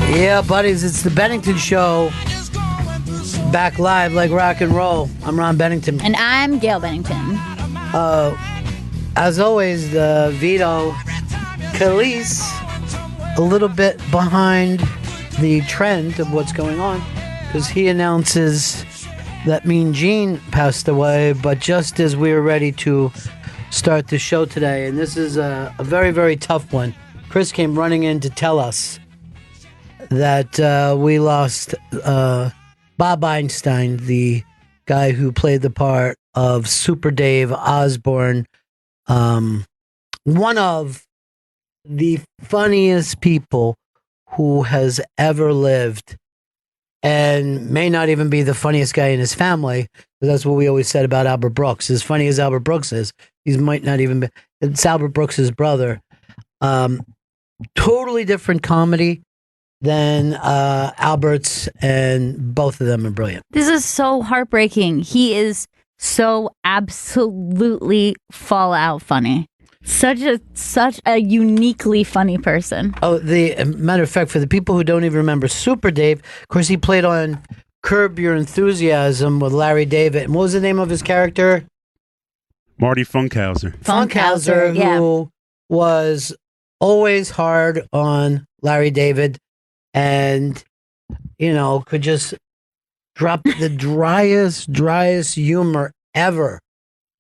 Yeah, buddies, it's the Bennington Show. Back live like rock and roll. I'm Ron Bennington. And I'm Gail Bennington. As always, Vito Calise, a little bit behind the trend of what's going on, because he announces that Mean Gene passed away, but just as we were ready to start the show today, and this is a very, very tough one, Chris came running in to tell us that we lost Bob Einstein, the guy who played the part of Super Dave Osborne, one of the funniest people who has ever lived, and may not even be the funniest guy in his family, because that's what we always said about Albert Brooks. As funny as Albert Brooks is, he might not even be. It's Albert Brooks' brother. Totally different comedy than Albert's, and both of them are brilliant. This is so heartbreaking. He is so absolutely Fallout funny. Such a uniquely funny person. Oh, the matter of fact, for the people who don't even remember Super Dave, of course, he played on Curb Your Enthusiasm with Larry David. And what was the name of his character? Marty Funkhauser. Funkhauser, yeah. Who was always hard on Larry David, and could just drop the driest humor ever,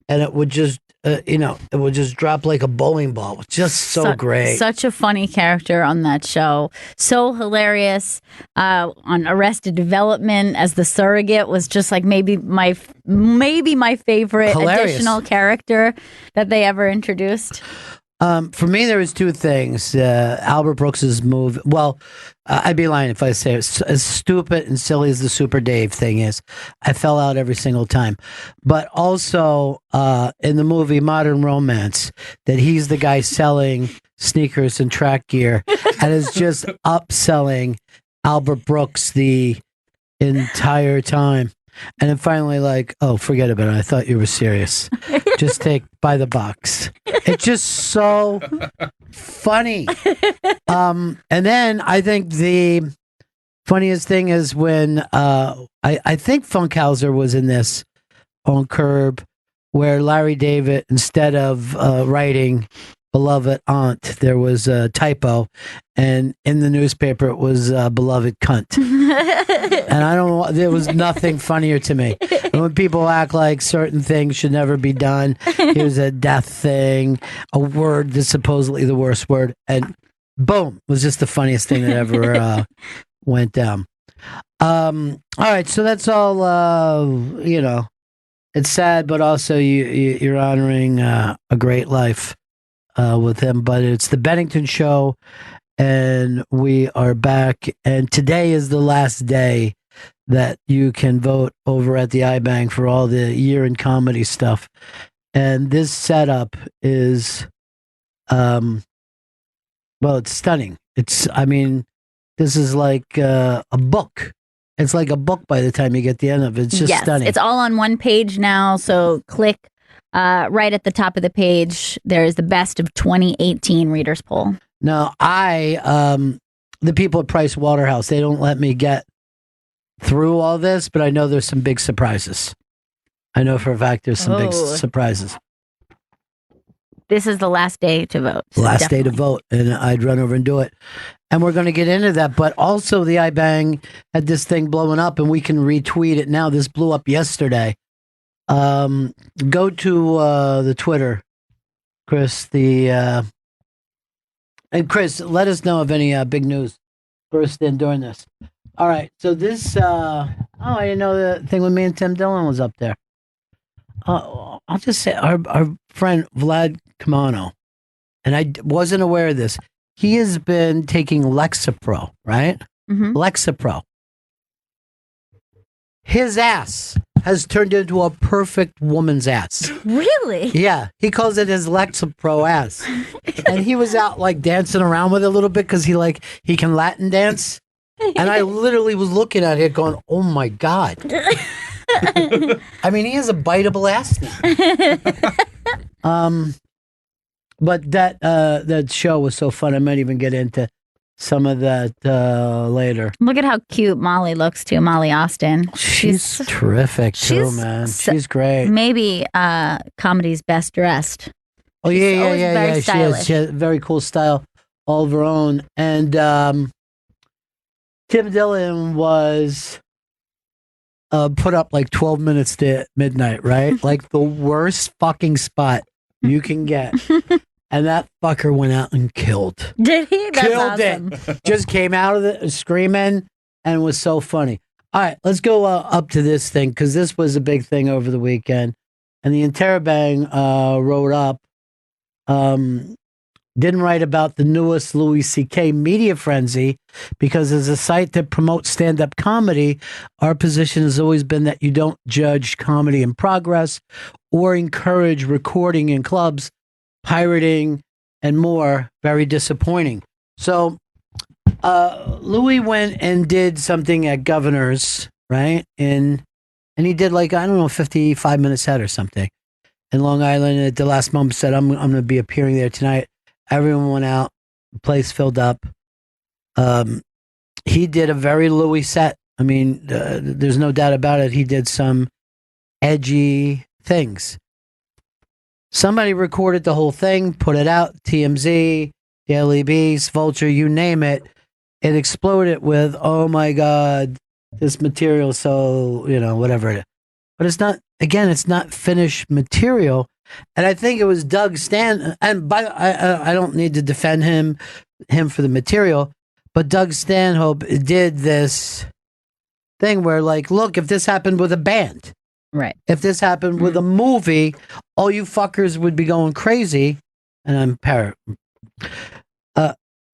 and it would just it would just drop like a bowling ball. It's just so great. Such a funny character on that show. So hilarious. On Arrested Development as the surrogate was just like maybe my favorite Hilarious. Additional character that they ever introduced. For me, there was two things. Albert Brooks's move. Well, I'd be lying if I say it's as stupid and silly as the Super Dave thing is. I fell out every single time. But also in the movie Modern Romance, that he's the guy selling sneakers and track gear and is just upselling Albert Brooks the entire time. And then finally, like, oh, forget about it. I thought you were serious. Just buy the box. It's just so funny. And then I think the funniest thing is when I think Funkhauser was in this on Curb, where Larry David, instead of writing beloved aunt, there was a typo, and in the newspaper it was beloved cunt. And I don't know, there was nothing funnier to me. And when people act like certain things should never be done, here's a death thing, a word that's supposedly the worst word, and boom, was just the funniest thing that ever went down. All right, so that's all, it's sad, but also you're honoring a great life with him. But it's the Bennington Show, and we are back, and today is the last day that you can vote over at the iBang for all the year in comedy stuff. And this setup is it's stunning. This is like a book. It's like a book by the time you get the end of it. It's just stunning. It's all on one page now, so click right at the top of the page. There's the best of 2018 readers poll. Now, the people at Price Waterhouse, they don't let me get through all this, but I know there's some big surprises. I know for a fact there's some big surprises. This is the last day to vote. Last day to vote, and I'd run over and do it. And we're going to get into that, but also the iBang had this thing blowing up, and we can retweet it now. This blew up yesterday. Go to the Twitter, Chris. And Chris, let us know of any big news burst in during this. All right, so this. I didn't know the thing with me and Tim Dillon was up there. I'll just say our friend Vlad Kamano, and I wasn't aware of this. He has been taking Lexapro, right? Mm-hmm. Lexapro. His ass has turned into a perfect woman's ass. Really? Yeah, he calls it his Lexapro ass. And he was out like dancing around with it a little bit because he can Latin dance. And I literally was looking at it going, oh my God. I mean, he has a biteable ass now. But that show was so fun. I might even get into some of that later. Look at how cute Molly looks too. Molly Austin. She's terrific too, man. She's great. Maybe comedy's best dressed. Oh She's yeah. always very stylish. She has very cool style, all of her own. And Tim Dillon was put up like 12 minutes to midnight, right? Like the worst fucking spot you can get. And that fucker went out and killed. Did he? That's Killed awesome. it. Just came out of it screaming and was so funny. All right, let's go up to this thing because this was a big thing over the weekend. And the Interrobang wrote up, didn't write about the newest Louis C.K. media frenzy because as a site that promotes stand-up comedy, our position has always been that you don't judge comedy in progress or encourage recording in clubs, pirating, and more. Very disappointing. So Louis went and did something at Governor's, right? And he did like, I don't know, 55 minute set or something in Long Island. And at the last moment said, I'm going to be appearing there tonight. Everyone went out. The place filled up. He did a very Louis set. I mean, there's no doubt about it. He did some edgy things. Somebody recorded the whole thing, put it out, TMZ, Daily Beast, Vulture, you name it. It exploded with, oh my God, this material, so, whatever it is. But it's not, again, it's not finished material. And I think it was Doug Stanhope, and I don't need to defend him for the material, but Doug Stanhope did this thing where, like, look, if this happened with a band, right? If this happened with a movie, all you fuckers would be going crazy. And I'm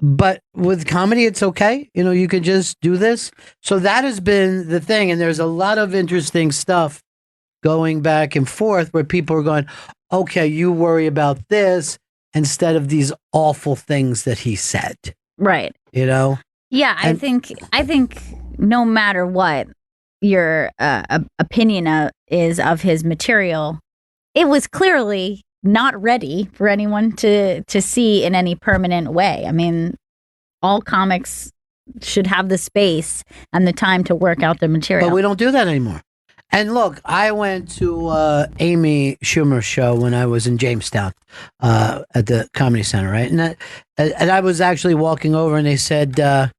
but with comedy, it's okay. You can just do this. So that has been the thing. And there's a lot of interesting stuff going back and forth where people are going, okay, you worry about this instead of these awful things that he said. Right. Yeah, I think no matter what your opinion is of his material, it was clearly not ready for anyone to see in any permanent way. I mean, all comics should have the space and the time to work out the material. But we don't do that anymore. And look, I went to Amy Schumer's show when I was in Jamestown at the Comedy Center, right? And I was actually walking over, and they said, I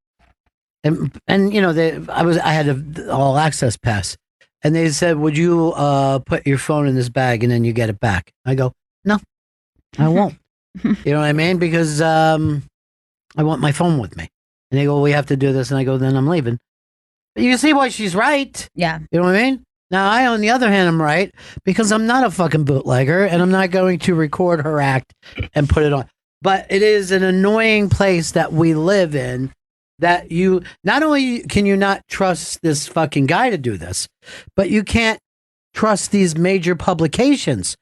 had an all access pass, and they said, "Would you put your phone in this bag and then you get it back?" I go, "No, I won't." You know what I mean? Because I want my phone with me. And they go, "We have to do this," and I go, "Then I'm leaving." But you see why she's right. Yeah. You know what I mean? Now, I, on the other hand, am right because I'm not a fucking bootlegger and I'm not going to record her act and put it on. But it is an annoying place that we live in that you, not only can you not trust this fucking guy to do this, but you can't trust these major publications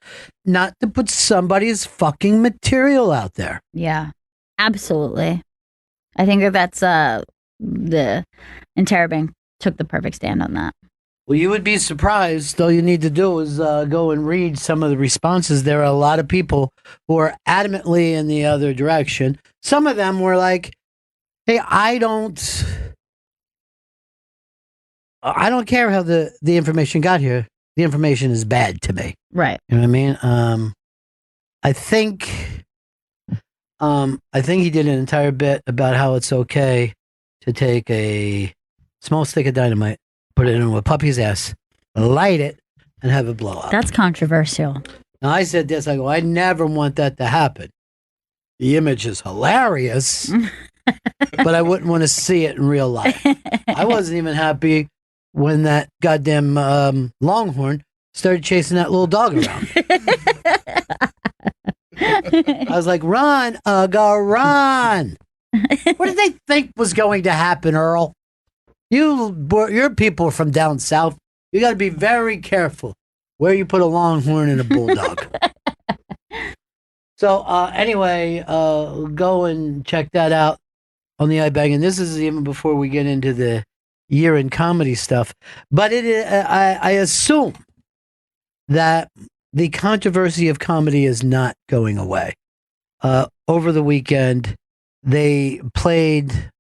not to put somebody's fucking material out there. Yeah, absolutely. I think that's the Interrobang took the perfect stand on that. Well, you would be surprised. All you need to do is go and read some of the responses. There are a lot of people who are adamantly in the other direction. Some of them were like, hey, I don't care how the information got here. The information is bad to me. Right. You know what I mean? I think he did an entire bit about how it's okay to take a small stick of dynamite, put it into a puppy's ass, light it, and have it blow up. That's controversial. Now, I said this, I go, I never want that to happen. The image is hilarious, but I wouldn't want to see it in real life. I wasn't even happy when that goddamn longhorn started chasing that little dog around. I was like, run, Uga, run. What did they think was going to happen, Earl? You're people from down south. You got to be very careful where you put a longhorn and a bulldog. So anyway, go and check that out on the iBang. And this is even before we get into the year in comedy stuff. But I assume that the controversy of comedy is not going away. Over the weekend, they played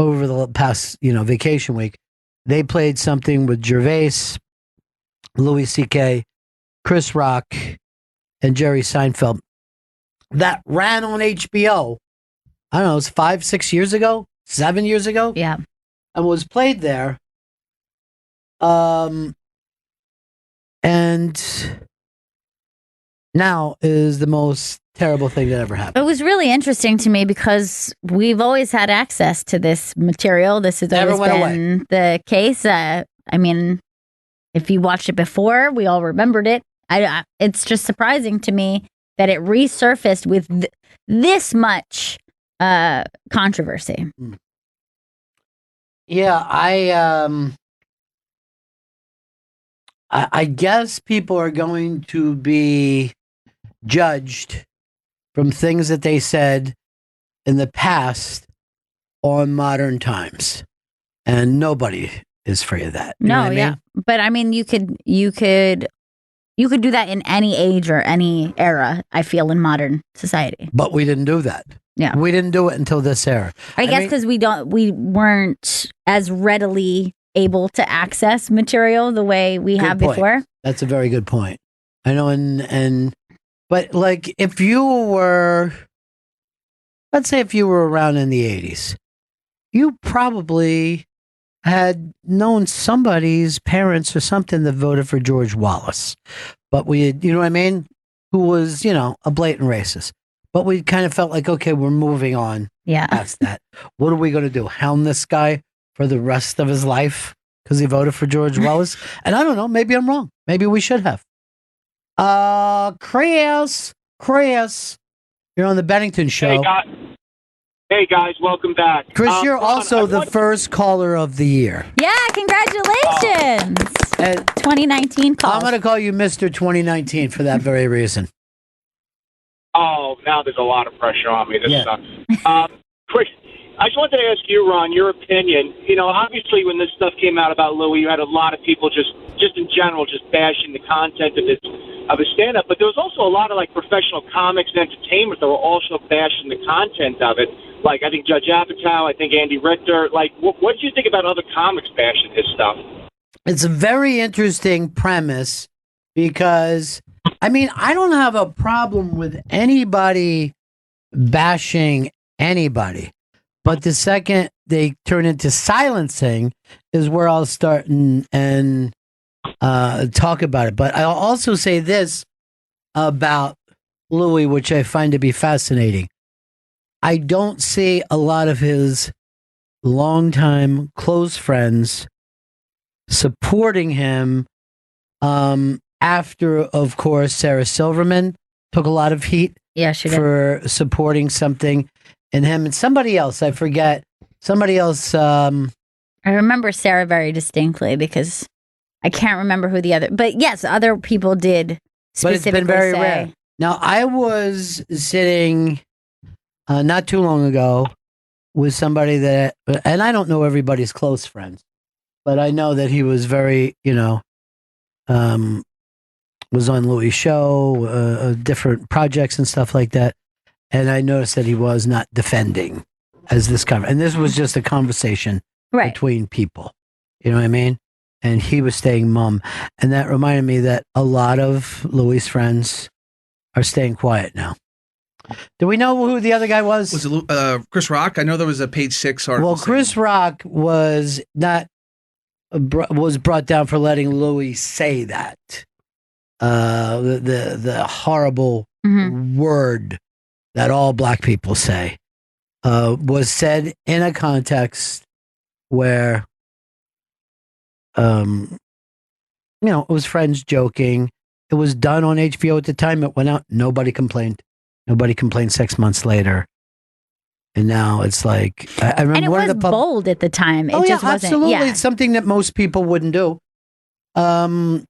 over the past, vacation week. They played something with Gervais, Louis C.K., Chris Rock, and Jerry Seinfeld that ran on HBO. I don't know, it was 5-6 years ago, 7 years ago. Yeah. And was played there. And now is the most terrible thing that ever happened. It was really interesting to me because we've always had access to this material. This has Never always went been the case. I mean, if you watched it before, we all remembered it. It's just surprising to me that it resurfaced with this much controversy. Yeah, I guess people are going to be judged from things that they said in the past on modern times, and nobody is free of that. You know what I mean? But I mean, you could do that in any age or any era. I feel in modern society, But we didn't do that. Yeah. We didn't do it until this era. I guess because we weren't as readily able to access material the way we have point. before. That's a very good point. I know, but like if you were, let's say if you were around in the 80s, you probably had known somebody's parents or something that voted for George Wallace. But you know what I mean? Who was, a blatant racist. But we kind of felt like, okay, we're moving on past that. What are we going to do? Hound this guy for the rest of his life because he voted for George Wallace? And I don't know. Maybe I'm wrong. Maybe we should have. Chris, you're on the Bennington show. Hey guys, welcome back. Chris, you're also the first caller of the year. Yeah, congratulations. And 2019 call. I'm going to call you Mr. 2019 for that very reason. Oh, now there's a lot of pressure on me. This sucks. Chris, I just wanted to ask you, Ron, your opinion. Obviously when this stuff came out about Louis, you had a lot of people just in general just bashing the content of his stand-up, but there was also a lot of professional comics and entertainment that were also bashing the content of it. Like I think Judge Apatow, I think Andy Richter. What do you think about other comics bashing his stuff? It's a very interesting premise because, I don't have a problem with anybody bashing anybody. But the second they turn into silencing is where I'll start and talk about it. But I'll also say this about Louis, which I find to be fascinating. I don't see a lot of his longtime close friends supporting him after, of course, Sarah Silverman took a lot of heat for supporting something in him. And somebody else, I forget, I remember Sarah very distinctly because I can't remember who the other, but yes, other people did specifically. But it's been very rare. Now, I was sitting not too long ago with somebody that, and I don't know everybody's close friends, but I know that he was very, was on Louis' show, different projects and stuff like that. And I noticed that he was not defending as this and this was just a conversation between people. You know what I mean? And he was staying mum. And that reminded me that a lot of Louis' friends are staying quiet now. Do we know who the other guy was? Was it Chris Rock? I know there was a Page 6 article. Well, Chris Rock was brought down for letting Louis say that. The horrible word that all black people say was said in a context where it was friends joking. It was done on HBO at the time. It went out. Nobody complained. Nobody complained 6 months later. And now it's like, I remember and it was bold at the time. It just wasn't. Absolutely. Yeah. It's something that most people wouldn't do. But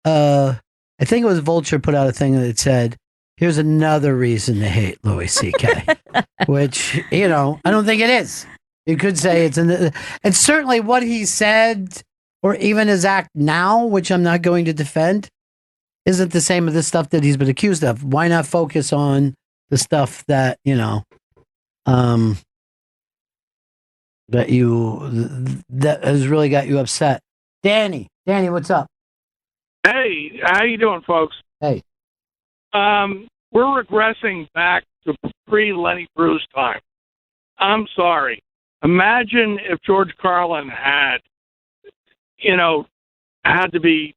I think it was Vulture put out a thing that said, here's another reason to hate Louis C.K., which, I don't think it is. You could say it's certainly what he said, or even his act now, which I'm not going to defend, isn't the same as the stuff that he's been accused of. Why not focus on the stuff that, that has really got you upset. Danny, what's up? Hey, how you doing, folks? Hey. We're regressing back to pre-Lenny Bruce time. I'm sorry. Imagine if George Carlin had to be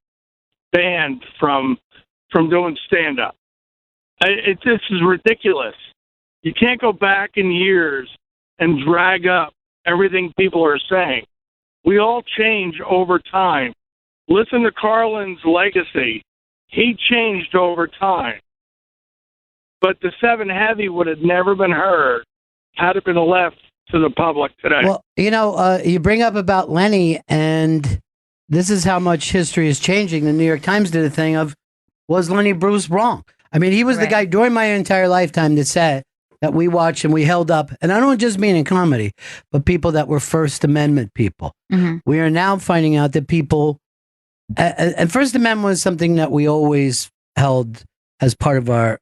banned from doing stand-up. This is ridiculous. You can't go back in years and drag up everything people are saying. We all change over time. Listen to Carlin's legacy. He changed over time. But the 7 Heavy would have never been heard had it been left to the public today. Well, you bring up about Lenny, and this is how much history is changing. The New York Times did a thing of, was Lenny Bruce wrong? I mean, he was the guy during my entire lifetime that said that we watched and we held up, and I don't just mean in comedy, but people that were First Amendment people. Mm-hmm. We are now finding out that people, and First Amendment was something that we always held as part of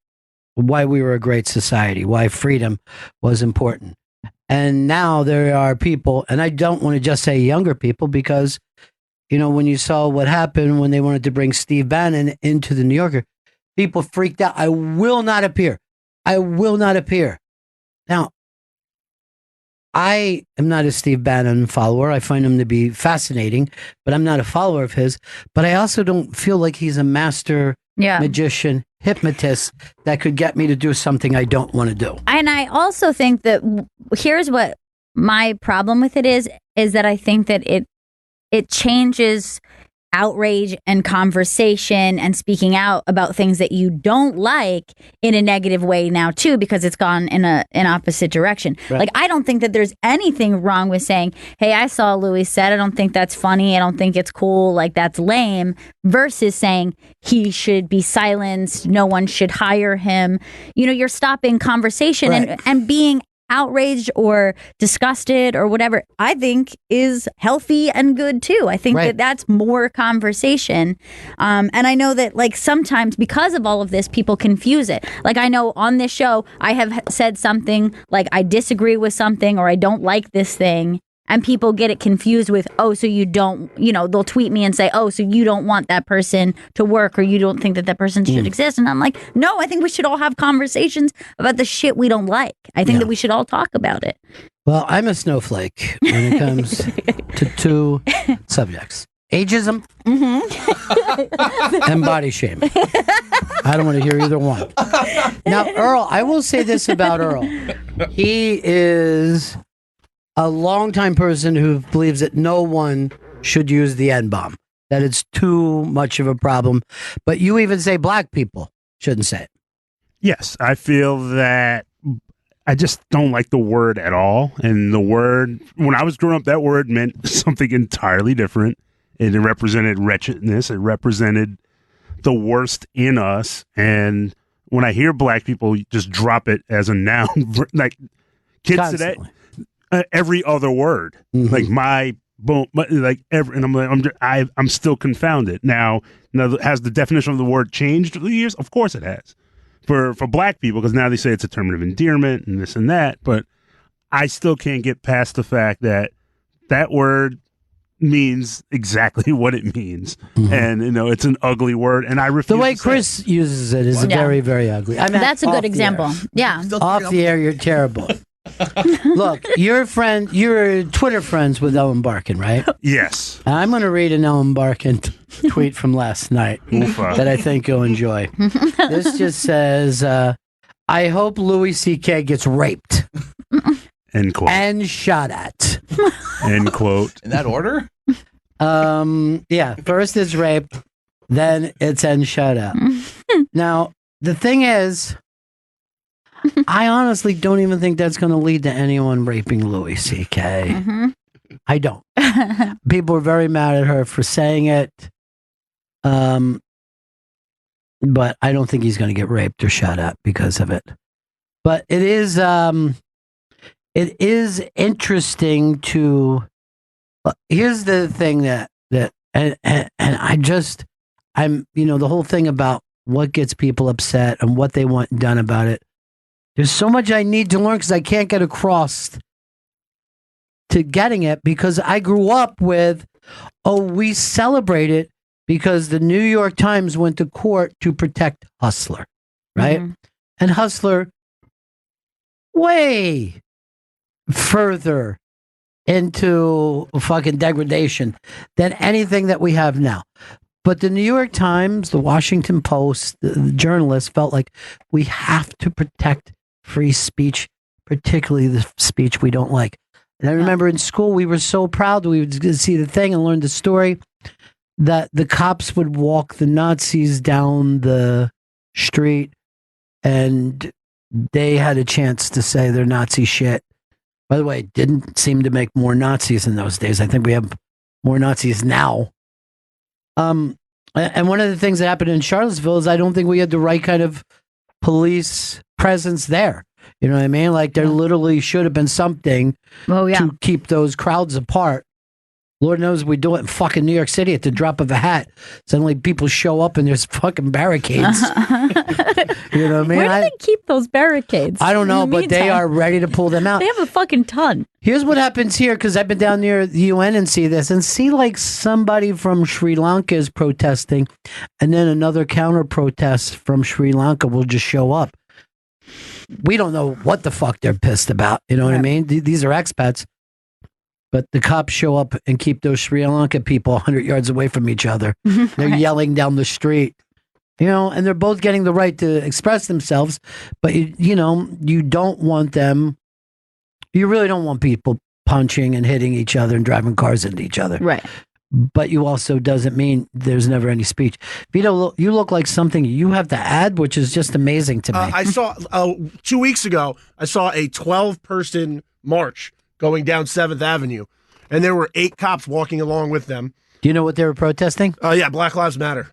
why we were a great society, why freedom was important. And now there are people, and I don't want to just say younger people, because, when you saw what happened when they wanted to bring Steve Bannon into the New Yorker, people freaked out. I will not appear. Now, I am not a Steve Bannon follower. I find him to be fascinating, but I'm not a follower of his. But I also don't feel like he's a master magician, hypnotist that could get me to do something I don't want to do. And I also think that here's what my problem with it is that I think that it changes outrage and conversation and speaking out about things that you don't like in a negative way now too, because it's gone in an opposite direction. Right. Like, I don't think that there's anything wrong with saying, hey, I saw Louis said, I don't think that's funny, I don't think it's cool, like that's lame, versus saying he should be silenced, no one should hire him. You're stopping conversation and being outraged or disgusted or whatever, I think is healthy and good too. I think that that's more conversation. And I know that, like, sometimes because of all of this, people confuse it. Like, I know on this show, I have said something like I disagree with something or I don't like this thing. And people get it confused with, oh, so you don't, they'll tweet me and say, oh, so you don't want that person to work, or you don't think that person should exist. And I'm like, no, I think we should all have conversations about the shit we don't like. I think that we should all talk about it. Well, I'm a snowflake when it comes to two subjects: ageism and body shaming. I don't want to hear either one. Now, Earl, I will say this about Earl. He is a longtime person who believes that no one should use the N-bomb, that it's too much of a problem. But you even say black people shouldn't say it. Yes, I feel that I just don't like the word at all. And the word, when I was growing up, that word meant something entirely different. It represented wretchedness. It represented the worst in us. And when I hear black people just drop it as a noun, like kids Constantly. today, every other word, like my boom, like every, and I'm still confounded. Now, has the definition of the word changed through the years? Of course it has. For black people, because now they say it's a term of endearment and this and that, but I still can't get past the fact that that word means exactly what it means, and it's an ugly word, and I refuse. The way Chris uses it is very, very ugly. I mean, that's a good example. Yeah, off the air, you're terrible. Look, you're Twitter friends with Ellen Barkin, right? Yes. And I'm going to read an Ellen Barkin tweet from last night that I think you'll enjoy. This just says, I hope Louis C.K. gets raped. End quote. And shot at. End quote. In that order? Yeah. First it's rape, then it's and shut up. Now, the thing is, I honestly don't even think that's going to lead to anyone raping Louis C.K. I don't. People are very mad at her for saying it. But I don't think he's going to get raped or shot at because of it. But it is interesting to. Here's the thing that and I'm the whole thing about what gets people upset and what they want done about it. There's so much I need to learn because I can't get across to getting it because I grew up with, we celebrate it because the New York Times went to court to protect Hustler, right? Mhm. And Hustler way further into fucking degradation than anything that we have now. But the New York Times, the Washington Post, the journalists felt like we have to protect free speech, particularly the speech we don't like. And I remember in school, we were so proud we would see the thing and learn the story that the cops would walk the Nazis down the street and they had a chance to say their Nazi shit. By the way, it didn't seem to make more Nazis in those days. I think we have more Nazis now. And one of the things that happened in Charlottesville is I don't think we had the right kind of police presence there. You know what I mean? Like there literally should have been something to keep those crowds apart. Lord knows we do it in fucking New York City at the drop of a hat. Suddenly people show up and there's fucking barricades. You know what I mean? Where do they keep those barricades? I don't know, but they are ready to pull them out. They have a fucking ton. Here's what happens here, because I've been down near the UN and see this, and see like somebody from Sri Lanka is protesting, and then another counter protest from Sri Lanka will just show up. We don't know what the fuck they're pissed about. You know what I mean? These are expats. But the cops show up and keep those Sri Lanka people 100 yards away from each other. They're yelling down the street. You know, and they're both getting the right to express themselves. But, you know, you don't want them. You really don't want people punching and hitting each other and driving cars into each other. Right. But you also doesn't mean there's never any speech. Vito, you look like something you have to add, which is just amazing to me. I saw 2 weeks ago, I saw a 12-person march going down 7th Avenue, and there were 8 cops walking along with them. Do you know what they were protesting? Yeah, Black Lives Matter.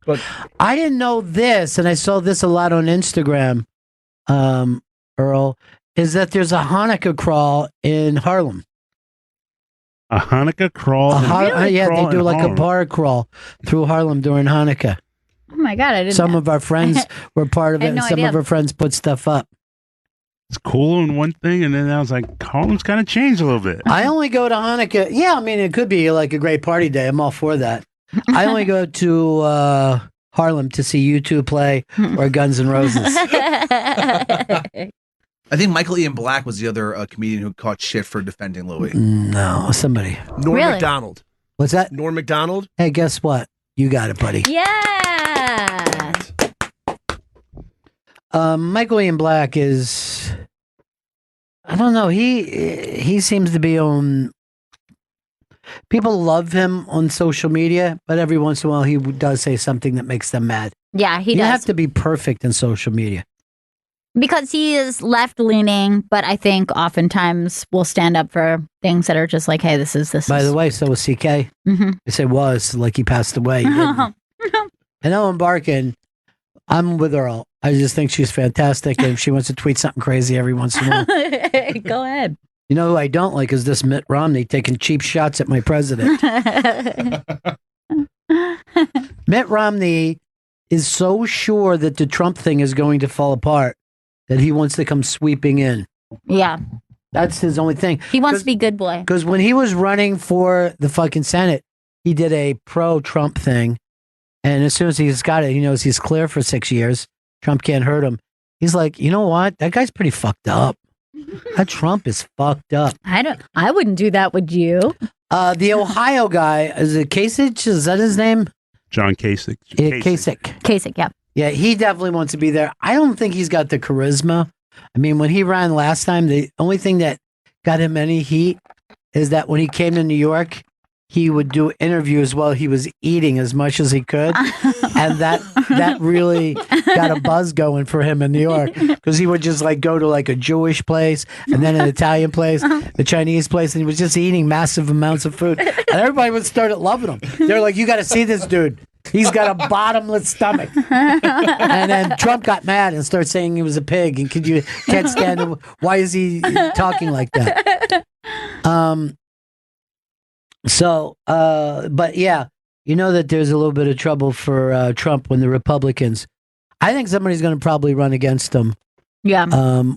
But I didn't know this, and I saw this a lot on Instagram, Earl, is that there's a Hanukkah crawl in Harlem. A Hanukkah crawl? Yeah, they do like a bar crawl through Harlem during Hanukkah. Oh my God, I didn't Some know. of our friends were part of it, and some of our friends put stuff up. It's cool in one thing, and then I was like, Harlem's kind of changed a little bit. I only go to Hanukkah. Yeah, I mean, it could be like a great party day. I'm all for that. I only go to Harlem to see U2 play or Guns N' Roses. I think Michael Ian Black was the other comedian who caught shit for defending Louis. No, somebody. Norm Macdonald. What's that? Norm Macdonald. Hey, guess what? You got it, buddy. Yeah. Michael Ian Black is, I don't know, he seems to be on, people love him on social media, but every once in a while he does say something that makes them mad. Yeah, he does. You does. have to be perfect in social media. Because he is left-leaning, but I think oftentimes will stand up for things that are just like, hey, this is. By the way, so was CK. Mm-hmm. I say was, like he passed away. He didn't. And Ellen Barkin, I'm with Earl. I just think she's fantastic, and if she wants to tweet something crazy every once in a while. Go ahead. You know who I don't like is this Mitt Romney taking cheap shots at my president. Mitt Romney is so sure that the Trump thing is going to fall apart that he wants to come sweeping in. Yeah. That's his only thing. He wants to be good boy. Because when he was running for the fucking Senate, he did a pro-Trump thing. And as soon as he's got it, he knows he's clear for 6 years. Trump can't hurt him. He's like, you know what? That guy's pretty fucked up. That Trump is fucked up. I wouldn't do that, would you? The Ohio guy, is it Kasich? Is that his name? John Kasich. Kasich. Kasich, yeah. Yeah, he definitely wants to be there. I don't think he's got the charisma. I mean, when he ran last time, the only thing that got him any heat is that when he came to New York, he would do interviews while he was eating as much as he could. And that really got a buzz going for him in New York, because he would just like go to like a Jewish place and then an Italian place, a Chinese place, and he was just eating massive amounts of food. And everybody would start loving him. They're like, you got to see this dude. He's got a bottomless stomach. And then Trump got mad and started saying he was a pig. And can't stand him. Why is he talking like that? But yeah, you know that there's a little bit of trouble for Trump when the Republicans. I think somebody's going to probably run against him Yeah.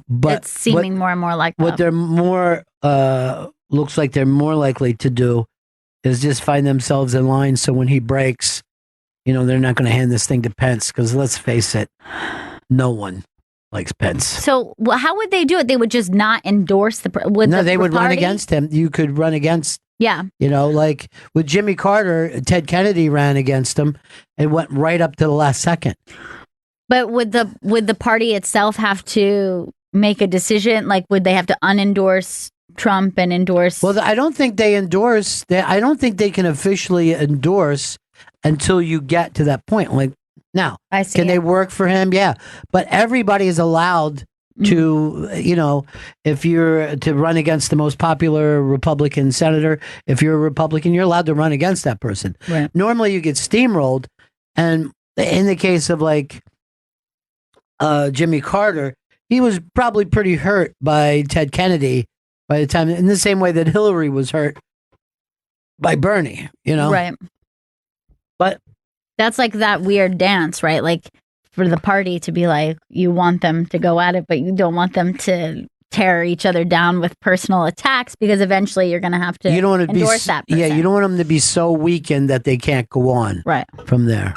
But it's seeming more and more like what that. they're more looks like they're more likely to do is just find themselves in line. So when he breaks, they're not going to hand this thing to Pence because let's face it, no one likes Pence. So how would they do it? They would just not endorse the they would run against him. You could run against. Yeah. Like with Jimmy Carter, Ted Kennedy ran against him and went right up to the last second. But would the party itself have to make a decision? Like, would they have to unendorse Trump and endorse? Well, I don't think they endorse. I don't think they can officially endorse until you get to that point. Like now, I see. Can they work for him? Yeah, but everybody is allowed to, if you're to run against the most popular Republican senator, if you're a Republican, you're allowed to run against that person. Right. Normally, you get steamrolled, and in the case of like Jimmy Carter, he was probably pretty hurt by Ted Kennedy by the time, in the same way that Hillary was hurt by Bernie, Right. But that's like that weird dance, right? Like for the party to be like, you want them to go at it, but you don't want them to tear each other down with personal attacks because eventually you're going to have to endorse that person. Yeah, you don't want them to be so weakened that they can't go on from there.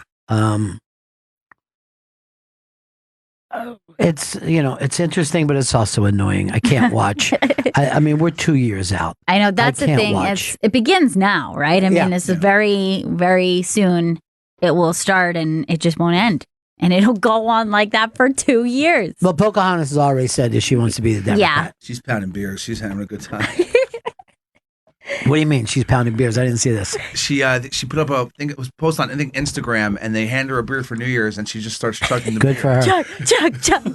It's it's interesting, but it's also annoying. I can't watch. I mean, we're 2 years out. I know that's the thing. It begins now, right? I mean, this is very, very soon. It will start, and it just won't end, and it'll go on like that for 2 years. Well, Pocahontas has already said that she wants to be the Democrat. Yeah, she's pounding beers. She's having a good time. What do you mean? She's pounding beers. I didn't see this. She put up I think it was post on Instagram, and they hand her a beer for New Year's, and she just starts chugging the Good beer. for her.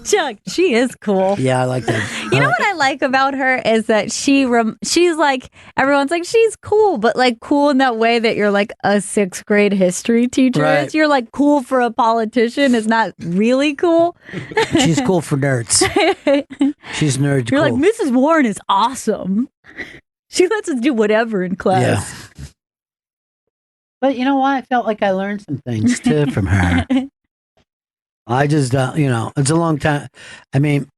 Chug. She is cool. Yeah, I like that. You know what I like about her is that she's like, everyone's like, she's cool, but like cool in that way that you're like a 6th grade history teacher. Right. You're like cool for a politician is not really cool. She's cool for nerds. She's nerd You're cool. like, Mrs. Warren is awesome. She lets us do whatever in class. Yeah. But you know what? I felt like I learned some things too from her. I just, it's a long time. I mean,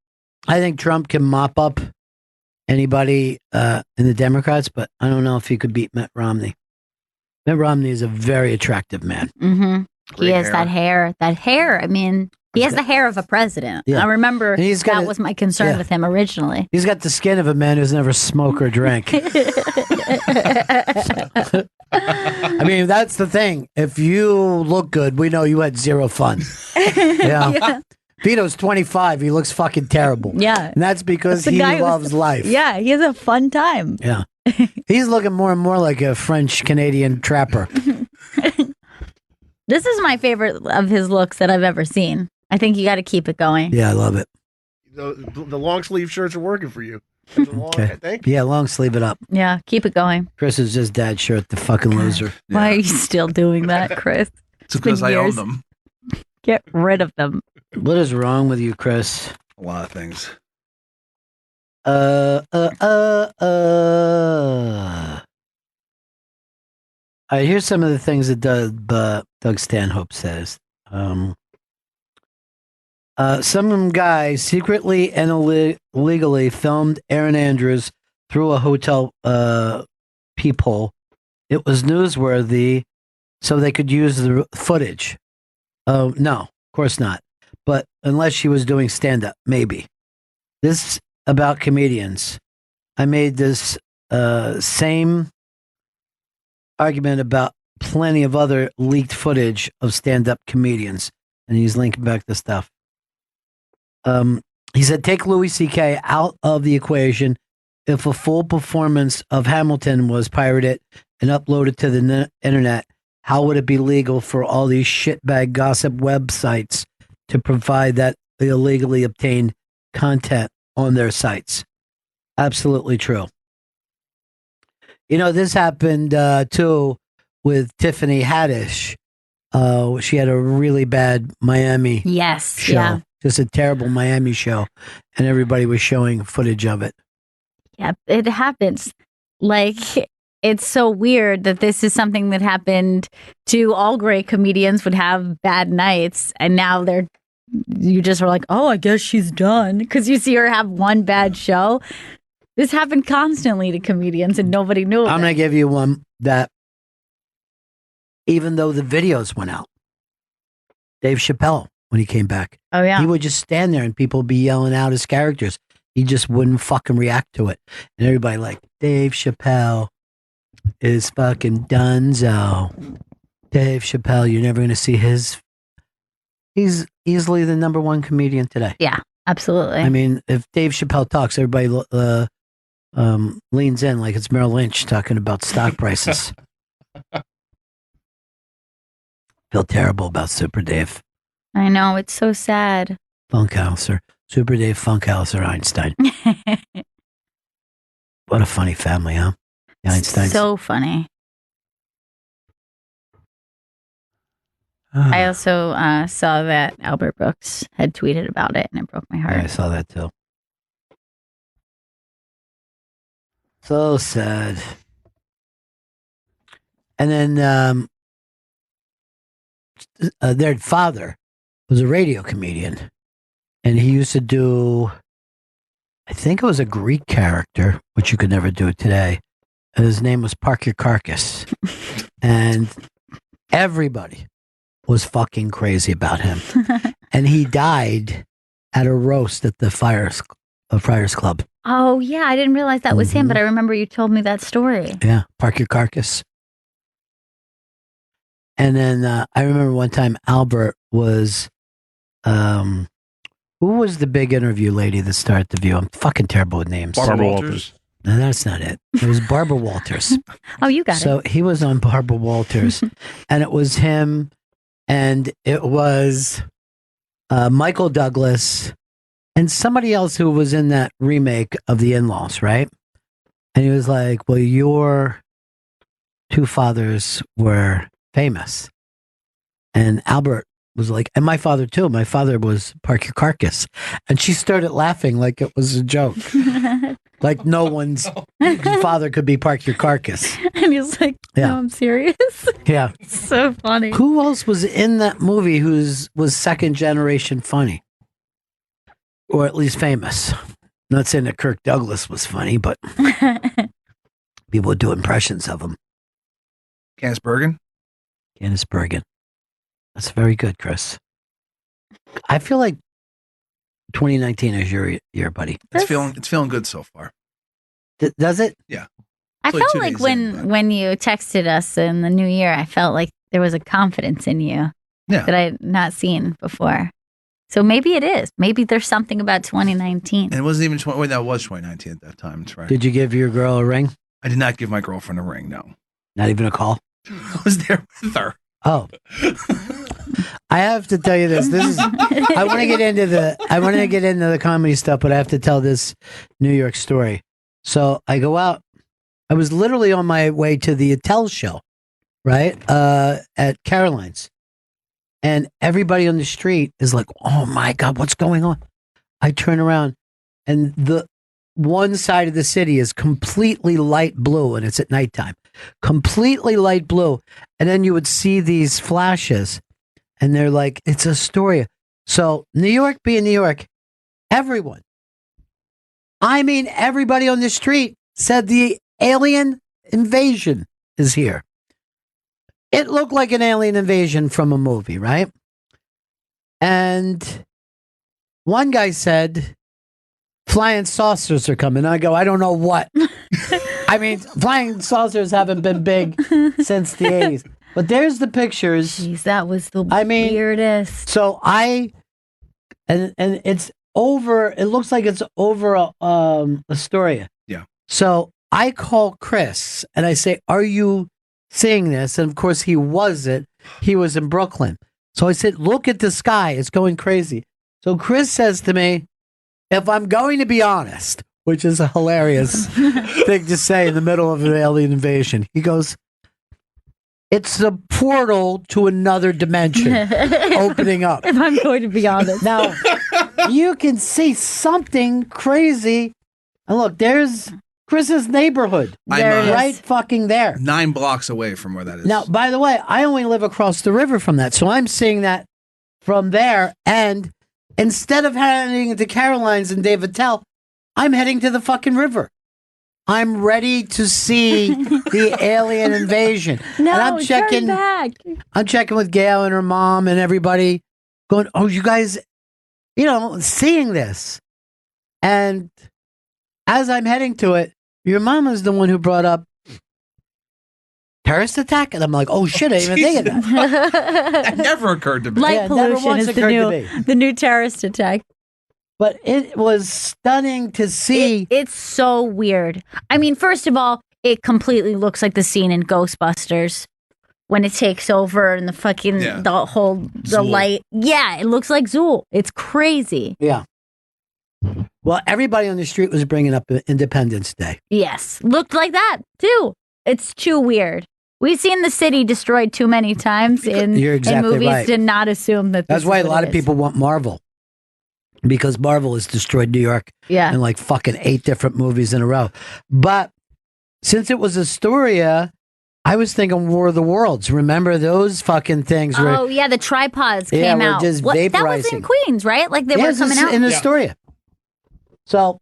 I think Trump can mop up anybody in the Democrats, but I don't know if he could beat Mitt Romney. Mitt Romney is a very attractive man. Mm-hmm. He has hair. that hair. That hair. I mean, he has the hair of a president. Yeah. I remember And he's got that was my concern with him originally. He's got the skin of a man who's never smoked or drank. I mean, that's the thing. If you look good, we know you had zero fun. Yeah. Vito's 25. He looks fucking terrible. Yeah. And that's because The he guy loves life. Yeah, he has a fun time. Yeah. He's looking more and more like a French-Canadian trapper. This is my favorite of his looks that I've ever seen. I think you got to keep it going. Yeah, I love it. The long sleeve shirts are working for you. Okay. Thank you. Yeah, long sleeve it up. Yeah, keep it going. Chris is just dad's shirt, the fucking loser. Why are you still doing that, Chris? It's because I own them. Get rid of them. What is wrong with you, Chris? A lot of things. All right, here's some of the things that Doug Stanhope says. Some guy secretly and illegally filmed Erin Andrews through a hotel peephole. It was newsworthy, so they could use the footage. Oh, no, of course not. But unless she was doing stand-up, maybe. This about comedians. I made this same argument about plenty of other leaked footage of stand-up comedians. And he's linking back the stuff. He said, take Louis C.K. out of the equation. If a full performance of Hamilton was pirated and uploaded to the internet, how would it be legal for all these shitbag gossip websites to provide that illegally obtained content on their sites? Absolutely true. This happened too with Tiffany Haddish. She had a really bad Miami show. Yeah. Just a terrible Miami show, and everybody was showing footage of it. Yeah, it happens. Like, it's so weird that this is something that happened to all great comedians would have bad nights, and now they're you just were like, oh, I guess she's done because you see her have one bad show. This happened constantly to comedians and nobody knew I'm it. going to give you one that, even though the videos went out, Dave Chappelle, when he came back, Oh, yeah. he would just stand there and people would be yelling out his characters. He just wouldn't fucking react to it. And everybody like, Dave Chappelle is fucking donezo. Dave Chappelle, you're never going to see his. He's easily the number one comedian today. Yeah, absolutely. I mean, if Dave Chappelle talks, everybody leans in like it's Merrill Lynch talking about stock prices. Feel terrible about Super Dave. I know, it's so sad. Funkhauser. Super Dave Funkhauser Einstein. What a funny family, huh? The Einsteins. So funny. I also saw that Albert Brooks had tweeted about it, and it broke my heart. Yeah, I saw that too. So sad. And then their father was a radio comedian, and he used to do, I think it was a Greek character, which you could never do today. And his name was Park Your Carcass. And everybody was fucking crazy about him. And he died at a roast at the Friars Club. Oh, yeah. I didn't realize that was him, but I remember you told me that story. Yeah, Park Your Carcass. And then I remember one time Albert was, who was the big interview lady that started The View? I'm fucking terrible with names. Barbara Walters. No, that's not it. It was Barbara Walters. Oh, you got So it. he was on Barbara Walters, and it was him, and it was Michael Douglas, and somebody else who was in that remake of The In-Laws, right? And he was like, well, your two fathers were famous. And Albert was like, and my father too. My father was Park Your Carcass. And she started laughing like it was a joke. Like no one's father could be Park Your Carcass. And he was like, no, Yeah. I'm serious. Yeah. So funny. Who else was in that movie was second generation funny? Or at least famous. Not saying that Kirk Douglas was funny, but people would do impressions of him. Candice Bergen. Candice Bergen. That's very good, Chris. I feel like 2019 is your year, buddy. It's feeling good so far. Does it? Yeah. I It's only felt 2 like days in, but- when you texted us in the new year, I felt like there was a confidence in you that I had not seen before. So maybe it is. Maybe there's something about 2019. And it wasn't even that was 2019 at that time. That's right. Did you give your girl a ring? I did not give my girlfriend a ring. No. Not even a call? I was there with her. Oh. I have to tell you this. I want to get into the comedy stuff, but I have to tell this New York story. So I go out. I was literally on my way to the Attell show, right? At Caroline's. And everybody on the street is like, oh my God, what's going on? I turn around and the one side of the city is completely light blue and it's at nighttime. Completely light blue. And then you would see these flashes and they're like, it's Astoria. So New York being New York, everybody on the street said the alien invasion is here. It looked like an alien invasion from a movie, right? And one guy said, flying saucers are coming. I go, I don't know what. I mean, flying saucers haven't been big since the 80s. But there's the pictures. Jeez, that was the weirdest. So and it's over, it looks like it's over Astoria. Yeah. So I call Chris and I say, are you seeing this? And of course he wasn't. He was in Brooklyn. So I said, look at the sky. It's going crazy. So Chris says to me, if I'm going to be honest, which is a hilarious thing to say in the middle of an alien invasion, he goes, it's a portal to another dimension opening up. If I'm going to be honest. Now, you can see something crazy. And look, there's Chris's neighborhood. I'm, right fucking there. 9 blocks away from where that is. Now, by the way, I only live across the river from that. So I'm seeing that from there. And Instead of heading to Caroline's and David Tell, I'm heading to the fucking river. I'm ready to see the alien invasion. No, and I'm checking turn back. I'm checking with Gail and her mom and everybody going, oh, you guys, seeing this. And as I'm heading to it, your mom is the one who brought up terrorist attack. And I'm like, oh shit, I didn't even think of that. That never occurred to me. Light never pollution once is occurred to me. the new terrorist attack. But it was stunning to see. It's so weird. I mean, first of all, it completely looks like the scene in Ghostbusters when it takes over and the fucking the light. Yeah, it looks like Zool. It's crazy. Yeah. Well, everybody on the street was bringing up Independence Day. Yes, looked like that too. It's too weird. We've seen the city destroyed too many times in movies right. to not assume that. That's why a lot of people want Marvel. Because Marvel has destroyed New York in like fucking 8 different movies in a row. But since it was Astoria, I was thinking War of the Worlds. Remember those fucking things? The tripods came out. Just that was in Queens, right? Like they were coming out in Astoria. So,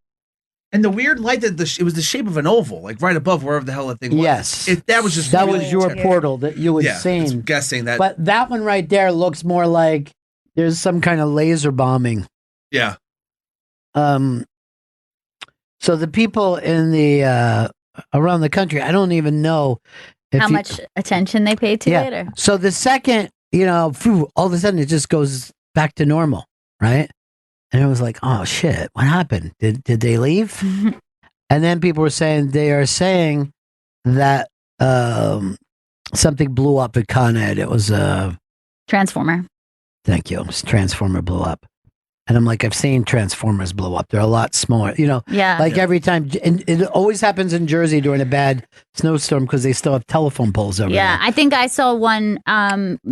and the weird light that it was the shape of an oval, like right above wherever the hell that thing was. Yes, that was just that was your portal that you had seen. I'm guessing that, but that one right there looks more like there's some kind of laser bombing. Yeah. So the people in the around the country, I don't even know how much attention they paid to it. Or? So the second, all of a sudden it just goes back to normal, right? And it was like, oh shit, what happened? Did they leave? And then people were saying they are saying that something blew up at Con Ed. It was a Transformer. Thank you. Transformer blew up. And I'm like, I've seen Transformers blow up. They're a lot smaller, every time. And it always happens in Jersey during a bad snowstorm because they still have telephone poles over there. Yeah, I think I saw one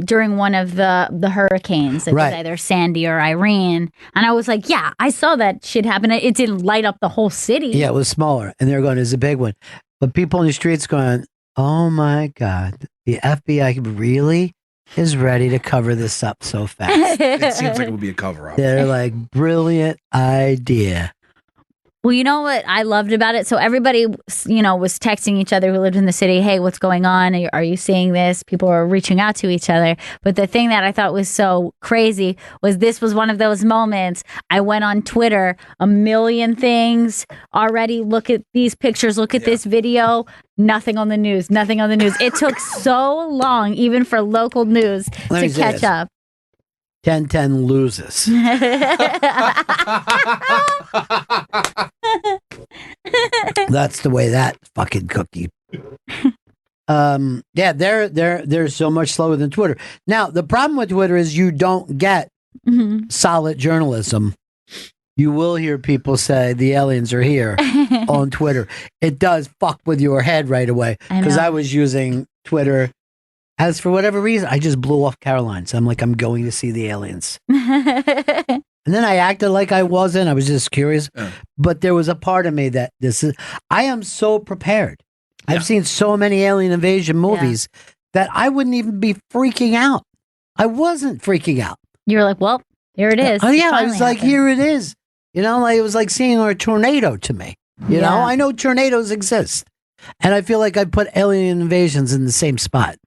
during one of the hurricanes. It was either Sandy or Irene. And I was like, yeah, I saw that shit happen. It didn't light up the whole city. Yeah, it was smaller. And they're going, it's a big one. But people in the streets going, oh my God, the FBI really is ready to cover this up so fast. It seems like it would be a cover-up. They're like, brilliant idea. Well, you know what I loved about it? So everybody, was texting each other who lived in the city. Hey, what's going on? Are you seeing this? People are reaching out to each other. But the thing that I thought was so crazy was this was one of those moments. I went on Twitter, a million things already. Look at these pictures. Look at this video. Nothing on the news. Nothing on the news. It took so long, even for local news, to catch up. 10-10 loses. That's the way that fucking cookie. They're so much slower than Twitter. Now, the problem with Twitter is you don't get solid journalism. You will hear people say the aliens are here on Twitter. It does fuck with your head right away. Because I was using Twitter as for whatever reason, I just blew off Caroline. So I'm like, I'm going to see the aliens. And then I acted like I wasn't. I was just curious. But there was a part of me that I am so prepared. I've seen so many alien invasion movies that I wouldn't even be freaking out. I wasn't freaking out. You were like, well, here it is. Oh, yeah. I was like, here it is. It was like seeing a tornado to me. You know, I know tornadoes exist. And I feel like I put alien invasions in the same spot.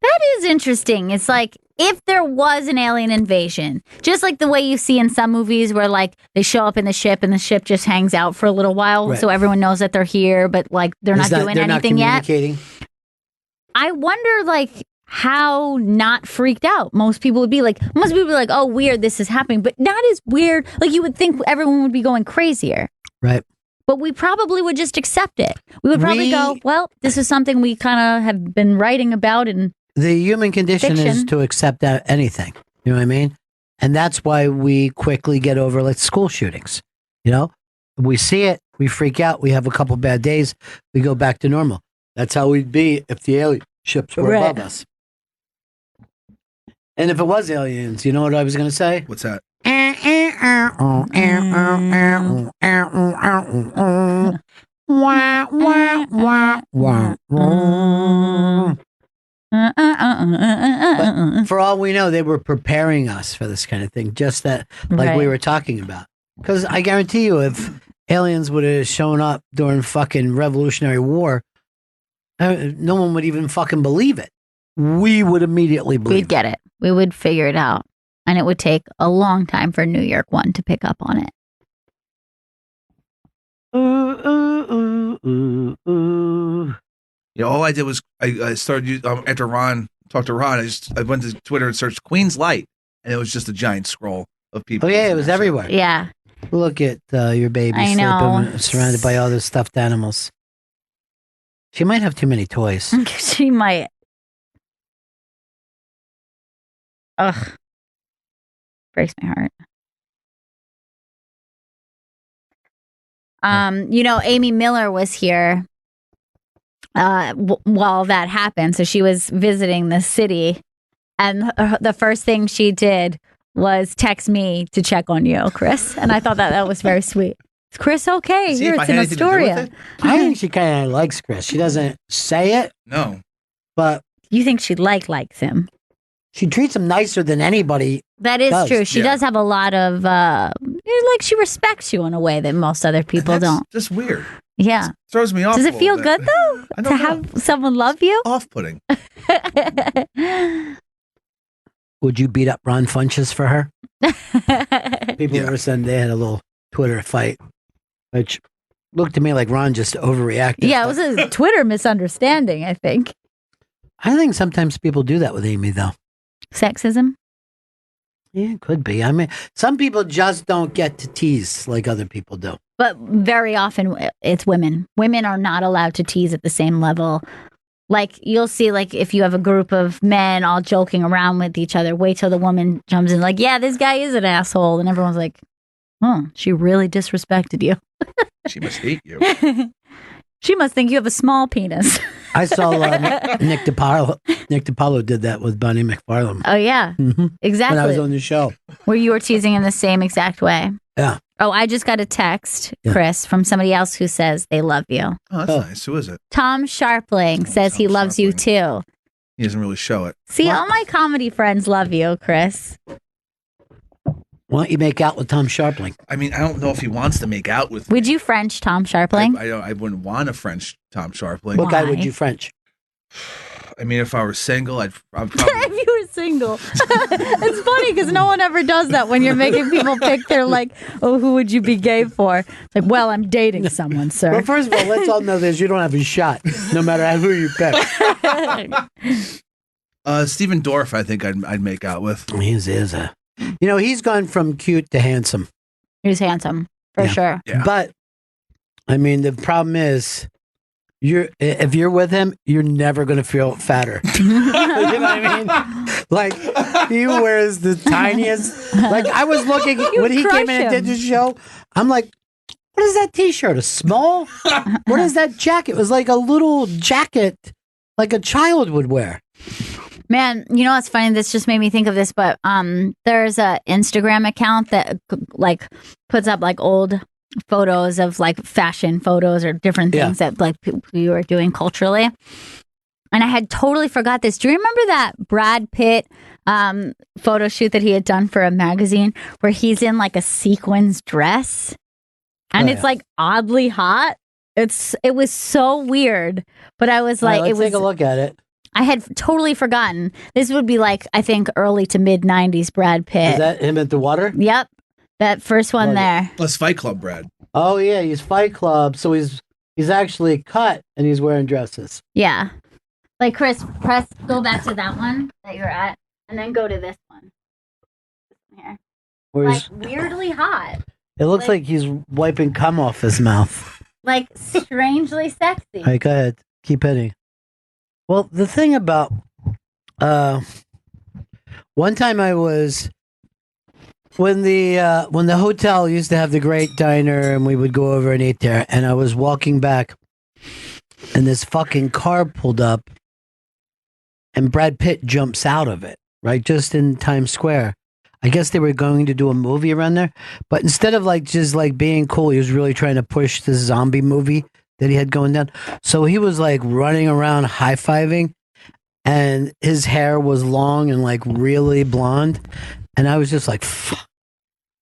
That is interesting. It's like if there was an alien invasion, just like the way you see in some movies where like they show up in the ship and the ship just hangs out for a little while so everyone knows that they're here, but like they're not doing anything yet. I wonder like how not freaked out most people would be like. Most people would be like, oh, weird, this is happening. But not as weird. Like you would think everyone would be going crazier. Right. But we probably would just accept it. We would probably go, well, this is something we kind of have been writing about and the human condition is to accept anything. You know what I mean? And that's why we quickly get over like school shootings. You know, we see it, we freak out, we have a couple bad days, we go back to normal. That's how we'd be if the alien ships were above us. And if it was aliens, you know what I was going to say? What's that? But for all we know, they were preparing us for this kind of thing, just that, like we were talking about. Because I guarantee you, if aliens would have shown up during fucking Revolutionary War, no one would even fucking believe it. We would immediately believe We'd get it. We would figure it out. And it would take a long time for New York One to pick up on it. All I did was I started after Ron talked to Ron. I went to Twitter and searched Queen's Light, and it was just a giant scroll of people. Oh yeah, it was everywhere. Yeah. Look at your baby I know. sleeping surrounded by all those stuffed animals. She might have too many toys. She might. Ugh. Breaks my heart. Amy Miller was here while that happened. So she was visiting the city, and the first thing she did was text me to check on you, Chris. And I thought that was very sweet. Is Chris okay? Here, it's in Astoria. I think she kind of likes Chris. She doesn't say it. No. But you think she likes him? She treats him nicer than anybody. That is true. She does have a lot of, she respects you in a way that most other people don't. Just weird. Yeah. It throws me off. Does it feel good, though, to have someone love you? Off-putting. Would you beat up Ron Funches for her? People were saying they had a little Twitter fight, which looked to me like Ron just overreacted. Yeah, it was a Twitter misunderstanding, I think. I think sometimes people do that with Amy, though. Sexism? Yeah, it could be. I mean, some people just don't get to tease like other people do. But very often it's women. Women are not allowed to tease at the same level. Like, you'll see, like, if you have a group of men all joking around with each other, wait till the woman jumps in, like, yeah, this guy is an asshole. And everyone's like, she really disrespected you. She must hate you. She must think you have a small penis. I saw Nick DiPaolo. Nick DiPaolo did that with Bonnie McFarlane. Oh, yeah. Mm-hmm. Exactly. When I was on the show. Where you were teasing in the same exact way. Yeah. Oh, I just got a text, Chris, from somebody else who says they love you. Oh, that's nice. Who is it? Tom Sharpling says he loves you too. He doesn't really show it. See, all my comedy friends love you, Chris. Why don't you make out with Tom Sharpling? I mean, I don't know if he wants to make out with me. Would you French Tom Sharpling? I wouldn't want to French Tom Sharpling. What guy would you French? I mean, if I were single, I'd probably... If you were single. It's funny because no one ever does that when you're making people pick their, like, oh, who would you be gay for? It's like, well, I'm dating someone, sir. Well, first of all, let's all know this. You don't have a shot, no matter who you pick. Steven Dorff, I think I'd make out with. He's gone from cute to handsome. He's handsome, for sure. Yeah. But, I mean, the problem is, if you're with him, you're never going to feel fatter. You know what I mean? Like, he wears the tiniest. Like, I was looking, when he came in and did the show, I'm like, what is that t-shirt? A small? What is that jacket? It was like a little jacket, like a child would wear. Man, you know what's funny? This just made me think of this, but there's a Instagram account that like puts up like old photos of like fashion photos or different things that like we were doing culturally. And I had totally forgot this. Do you remember that Brad Pitt photo shoot that he had done for a magazine where he's in like a sequins dress and it's like oddly hot? It was so weird, but I was like, let's take a look at it. I had totally forgotten. This would be like, I think, early to mid 90s Brad Pitt. Is that him at the water? Yep. That first one there. That's Fight Club, Brad. Oh, yeah. He's Fight Club. So he's actually cut and he's wearing dresses. Yeah. Like, Chris, go back to that one that you're at and then go to this one. Here. Like, weirdly hot. It looks like he's wiping cum off his mouth. Like, strangely sexy. All right, go ahead. Keep hitting. Well, the thing about one time I was when the hotel used to have the great diner and we would go over and eat there, and I was walking back and this fucking car pulled up and Brad Pitt jumps out of it, right? Just in Times Square. I guess they were going to do a movie around there, but instead of like just like being cool, he was really trying to push this zombie movie that he had going down. So he was like running around high-fiving. and his hair was long and like really blonde, and I was just like, fuck.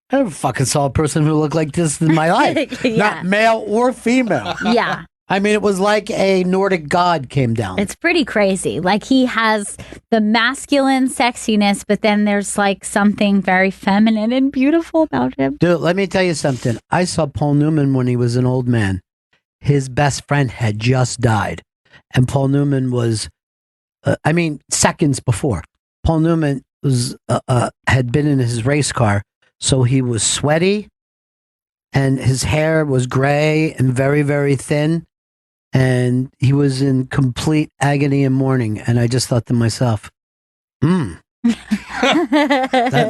I never fucking saw a person who looked like this in my life. Yeah. Not male or female. Yeah. I mean, it was like a Nordic god came down. It's pretty crazy. Like he has the masculine sexiness, but then there's like something very feminine and beautiful about him. Dude, let me tell you something. I saw Paul Newman when he was an old man. His best friend had just died. And Paul Newman was, seconds before. Paul Newman was had been in his race car, so he was sweaty, and his hair was gray and very, very thin. And he was in complete agony and mourning. And I just thought to myself, that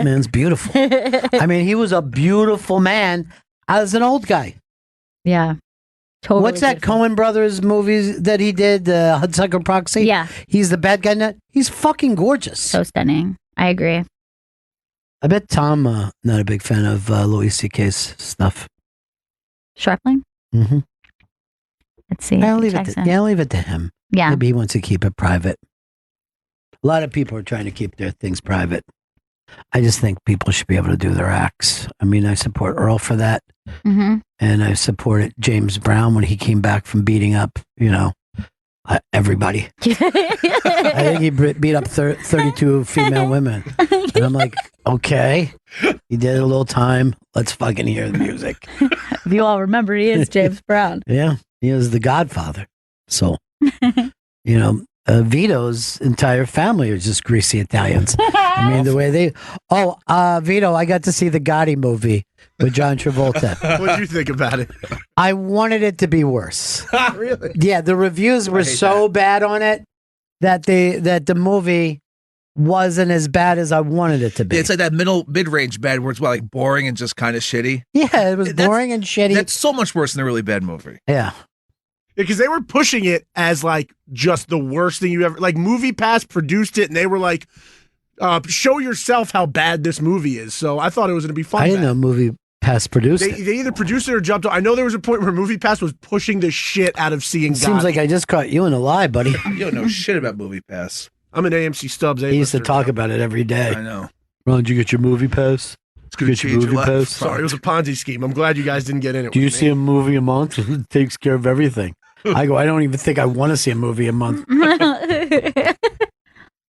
man's beautiful. I mean, he was a beautiful man as an old guy. Yeah. Totally. What's that beautiful. Coen Brothers movies that he did, Hudsucker Proxy? Yeah. He's the bad guy in that. He's fucking gorgeous. So stunning. I agree. I bet Tom, not a big fan of Louis C.K.'s stuff. Sharpling? Mm-hmm. Let's see. I'll leave it to him. Yeah. Maybe he wants to keep it private. A lot of people are trying to keep their things private. I just think people should be able to do their acts. I mean, I support Earl for that. Mm-hmm. And I supported James Brown when he came back from beating up, everybody. I think he beat up 32 female women. And I'm like, okay, he did a little time. Let's fucking hear the music. If you all remember, he is James Brown. Yeah, he is the godfather. So, Vito's entire family are just greasy Italians. I mean, the way they... Vito, I got to see the Gotti movie with John Travolta. What did you think about it? I wanted it to be worse. Really? Yeah, the reviews were so bad on it that the movie wasn't as bad as I wanted it to be. It's like that mid-range bad where it's like boring and just kind of shitty. Yeah, it was boring and shitty. That's so much worse than a really bad movie. Yeah. Because they were pushing it as like just the worst thing you ever like. Movie Pass produced it, and they were like, "Show yourself how bad this movie is." So I thought it was going to be fun. I didn't know Movie Pass produced it. They either produced it or jumped on. I know there was a point where Movie Pass was pushing the shit out of seeing. Seems like I just caught you in a lie, buddy. You don't know shit about Movie Pass. I'm an AMC Stubbs. He used to talk about it every day. I know. Ron, did you get your Movie Pass? It's going to change your life. Sorry, it was a Ponzi scheme. I'm glad you guys didn't get in it. Do you see a movie a month? It takes care of everything. I go, I don't even think I want to see a movie a month.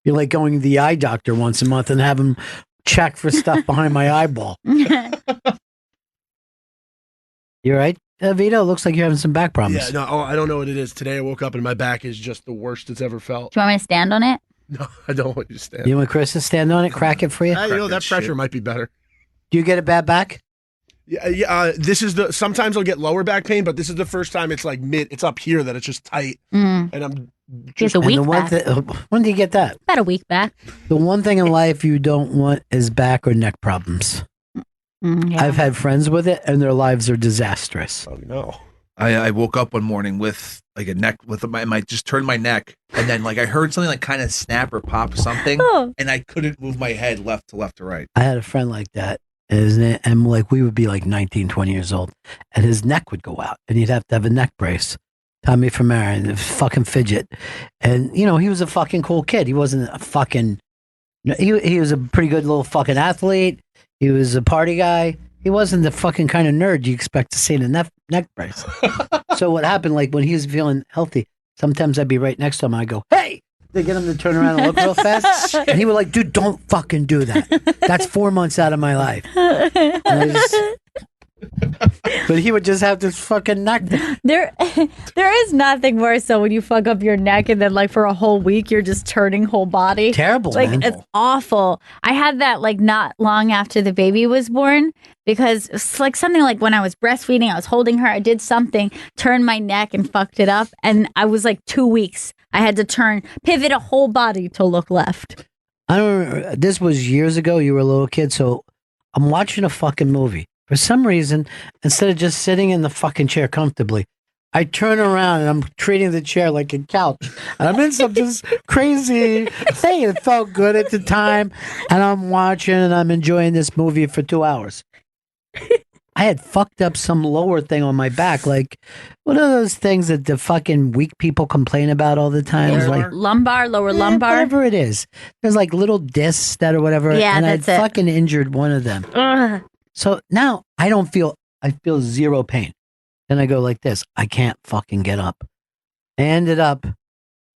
You're like going to the eye doctor once a month and have him check for stuff behind my eyeball. You're right, Vito? Looks like you're having some back problems. Yeah, no, I don't know what it is. Today I woke up and my back is just the worst it's ever felt. Do you want me to stand on it? No, I don't want you to stand. You want Chris to stand on it, crack it for you? That pressure might be better. Do you get a bad back? Yeah, this is sometimes I'll get lower back pain, but this is the first time it's like it's up here that it's just tight. And I'm just a week back. When do you get that? About a week back. The one thing in life you don't want is back or neck problems. Yeah. I've had friends with it, and their lives are disastrous. Oh no! I woke up one morning with like a neck I just turned my neck, and then like I heard something like kind of snap or pop something, and I couldn't move my head left to right. I had a friend like that. And like we would be like 19, 20 years old, and his neck would go out, and he'd have to have a neck brace. Tommy from Aaron, fucking fidget, and he was a fucking cool kid. He wasn't a fucking. He was a pretty good little fucking athlete. He was a party guy. He wasn't the fucking kind of nerd you expect to see in a neck brace. So what happened? Like when he was feeling healthy, sometimes I'd be right next to him. And I'd go, "Hey." They get him to turn around and look real fast. And he was like, dude, don't fucking do that. That's 4 months out of my life. But he would just have this fucking neck. There is nothing worse though when you fuck up your neck and then like for a whole week you're just turning whole body. Terrible, like, man. It's awful. I had that like not long after the baby was born because it's like something like when I was breastfeeding, I was holding her, I did something, turned my neck and fucked it up. And I was like 2 weeks. I had to pivot a whole body to look left. I don't remember. This was years ago. You were a little kid. So I'm watching a fucking movie. For some reason, instead of just sitting in the fucking chair comfortably, I turn around and I'm treating the chair like a couch. And I'm in some just crazy thing. It felt good at the time. And I'm watching and I'm enjoying this movie for 2 hours. I had fucked up some lower thing on my back. Like, what are those things that the fucking weak people complain about all the time? It's like Lumbar, lower lumbar. whatever it is. There's like little discs that or whatever. Yeah, and that's I it. fucking injured one of them. Ugh. So now I feel zero pain. Then I go like this. I can't fucking get up. I ended up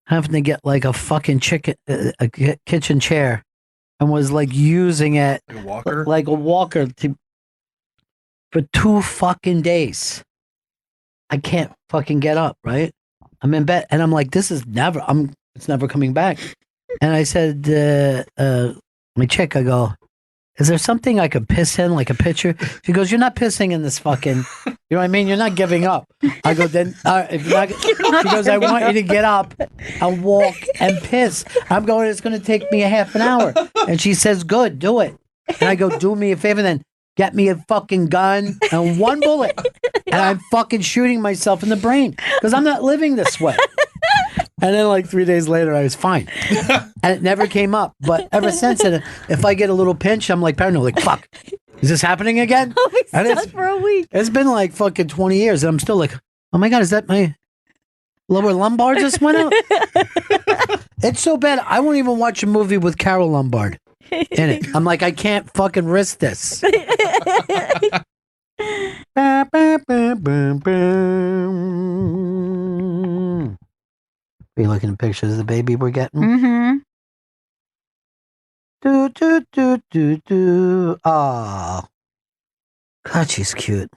having to get like a fucking kitchen chair and was like using it Like a walker? like a walker for 2 fucking days. I can't fucking get up, right? I'm in bed and I'm like, it's never coming back. And I said, my chick, I go, is there something I could piss in, like a pitcher? She goes, you're not pissing in this fucking, you know what I mean? You're not giving up. I go, then, if you're not, she goes, I want you to get up and walk and piss. I'm going, it's going to take me a half an hour. And she says, good, do it. And I go, do me a favor then. Get me a fucking gun and 1 bullet. And I'm fucking shooting myself in the brain because I'm not living this way. And then like 3 days later, I was fine. And it never came up. But ever since then, if I get a little pinch, I'm like paranoid, like, fuck, is this happening again? I'll be And stuck for a week. It's been like fucking 20 years. And I'm still like, oh my God, is that my lower lumbar just went out? It's so bad. I won't even watch a movie with Carol Lombard in it. I'm like, I can't fucking risk this. Ba, ba, ba, ba, ba. Are you looking at pictures of the baby we're getting? Mm-hmm. Do, do, do, do, do. Oh. God, she's cute.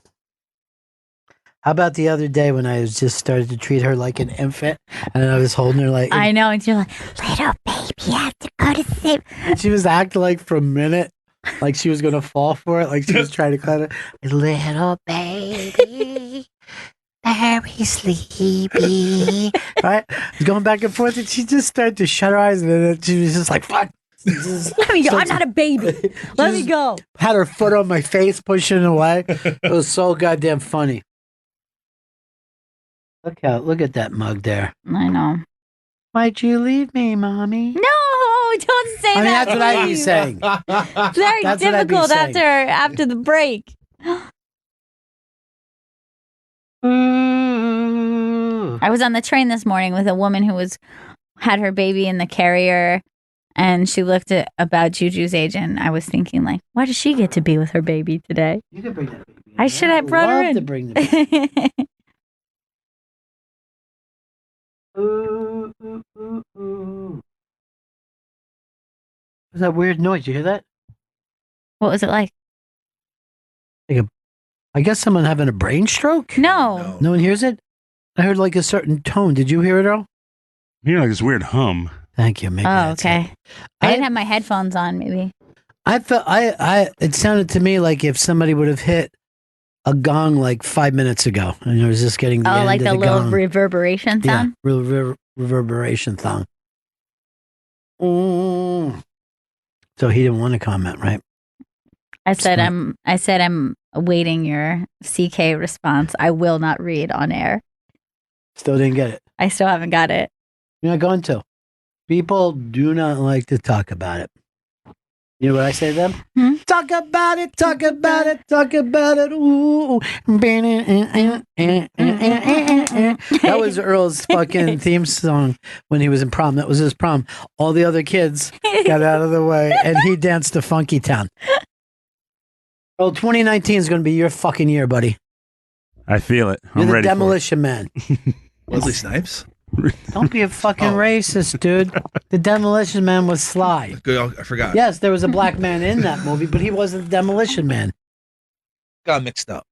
How about the other day when I was just started to treat her like an infant and I was holding her like... I know, and you're like, little baby, you have to go to sleep. And she was acting like for a minute, like she was going to fall for it, like she was trying to climb it. Little baby, very sleepy. Right? Going back and forth, and she just started to shut her eyes, and then she was just like, fuck. Let me go. I'm not a baby. Let me go. Had her foot on my face, pushing away. It was so goddamn funny. Look at that mug there. I know. Why'd you leave me, mommy? No, don't say I mean, that. that's what I'd be please. saying. It's very That's what I'd be difficult saying. after the break. Ooh. I was on the train this morning with a woman who had her baby in the carrier, and she looked at about Juju's age, and I was thinking, like, why does she get to be with her baby today? You can bring that baby in. I should have brought her love in. to bring the baby. Ooh, ooh, ooh, ooh. What's that weird noise? You hear that? What was it like? I guess someone having a brain stroke? No. No one hears it? I heard like a certain tone. Did you hear it, Earl? You know, like this weird hum. Thank you. Maybe Oh, that's okay. it. I didn't have my headphones on, maybe. I felt it sounded to me like if somebody would have hit a gong like 5 minutes ago, and I was just getting the end Like of the the little gong. reverberation sound? Yeah, reverberation sound. Mm. So he didn't want to comment, right? I said I'm awaiting your CK response. I will not read on air. Still didn't get it. I still haven't got it. You're not going to. People do not like to talk about it. You know what I say to them? Hmm? Talk about it, talk about it, talk about it. Ooh. That was Earl's fucking theme song when he was in prom. That was his prom. All the other kids got out of the way, and he danced to Funky Town. Oh, 2019 is going to be your fucking year, buddy. I feel it. You're I'm the ready Demolition Man. Wesley Snipes? Don't be a fucking racist, dude. The Demolition Man was Sly. Good, I forgot. Yes, there was a black man in that movie, but he wasn't the Demolition Man. Got mixed up.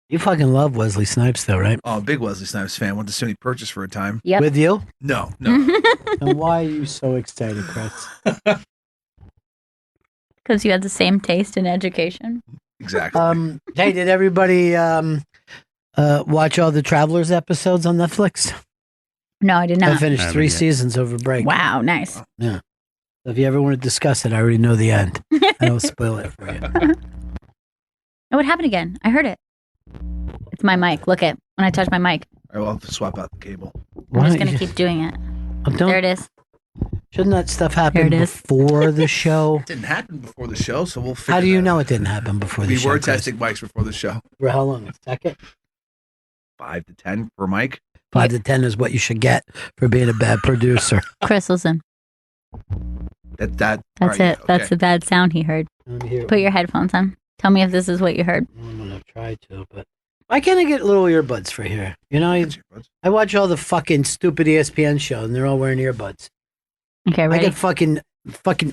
You fucking love Wesley Snipes, though, right? Oh, big Wesley Snipes fan. Went to Sony Purchase for a time. Yep. With you? No. And why are you so excited, Chris? Because you had the same taste in education. Exactly. Hey, did everybody watch all the Travelers episodes on Netflix? No, I did I not. finished Haven't 3 yet. seasons over break. Wow, nice. Yeah. So if you ever want to discuss it, I already know the end. I don't spoil it for you. Oh, what happened again? I heard it. It's my mic. Look it. When I touch my mic. I will have to swap out the cable. I'm just going to keep doing it. Oh, There it is. Shouldn't that stuff happen There it is. before the show? It didn't happen before the show, so we'll figure How do you that know out. it didn't happen before the We show? were Chris? testing mics before the show. For how long? A second? 5 to 10 per mic. 5 to 10 is what you should get for being a bad producer. Chris, listen. That's That's it. That's the bad sound he heard. Let me hear it. Put your headphones on. Tell me if this is what you heard. I'm going to try to, but why can't I get little earbuds for here? You know, I watch all the fucking stupid ESPN shows, and they're all wearing earbuds. Okay, I ready? get fucking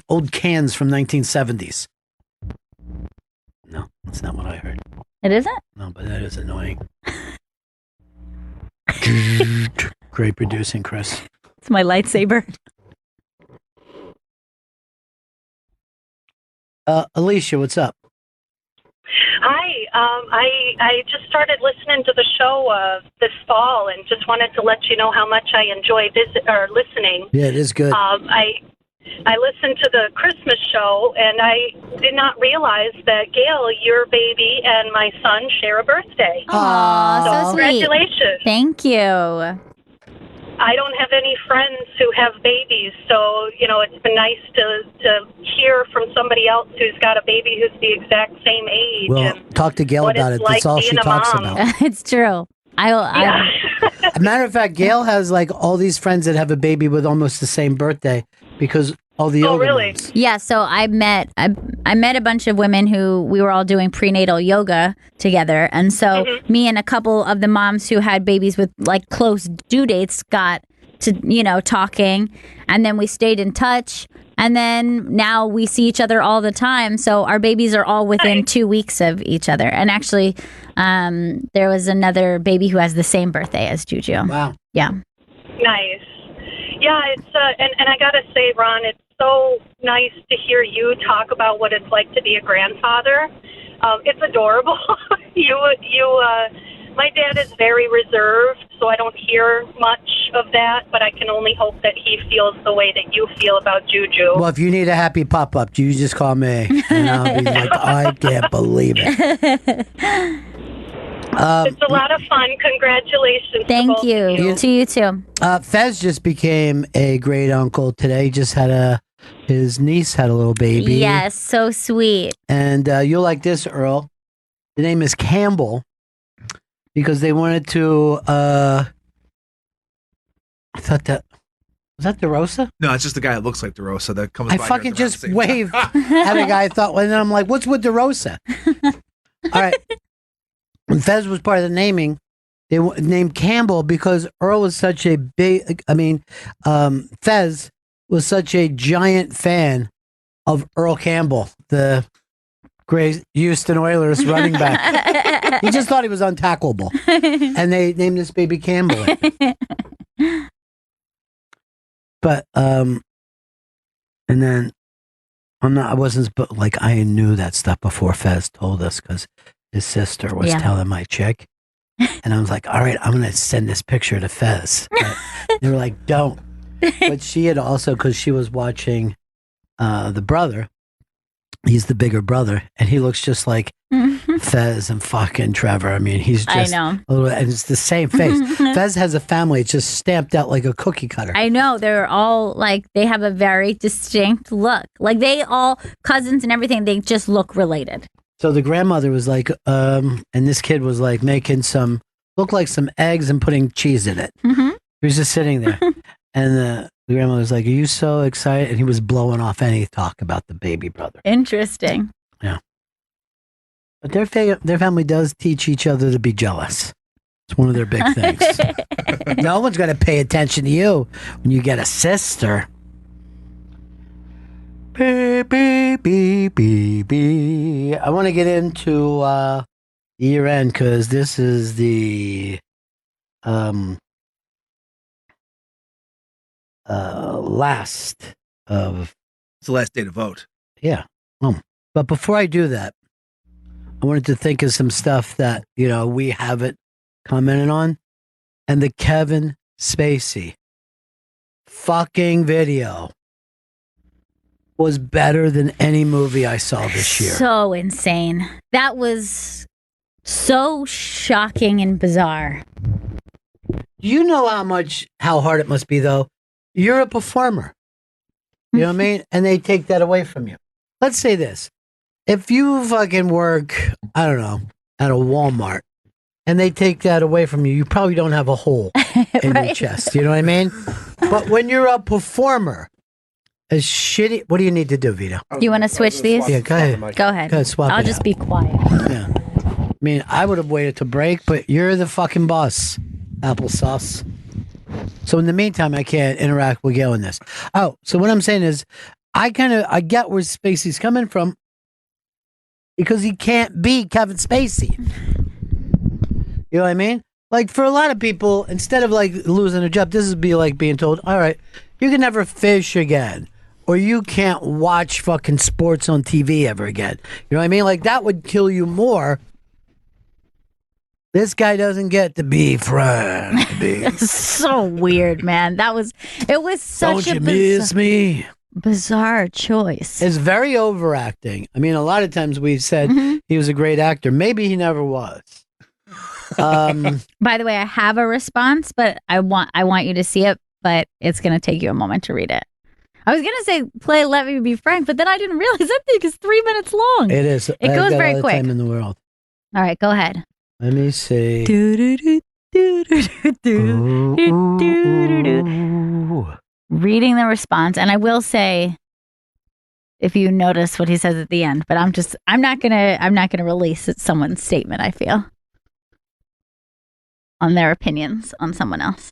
old cans from 1970s. No, that's not what I heard. It isn't? No, but that is annoying. Great producing, Chris. It's my lightsaber. Alicia, what's up? Hi, I just started listening to the show this fall, and just wanted to let you know how much I enjoy listening. Yeah, it is good. I listened to the Christmas show, and I did not realize that Gail, your baby, and my son share a birthday. Aw, so sweet. Congratulations! Thank you. I don't have any friends who have babies, so it's been nice to hear from somebody else who's got a baby who's the exact same age. Well, and talk to Gail what about it's it. That's like all she being a talks mom. about. It's true. Yeah. As a matter of fact, Gail has like all these friends that have a baby with almost the same birthday because all the yoga really? moms. Yeah, so I met a bunch of women who we were all doing prenatal yoga together, and so me and a couple of the moms who had babies with like close due dates got to talking, and then we stayed in touch, and then now we see each other all the time. So our babies are all within 2 weeks of each other, and actually, there was another baby who has the same birthday as Juju. Wow. Yeah. Nice. Yeah, it's and I gotta say, Ron, it's so nice to hear you talk about what it's like to be a grandfather. It's adorable. My dad is very reserved, so I don't hear much of that, but I can only hope that he feels the way that you feel about Juju. Well, if you need a happy pop-up, you just call me, and I'll be like, I can't believe it. It's a lot of fun. Congratulations. Thank to both you. of you. To you too. Fez just became a great uncle today. Just had his niece had a little baby. Yes, so sweet. And you'll like this, Earl. The name is Campbell because they wanted to. I thought that was that DeRosa. No, it's just the guy that looks like DeRosa that comes. I by fucking here at the just same waved time. at a guy. I thought, and then I'm like, what's with DeRosa? All right. When Fez was part of the naming, they named Campbell because Earl was such a big. Fez was such a giant fan of Earl Campbell, the great Houston Oilers running back. He just thought he was untackleable, and they named this baby Campbell. But and then I wasn't, but like I knew that stuff before Fez told us because his sister was telling my chick, and I was like, all right, I'm gonna send this picture to Fez. But they were like, don't. But she had also, because she was watching the brother. He's the bigger brother, and he looks just like Fez and fucking Trevor. I mean, he's just I know. a little, and it's the same face. Fez has a family; it's just stamped out like a cookie cutter. I know. They're all like, they have a very distinct look. Like they all, cousins and everything, they just look related. So the grandmother was like, and this kid was like making looked like some eggs and putting cheese in it. Mm-hmm. He was just sitting there, and the grandmother was like, "Are you so excited?" And he was blowing off any talk about the baby brother. Interesting. But their family does teach each other to be jealous. It's one of their big things. No one's going to pay attention to you when you get a sister. Beep, beep, beep, beep, beep. I want to get into year end because this is the last of. It's the last day to vote. Yeah. But before I do that, I wanted to think of some stuff that, we haven't commented on. And the Kevin Spacey fucking video was better than any movie I saw this year. So insane. That was so shocking and bizarre. You know how hard it must be, though. You're a performer. You know what I mean? And they take that away from you. Let's say this. If you fucking work, I don't know, at a Walmart, and they take that away from you, you probably don't have a hole in your chest. You know what I mean? But when you're a performer, as shitty, what do you need to do, Vito? You want to switch these? Yeah, go ahead. Go ahead. Go ahead, swap I'll it just out. be quiet. Yeah. I mean, I would have waited to break, but you're the fucking boss, applesauce. So in the meantime, I can't interact with Gail in this. Oh, so what I'm saying is, I get where Spacey's coming from because he can't be Kevin Spacey. You know what I mean? Like for a lot of people, instead of like losing a job, this would be like being told, all right, you can never fish again. Or you can't watch fucking sports on TV ever again. You know what I mean? Like that would kill you more. This guy doesn't get to be friend. It's so weird, man. It was such Don't a you miss me? bizarre choice. It's very overacting. I mean, a lot of times we've said he was a great actor. Maybe he never was. By the way, I have a response, but I want you to see it, but it's going to take you a moment to read it. I was going to say play Let Me Be Frank, but then I didn't realize that thing is 3 minutes long. It is. It goes very all the quick. time in the world. All right, go ahead. Let me see. Reading the response, and I will say, if you notice what he says at the end, but I'm not gonna release someone's statement. I feel on their opinions on someone else.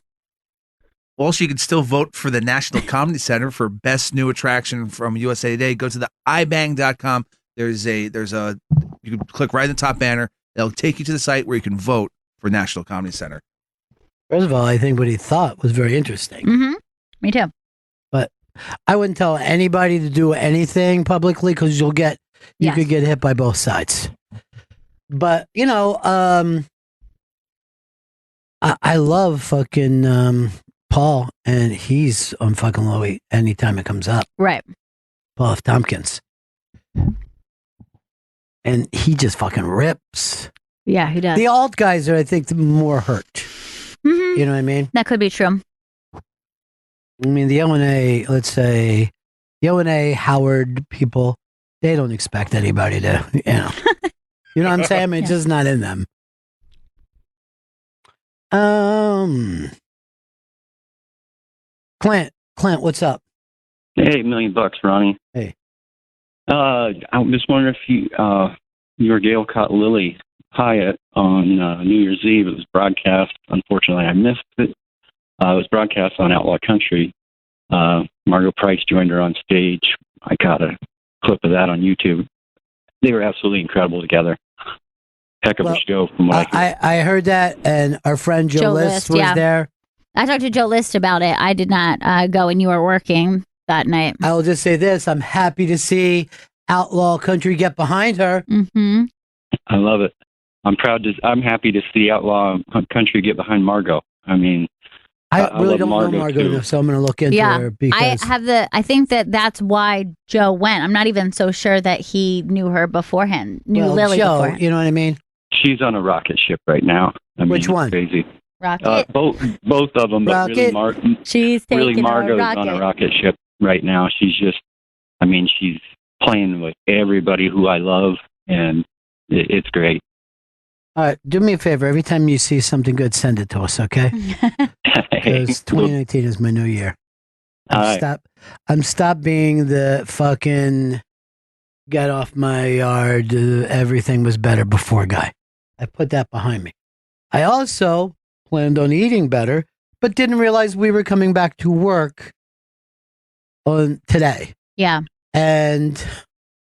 Also, you can still vote for the National Comedy Center for Best New Attraction from USA Today. Go to the ibang.com. There's a you can click right in the top banner. It'll take you to the site where you can vote for National Comedy Center. First of all, I think what he thought was very interesting. Mm-hmm. Me too. But I wouldn't tell anybody to do anything publicly because you could get hit by both sides. But you know, I love fucking Paul, and he's on fucking Louie anytime it comes up. Right. Paul F. Tompkins. And he just fucking rips. Yeah, he does. The alt guys are, I think, more hurt. You know what I mean? That could be true. I mean, the O&A, let's say, the O&A Howard people, they don't expect anybody to, you know. You know what I'm saying? I mean, it's just not in them. Clint, what's up? Hey, $1 million, Ronnie. Hey. I was just wondering if you or Gail caught Lily Hyatt on New Year's Eve. It was broadcast. Unfortunately, I missed it. It was broadcast on Outlaw Country. Margot Price joined her on stage. I caught a clip of that on YouTube. They were absolutely incredible together. Heck of a show from what I heard that, and our friend Joe List was there. I talked to Joe List about it. I did not go, and you were working that night. I will just say this. I'm happy to see Outlaw Country get behind her. Mm-hmm. I love it. I'm happy to see Outlaw Country get behind Margot. I mean, I really don't know Margot enough, so I'm going to look into her because I think that's why Joe went. I'm not even so sure that he knew her beforehand. Lily Joe, beforehand. You know what I mean? She's on a rocket ship right now. Which one? Crazy. Rocket. Both of them, but She's taking Margot's a rocket. on a rocket ship right now. She's playing with everybody who I love, and it's great. All right, do me a favor. Every time you see something good, send it to us, okay? Because 2019 is my new year. I'm stop being the fucking get off my yard. Everything was better before guy. I put that behind me. I also planned on eating better, but didn't realize we were coming back to work on today. Yeah. And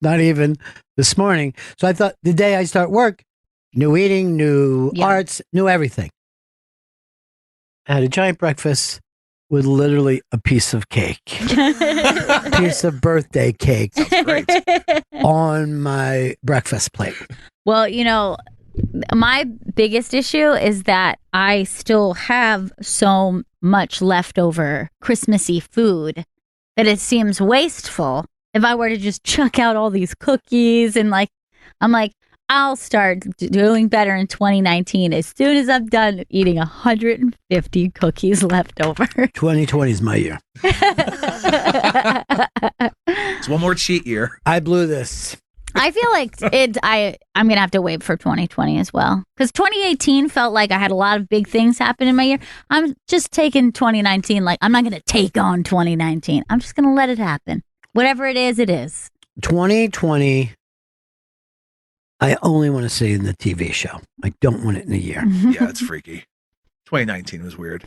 not even this morning. So I thought the day I start work, new eating, new arts, new everything. I had a giant breakfast with literally a piece of cake. A piece of birthday cake. That's great. On my breakfast plate. Well, you know, my biggest issue is that I still have so much leftover Christmassy food that it seems wasteful if I were to just chuck out all these cookies and I'm like, I'll start doing better in 2019 as soon as I'm done eating 150 cookies left over. 2020 is my year. It's one more cheat year. I blew this. I feel like I'm gonna have to wait for 2020 as well, because 2018 felt like I had a lot of big things happen in my year. I'm just taking 2019 like I'm not gonna take on 2019. I'm just gonna let it happen. Whatever it is, it is. 2020. I only want to see in the TV show. I don't want it in a year. Yeah, it's freaky. 2019 was weird.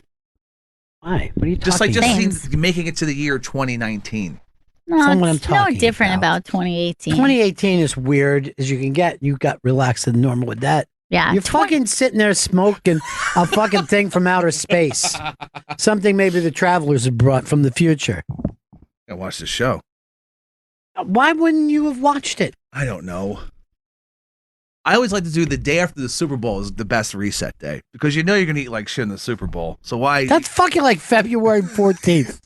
Why? What are you talking Just making it to the year 2019. No, it's no different about 2018. 2018 is weird as you can get. You got relaxed and normal with that. Yeah. You're fucking sitting there smoking a fucking thing from outer space. Something maybe the travelers have brought from the future. I watched the show. Why wouldn't you have watched it? I don't know. I always like to do the day after the Super Bowl is the best reset day because you know you're going to eat like shit in the Super Bowl. So why? That's fucking like February 14th.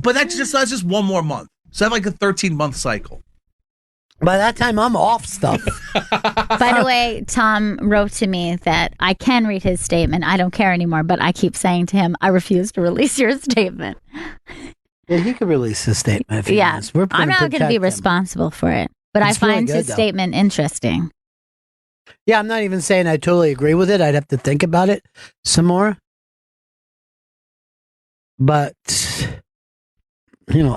but that's just one more month. So I have like a 13-month cycle. By that time, I'm off stuff. By the way, Tom wrote to me that I can read his statement. I don't care anymore, but I keep saying to him, I refuse to release your statement. Yeah, he could release his statement if he wants. I'm not going to be responsible for it. But I find his statement interesting. Yeah, I'm not even saying I totally agree with it. I'd have to think about it some more. But,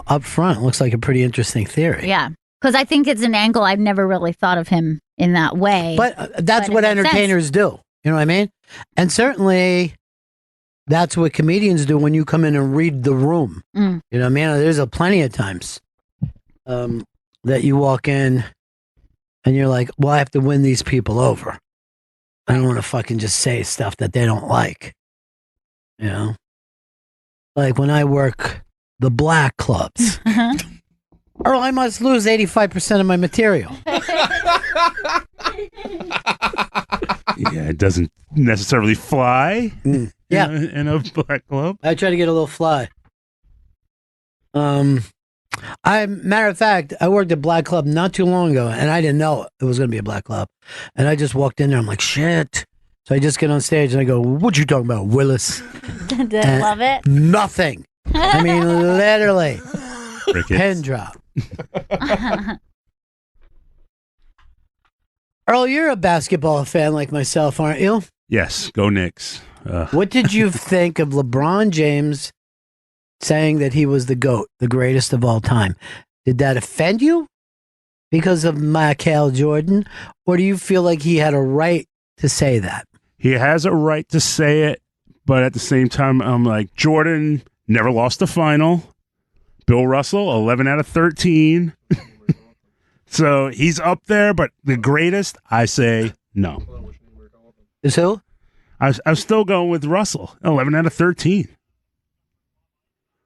up front, it looks like a pretty interesting theory. Yeah, because I think it's an angle I've never really thought of him in that way. But that's what entertainers do. You know what I mean? And certainly, that's what comedians do when you come in and read the room. You know what I mean? There's plenty of times. That you walk in and you're like, well, I have to win these people over. I don't want to fucking just say stuff that they don't like. Like when I work the black clubs, or I must lose 85% of my material. Yeah, it doesn't necessarily fly in a black club. I try to get a little fly. Matter of fact, I worked at Black Club not too long ago, and I didn't know it was going to be a Black Club. And I just walked in there. I'm like, shit. So I just get on stage and I go, what you talking about, Willis? Didn't love it? Nothing. I mean, literally. Pin drop. Earl, you're a basketball fan like myself, aren't you? Yes, go Knicks. What did you think of LeBron James saying that he was the GOAT, the greatest of all time? Did that offend you because of Michael Jordan, or do you feel like he had a right to say that? He has a right to say it, but at the same time, I'm like, Jordan never lost a final. Bill Russell, 11 out of 13. So he's up there, but the greatest, I say no. Is who? I'm still going with Russell, 11 out of 13.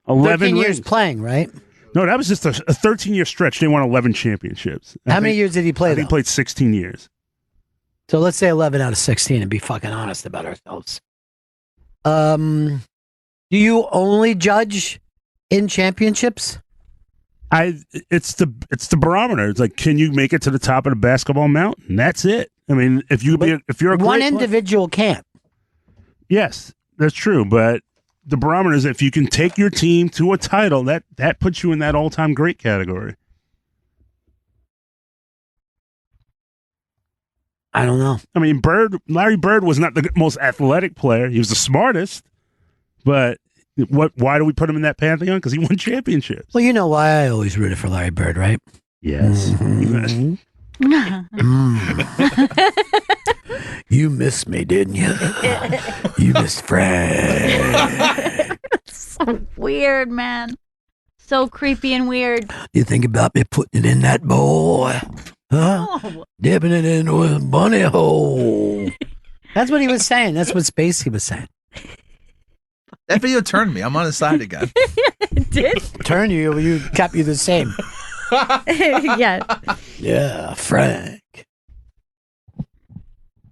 13 years playing, right? No, that was just a 13-year stretch. They won 11 championships. How many years did he play? He played 16 years. So let's say 11 out of 16 and be fucking honest about ourselves. Do you only judge in championships? It's the barometer. It's like, can you make it to the top of the basketball mountain? That's it. I mean, if you're a one individual can't. Yes, that's true. But the barometer is if you can take your team to a title, that puts you in that all-time great category. I don't know. I mean, Larry Bird was not the most athletic player. He was the smartest, but why do we put him in that pantheon? Because he won championships. Well, you know why I always rooted for Larry Bird, right? Yes. Mm-hmm. You missed me, didn't you? You missed Frank. So weird, man. So creepy and weird. You think about me putting it in that bowl? Huh? Oh. Dipping it into a bunny hole. That's what he was saying. That's what Spacey was saying. That video turned me. I'm on his side again. It did? Turn you kept you the same. Yeah. Yeah, Frank.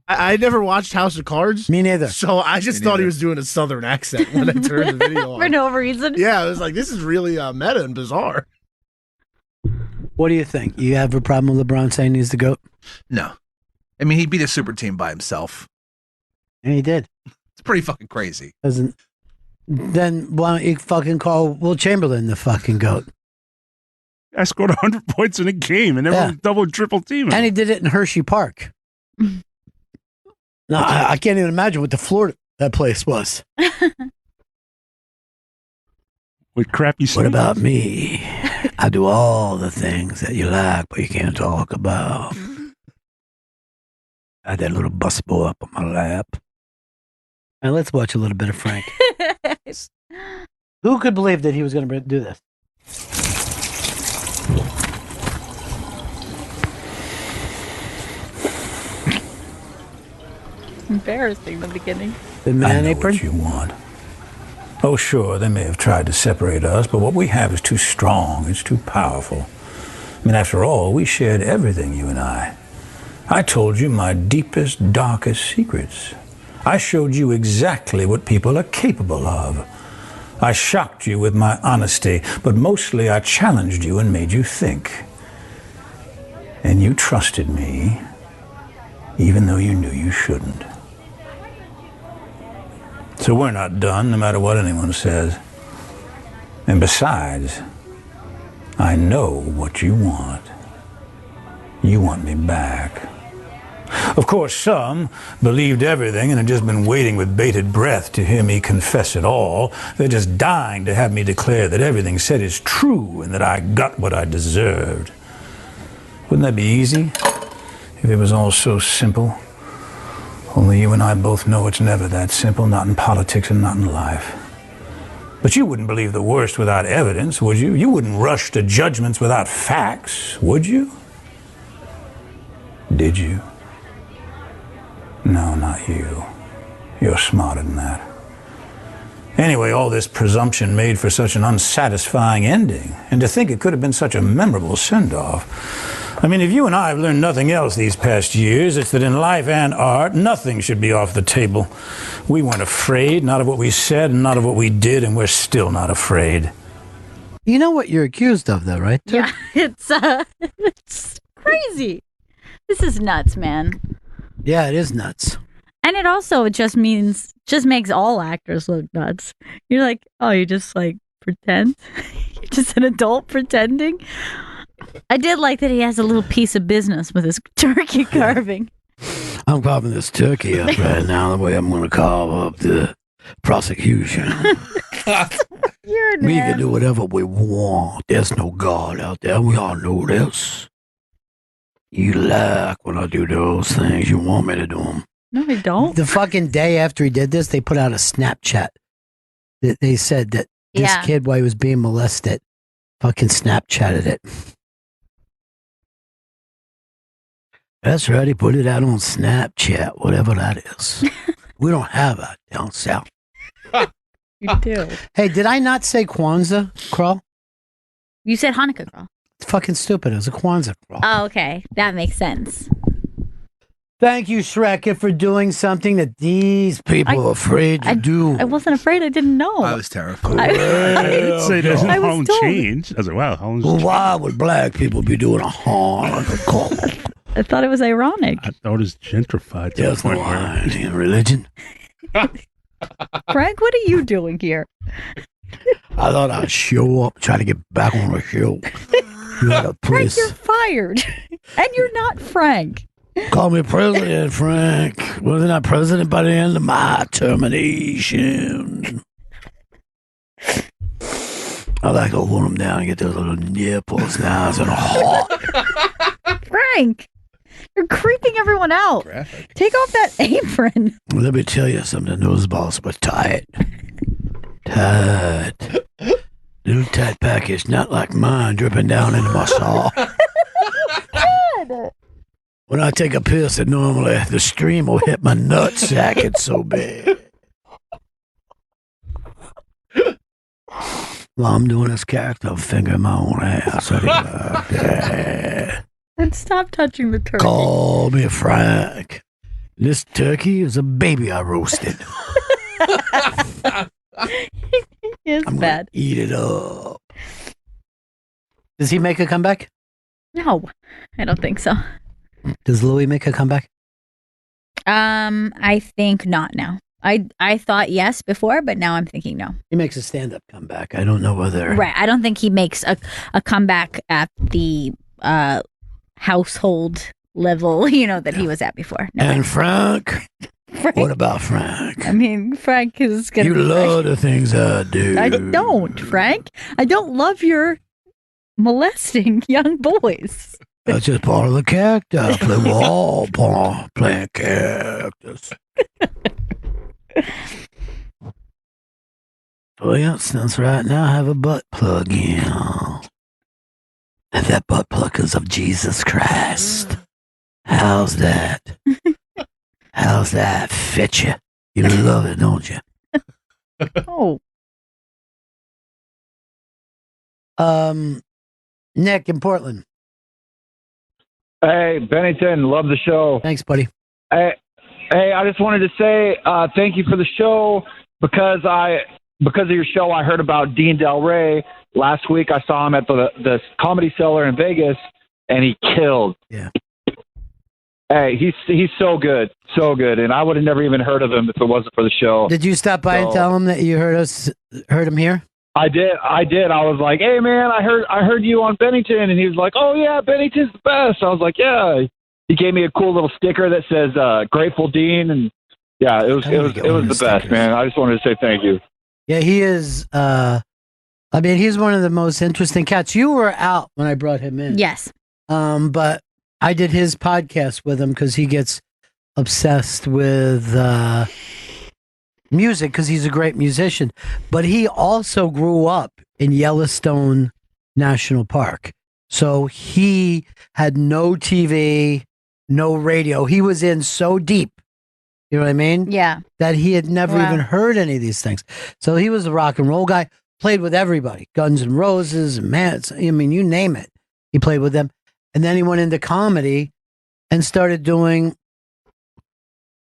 I never watched House of Cards. Me neither. So I just thought he was doing a southern accent when I turned the video on. For no reason. Yeah, I was like, this is really meta and bizarre. What do you think? You have a problem with LeBron saying he's the GOAT? No. I mean, he beat a super team by himself. And he did. It's pretty fucking crazy. Then why don't you fucking call Will Chamberlain the fucking GOAT? I scored 100 points in a game and everyone double and triple team him. And he did it in Hershey Park. No, I can't even imagine what the floor that place was. With crappy What about me? I do all the things that you like, but you can't talk about. I had that little bus boy up on my lap. And let's watch a little bit of Frank. Who could believe that he was going to do this? Embarrassing in the beginning. The man I know apron? what you want. Oh, sure, they may have tried to separate us, but what we have is too strong. It's too powerful. I mean, after all, we shared everything, you and I. I told you my deepest, darkest secrets. I showed you exactly what people are capable of. I shocked you with my honesty, but mostly I challenged you and made you think. And you trusted me, even though you knew you shouldn't. So we're not done, no matter what anyone says. And besides, I know what you want. You want me back. Of course, some believed everything and had just been waiting with bated breath to hear me confess it all. They're just dying to have me declare that everything said is true and that I got what I deserved. Wouldn't that be easy if it was all so simple? Only you and I both know it's never that simple, not in politics and not in life. But you wouldn't believe the worst without evidence, would you? You wouldn't rush to judgments without facts, would you? Did you? No, not you. You're smarter than that. Anyway, all this presumption made for such an unsatisfying ending, and to think it could have been such a memorable send-off. I mean, if you and I have learned nothing else these past years, it's that in life and art, nothing should be off the table. We weren't afraid, not of what we said and not of what we did, and we're still not afraid. You know what you're accused of, though, right? Yeah, it's crazy. This is nuts, man. Yeah, it is nuts. And it also just makes all actors look nuts. You're like, oh, you just like pretend? You're just an adult pretending? I did like that he has a little piece of business with his turkey carving. I'm carving this turkey up right now the way I'm going to carve up the prosecution. We can do whatever we want. There's no God out there. We all know this. You like when I do those things. You want me to do them. No, I don't. The fucking day after he did this, they put out a Snapchat. They said that this kid, while he was being molested, fucking Snapchatted it. That's right. He put it out on Snapchat, whatever that is. We don't have that down south. You do. Hey, did I not say Kwanzaa crawl? You said Hanukkah crawl. It's fucking stupid. It was a Kwanzaa crawl. Oh, okay. That makes sense. Thank you, Shrek, for doing something that these people are afraid to do. I wasn't afraid. I didn't know. I was terrified. I didn't say there's I a was home told. change. I was like, wow, home's Well, why would black people be doing a Hanukkah crawl? I thought it was ironic. I thought it was gentrified. To There's the point no where irony in religion. Frank, what are you doing here? I thought I'd show up, try to get back on the show. You had a Frank, place. you're fired. And you're not Frank. Call me president, Frank. Wasn't I president by the end of my termination? I like to hold them down and get those little nipples nice and hot. Frank, you're creeping everyone out. Graphic. Take off that apron. Let me tell you something. Those balls were tight. Tight. Little tight package, not like mine, dripping down into my saw. God. When I take a piss, it normally the stream will hit my nutsack. It's so big. While I'm doing this character, I'll finger my own ass. And stop touching the turkey. Call me Frank. This turkey is a baby I roasted. It's I'm bad. gonna eat it up. Does he make a comeback? No, I don't think so. Does Louis make a comeback? I think not now. I thought yes before, but now I'm thinking no. He makes a stand-up comeback. I don't know whether. Right. I don't think he makes a comeback at the household level, that he was at before. No. And Frank? What about Frank? I mean, Frank is going to be love the things I do. I don't, Frank. I don't love your molesting young boys. That's just part of the character. I play wall playing characters. For instance, right now I have a butt plug in. And that butt plug is of Jesus Christ. How's that? How's that fit you? You love it, don't you? Oh. Nick in Portland. Hey, Bennington, love the show. Thanks, buddy. Hey, I just wanted to say thank you for the show because of your show, I heard about Dean Del Rey last week. I saw him at the Comedy Cellar in Vegas, and he killed. Yeah. Hey, he's so good, and I would have never even heard of him if it wasn't for the show. Did you stop by and tell him that you heard him here? I did. I was like, hey man, I heard you on Bennington, and he was like, oh yeah, Bennington's the best. I was like, yeah. He gave me a cool little sticker that says Grateful Dean, and yeah, it was the best, man. I just wanted to say thank you. Yeah, he is. He's one of the most interesting cats. You were out when I brought him in. Yes. But I did his podcast with him because he gets obsessed with music because he's a great musician. But he also grew up in Yellowstone National Park. So he had no TV, no radio. He was in so deep. You know what I mean? Yeah. That he had never even heard any of these things. So he was a rock and roll guy, played with everybody. Guns N' Roses, Mats, I mean, you name it. He played with them. And then he went into comedy and started doing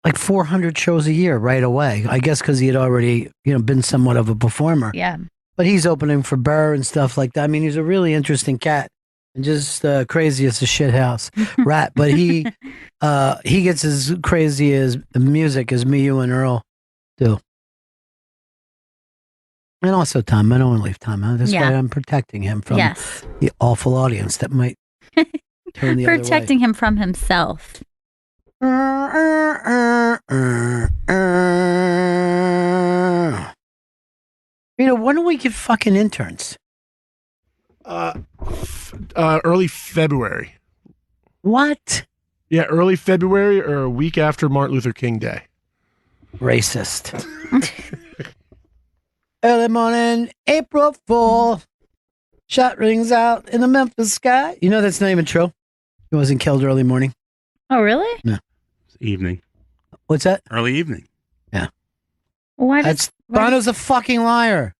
like 400 shows a year right away. I guess because he had already, been somewhat of a performer. Yeah. But he's opening for Burr and stuff like that. I mean, he's a really interesting cat. And just crazy as a shithouse rat, but he gets as crazy as music as me, you, and Earl do, and also Tom. I don't want to leave Tom out. That's why I'm protecting him from the awful audience that might turn the other way. Protecting him from himself. When do we get fucking interns? Early February. What? Yeah, early February or a week after Martin Luther King Day. Racist. Early morning, April Fool. Shot rings out in the Memphis sky. You know that's not even true. He wasn't killed early morning. Oh, really? No. It's evening. What's that? Early evening. Yeah. Bono's a fucking liar,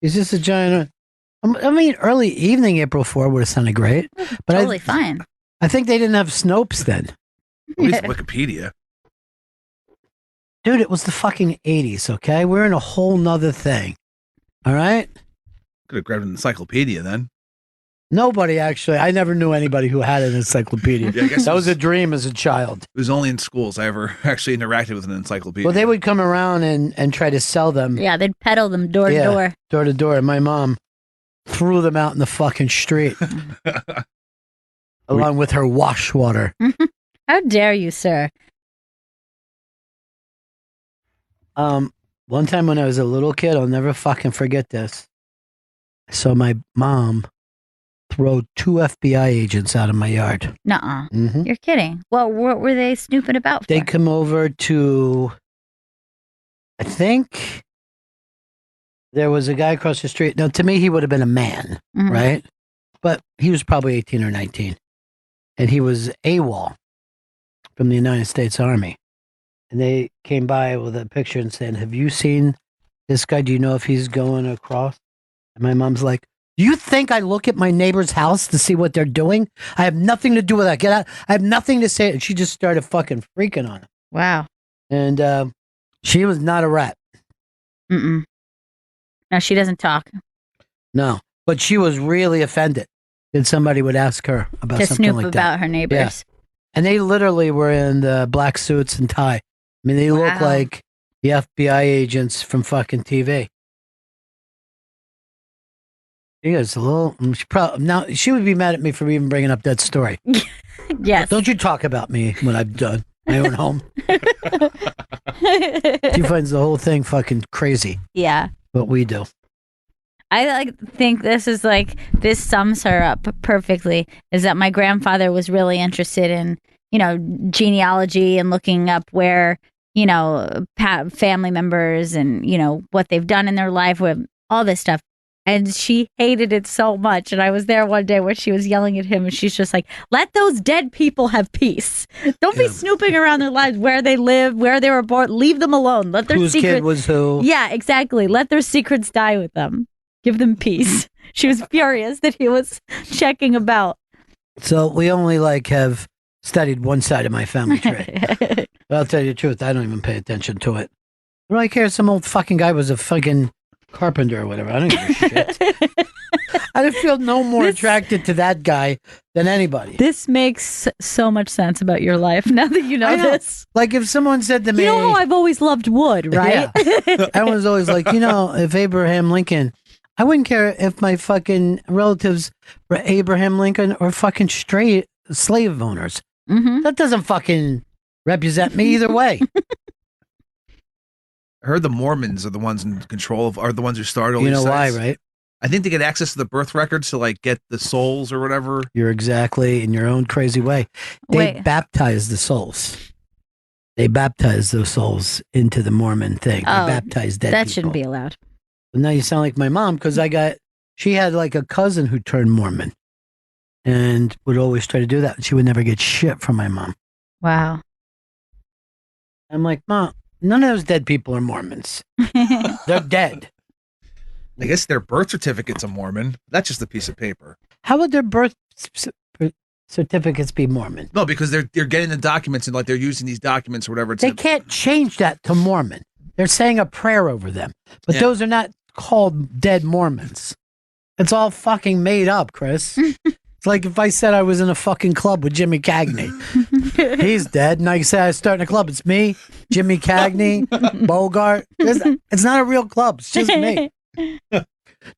He's just a giant... early evening April 4 would have sounded great. But totally fine. I think they didn't have Snopes then. At least Wikipedia. Dude, it was the fucking 80s, okay? We're in a whole nother thing. All right? Could have grabbed an encyclopedia then. Nobody actually. I never knew anybody who had an encyclopedia. Yeah, I guess that was a dream as a child. It was only in schools I ever actually interacted with an encyclopedia. Well, they would come around and try to sell them. Yeah, they'd peddle them door to door. Door to door. And my mom threw them out in the fucking street along with her wash water. How dare you, sir? One time when I was a little kid, I'll never fucking forget this. I saw my mom throw 2 FBI agents out of my yard. Nuh-uh. Mm-hmm. You're kidding. Well, what were they snooping about for? They come over to, I think there was a guy across the street. Now, to me, he would have been a man, right? But he was probably 18 or 19. And he was AWOL from the United States Army. And they came by with a picture and said, have you seen this guy? Do you know if he's going across? And my mom's like, do you think I look at my neighbor's house to see what they're doing? I have nothing to do with that. Get out. I have nothing to say. And she just started fucking freaking on him. Wow. And she was not a rat. Mm-mm. No, she doesn't talk. No, but she was really offended. that somebody would ask her about To something snoop like about that. her neighbors. Yeah. And they literally were in the black suits and tie. I mean, they look Wow. like the FBI agents from fucking TV. She is a little. Now she would be mad at me for even bringing up that story. Yes. Don't you talk about me when I'm done my own home. She finds the whole thing fucking crazy. Yeah. What we do. I think this sums her up perfectly. Is that my grandfather was really interested in, genealogy and looking up where, family members and, what they've done in their life with all this stuff. And she hated it so much. And I was there one day when she was yelling at him and she's just like, let those dead people have peace. Don't be snooping around their lives, where they live, where they were born. Leave them alone. Let their Whose kid was who? Yeah, exactly. Let their secrets die with them. Give them peace. She was furious that he was checking about. So we only have studied one side of my family tree. But I'll tell you the truth, I don't even pay attention to it. What do I care? Some old fucking guy was a fucking carpenter or whatever. I don't give a shit. I feel no more attracted to that guy than anybody. This makes so much sense about your life now that you know this. Like if someone said to me, you know how I've always loved wood, right? Yeah. I was always like, if Abraham Lincoln, I wouldn't care if my fucking relatives were Abraham Lincoln or fucking straight slave owners. Mm-hmm. That doesn't fucking represent me either way. I heard the Mormons are the ones in control are the ones who started all You these know why, sites. right? I think they get access to the birth records to get the souls or whatever. You're exactly in your own crazy way. They Wait. baptize the souls. They baptize those souls into the Mormon thing. They baptize dead that people. shouldn't be allowed. But now you sound like my mom because she had a cousin who turned Mormon and would always try to do that. She would never get shit from my mom. Wow. I'm like, Mom, none of those dead people are Mormons. They're dead. I guess their birth certificate's a Mormon. That's just a piece of paper. How would their birth certificates be Mormon? No, because they're getting the documents and they're using these documents or whatever. They can't change that to Mormon. They're saying a prayer over them. But those are not called dead Mormons. It's all fucking made up, Chris. It's like if I said I was in a fucking club with Jimmy Cagney. He's dead. And I say I start in a club. It's me, Jimmy Cagney, Bogart. It's not a real club. It's just me.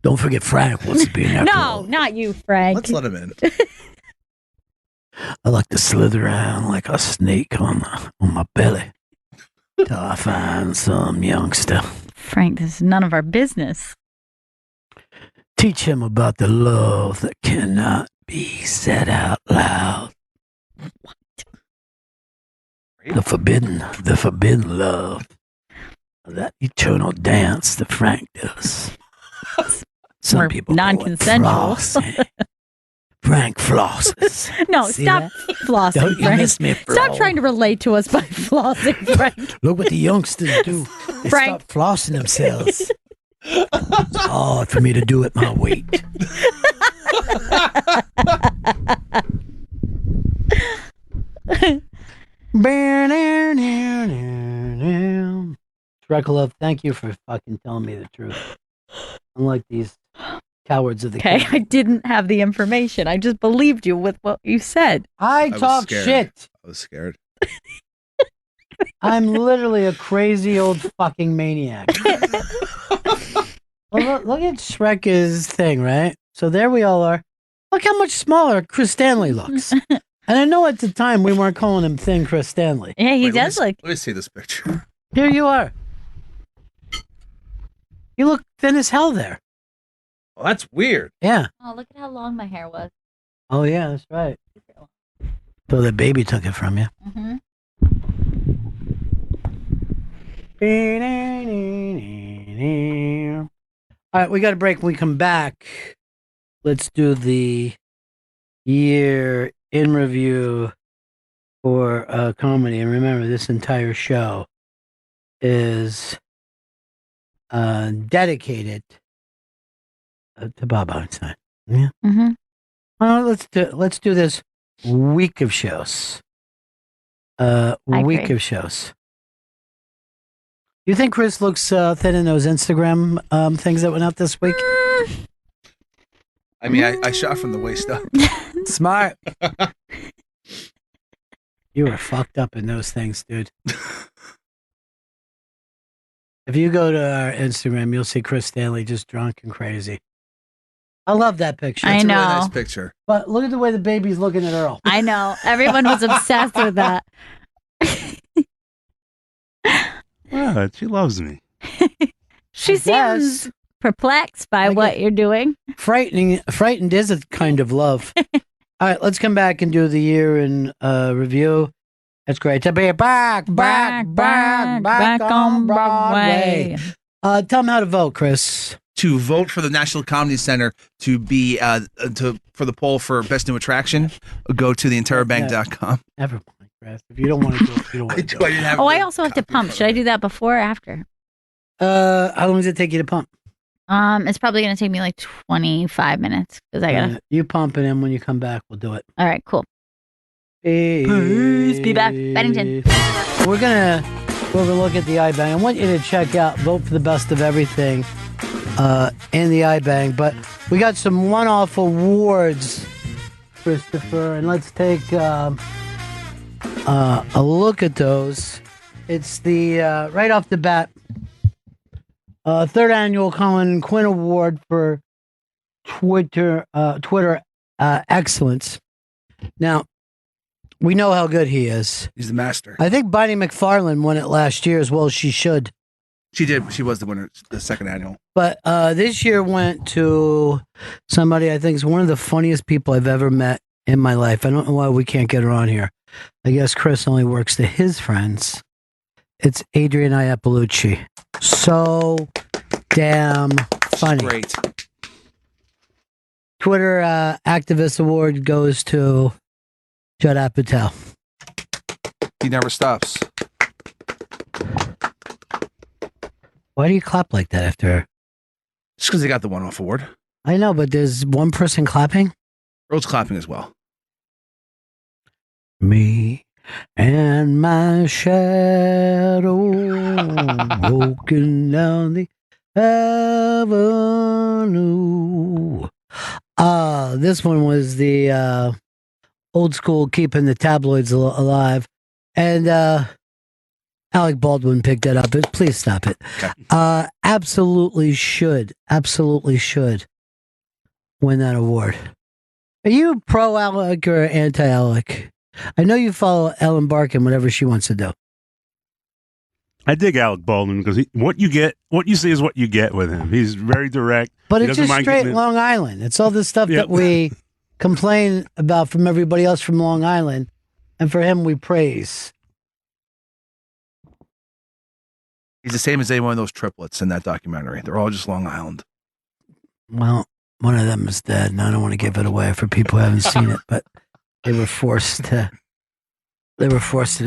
Don't forget Frank wants to be in that No, club. not you, Frank. Let's let him in. I like to slither around like a snake on my belly till I find some youngster. Frank, this is none of our business. Teach him about the love that cannot be said out loud. What? The forbidden love. That eternal dance that Frank does. Some Or people non-consensual. call it flossing. Frank flosses. No, See stop that? flossing, Don't you Frank. miss me, bro. Stop trying to relate to us by flossing, Frank. Look what the youngsters do. They Frank. start flossing themselves. It's hard for me to do at my weight. Trekalov, thank you for fucking telling me the truth. Unlike these cowards of the Okay, camp. I didn't have the information. I just believed you with what you said. I was talk scared. shit. I was scared. I'm literally a crazy old fucking maniac. Well, look at Shrek's thing, right? So there we all are. Look how much smaller Chris Stanley looks. And I know at the time we weren't calling him Thin Chris Stanley. Yeah, he Wait, does look. Let me see this picture. Here you are. You look thin as hell there. Oh, that's weird. Yeah. Oh, look at how long my hair was. Oh, yeah, that's right. So the baby took it from you. Mm-hmm. All right, we got a break. When we come back, let's do the year in review for comedy. And remember, this entire show is dedicated to Bob Einstein. Yeah. Mm-hmm. Let's do this week of shows. Week agree. of shows. You think Chris looks thin in those Instagram things that went out this week? I mean, I shot from the waist up. Smart. You were fucked up in those things, dude. If you go to our Instagram, you'll see Chris Stanley just drunk and crazy. I love that picture. I It's a know. really nice picture. But look at the way the baby's looking at Earl. I know. Everyone was obsessed with that. Well, she loves me. She seems perplexed by what you're doing. Frightened is a kind of love. All right, let's come back and do the year in review. It's great to be back on Broadway. Tell them how to vote, Chris. To vote for the National Comedy Center to be for the poll for Best New Attraction, go to theinterrorbank.com. Never mind, Chris. If you don't want to do it, you don't want to do it. I also have to pump. Should I do that before or after? How long does it take you to pump? It's probably going to take me like 25 minutes because I gotta. You pump it in. When you come back, we'll do it. All right, cool. Peace. Be back, Bennington. We're gonna go over a look at the iBang. I want you to check out Vote for the Best of Everything in the iBang. But we got some one-off awards, Christopher, and let's take a look at those. It's the right off the bat. Third annual Colin Quinn Award for Twitter excellence. Now, we know how good he is. He's the master. I think Bonnie McFarlane won it last year as well as she should. She did. She was the winner, the second annual. But this year went to somebody I think is one of the funniest people I've ever met in my life. I don't know why we can't get her on here. I guess Chris only works to his friends. It's Adrienne Iapolucci. So damn funny. Great. Twitter Activist Award goes to Judd Apatow. He never stops. Why do you clap like that after? Just because they got the one-off award. I know, but there's one person clapping? Earl's clapping as well. Me and my shadow walking down the avenue. This one was the old school keeping the tabloids alive. And Alec Baldwin picked that up. Please stop it. Okay. Absolutely should win that award. Are you pro Alec or anti Alec? I know you follow Ellen Barkin, whatever she wants to do. I dig Alec Baldwin because what you see is what you get with him. He's very direct. But He it's doesn't just mind straight getting it- Long Island. It's all the stuff Yep. that we complain about from everybody else from Long Island. And for him, we praise. He's the same as any one of those triplets in that documentary. They're all just Long Island. Well, one of them is dead, and I don't want to give it away for people who haven't seen it, but they were forced into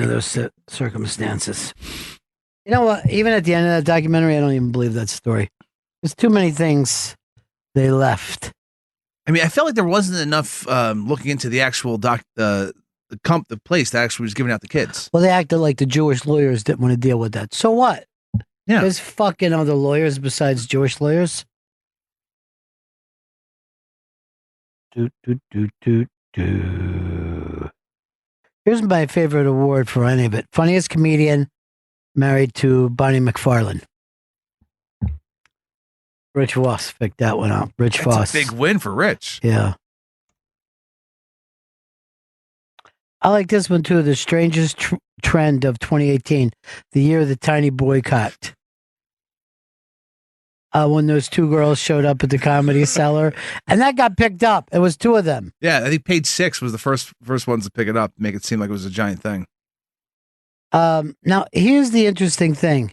those circumstances. You know what? Even at the end of that documentary, I don't even believe that story. There's too many things they left. I mean, I felt like there wasn't enough looking into the actual the place that actually was giving out the kids. Well, they acted like the Jewish lawyers didn't want to deal with that. So what? Yeah. There's fucking other lawyers besides Jewish lawyers. Here's my favorite award for any of it. Funniest comedian married to Bonnie McFarlane. Rich Voss picked that one up. Rich Voss. That's a big win for Rich. Yeah. I like this one too. The strangest trend of 2018, the year of the tiny boycott. When those two girls showed up at the Comedy Cellar, and that got picked up. It was two of them. Yeah, I think Page 6 was the first ones to pick it up, make it seem like it was a giant thing. Now, here's the interesting thing.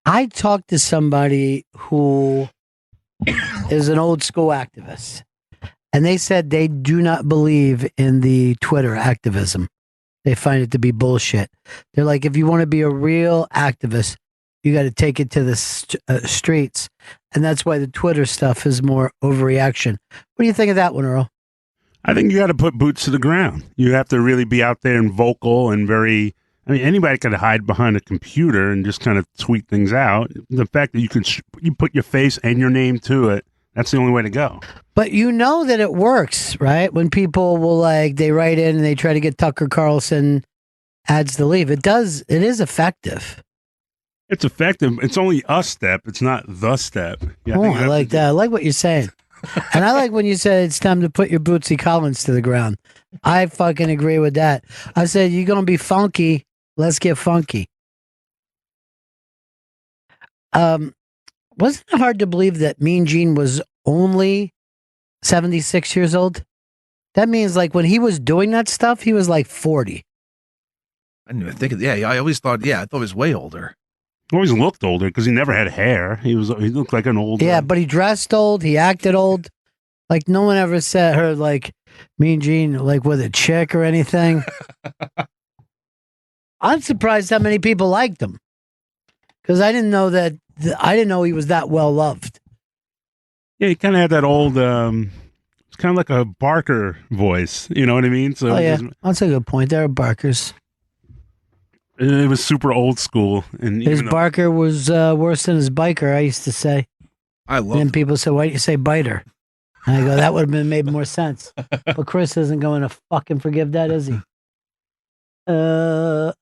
I talked to somebody who is an old school activist, and they said they do not believe in the Twitter activism. They find it to be bullshit. They're like, if you want to be a real activist, you got to take it to the streets. And that's why the Twitter stuff is more overreaction. What do you think of that one, Earl? I think you got to put boots to the ground. You have to really be out there and vocal and very. I mean, anybody could hide behind a computer and just kind of tweet things out. The fact that you put your face and your name to it, That's the only way to go. But you know that it works, right? When people will they write in and they try to get Tucker Carlson ads to leave. It is effective. It's effective. It's only a step. It's not the step. Yeah, I like that. I like what you're saying. And I like when you said it's time to put your Bootsy Collins to the ground. I fucking agree with that. I said, you're going to be funky. Let's get funky. Wasn't it hard to believe that Mean Gene was only 76 years old? That means when he was doing that stuff, he was 40. I didn't even think of I always thought, I thought he was way older. He always looked older because he never had hair. He looked like an old. Yeah, but he dressed old. He acted old. No one ever said her Mean Gene with a chick or anything. I'm surprised how many people liked him because I didn't know that. I didn't know he was that well loved. Yeah, he kind of had that old. It's kind of like a Barker voice. You know what I mean? So that's a good point. There are Barkers. It was super old school, and his Barker was worse than his biker. I used to say. I love. And people say, "Why do you say biter?" And I go, "That would have made more sense." But Chris isn't going to fucking forgive that, is he? The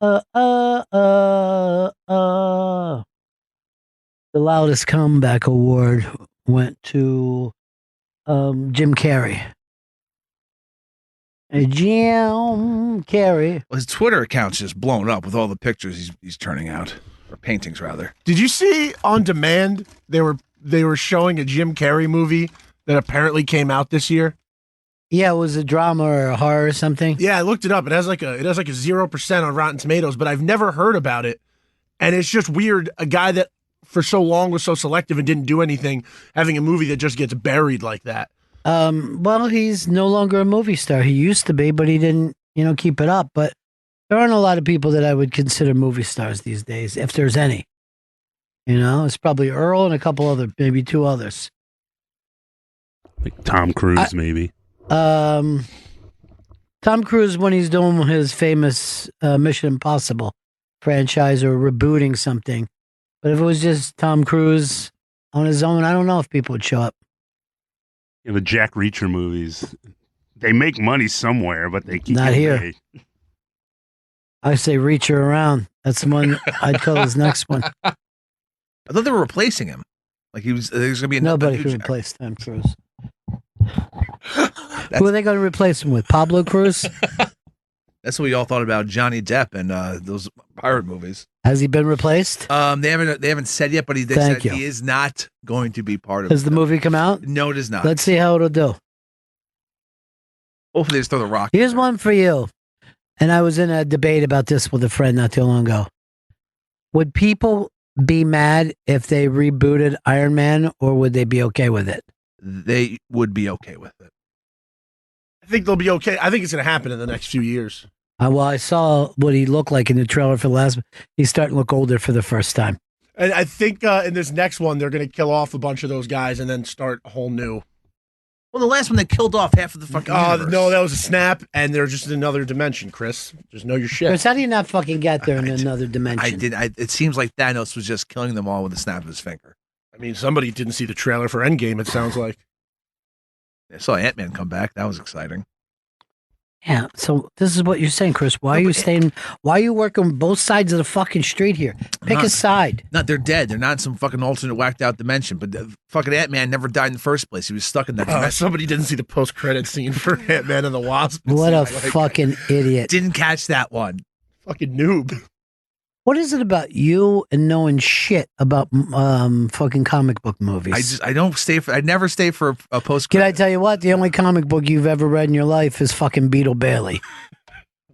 loudest comeback award went to Jim Carrey. Jim Carrey. Well, his Twitter account's just blown up with all the pictures he's turning out, or paintings rather. Did you see On Demand? They were showing a Jim Carrey movie that apparently came out this year. Yeah, it was a drama or a horror or something. Yeah, I looked it up. It has a 0% on Rotten Tomatoes, but I've never heard about it. And it's just weird. A guy that for so long was so selective and didn't do anything, having a movie that just gets buried like that. Well, he's no longer a movie star. He used to be, but he didn't, keep it up. But there aren't a lot of people that I would consider movie stars these days, if there's any. It's probably Earl and a couple maybe two others. Like Tom Cruise, maybe. Tom Cruise, when he's doing his famous Mission Impossible franchise or rebooting something. But if it was just Tom Cruise on his own, I don't know if people would show up. Yeah, the Jack Reacher movies, they make money somewhere, but they keep not here. Away. I say Reacher around. That's the one I'd call his next one. I thought they were replacing him. There's going to be nobody can replace Tom Cruise. Who are they going to replace him with? Pablo Cruz? That's what we all thought about Johnny Depp and those pirate movies. Has he been replaced? They haven't said yet, but they said he is not going to be part of it. Has the movie come out? No, it is not. Let's see how it'll do. Hopefully they just throw the rock. Here's one for you. And I was in a debate about this with a friend not too long ago. Would people be mad if they rebooted Iron Man, or would they be okay with it? They would be okay with it. I think they'll be okay. I think it's going to happen in the next few years. Well, I saw what he looked like in the trailer for the last. He's starting to look older for the first time. And I think in this next one, they're going to kill off a bunch of those guys and then start a whole new. Well, the last one they killed off half of the fucking universe. No, that was a snap, and they're just in another dimension, Chris. Just know your shit. Chris, how do you not fucking get there in another dimension? It seems like Thanos was just killing them all with a snap of his finger. I mean, somebody didn't see the trailer for Endgame, it sounds like. I saw Ant-Man come back. That was exciting. Yeah, so this is what you're saying, Chris. Why are you working both sides of the fucking street here? Pick a side. No, they're dead. They're not in some fucking alternate whacked out dimension. But fucking Ant-Man never died in the first place. He was stuck in that dimension. Somebody didn't see the post-credit scene for Ant-Man and the Wasp. What a fucking idiot. Didn't catch that one. Fucking noob. What is it about you and knowing shit about fucking comic book movies? I never stay for a post. Can I tell you what? The only comic book you've ever read in your life is fucking Beetle Bailey.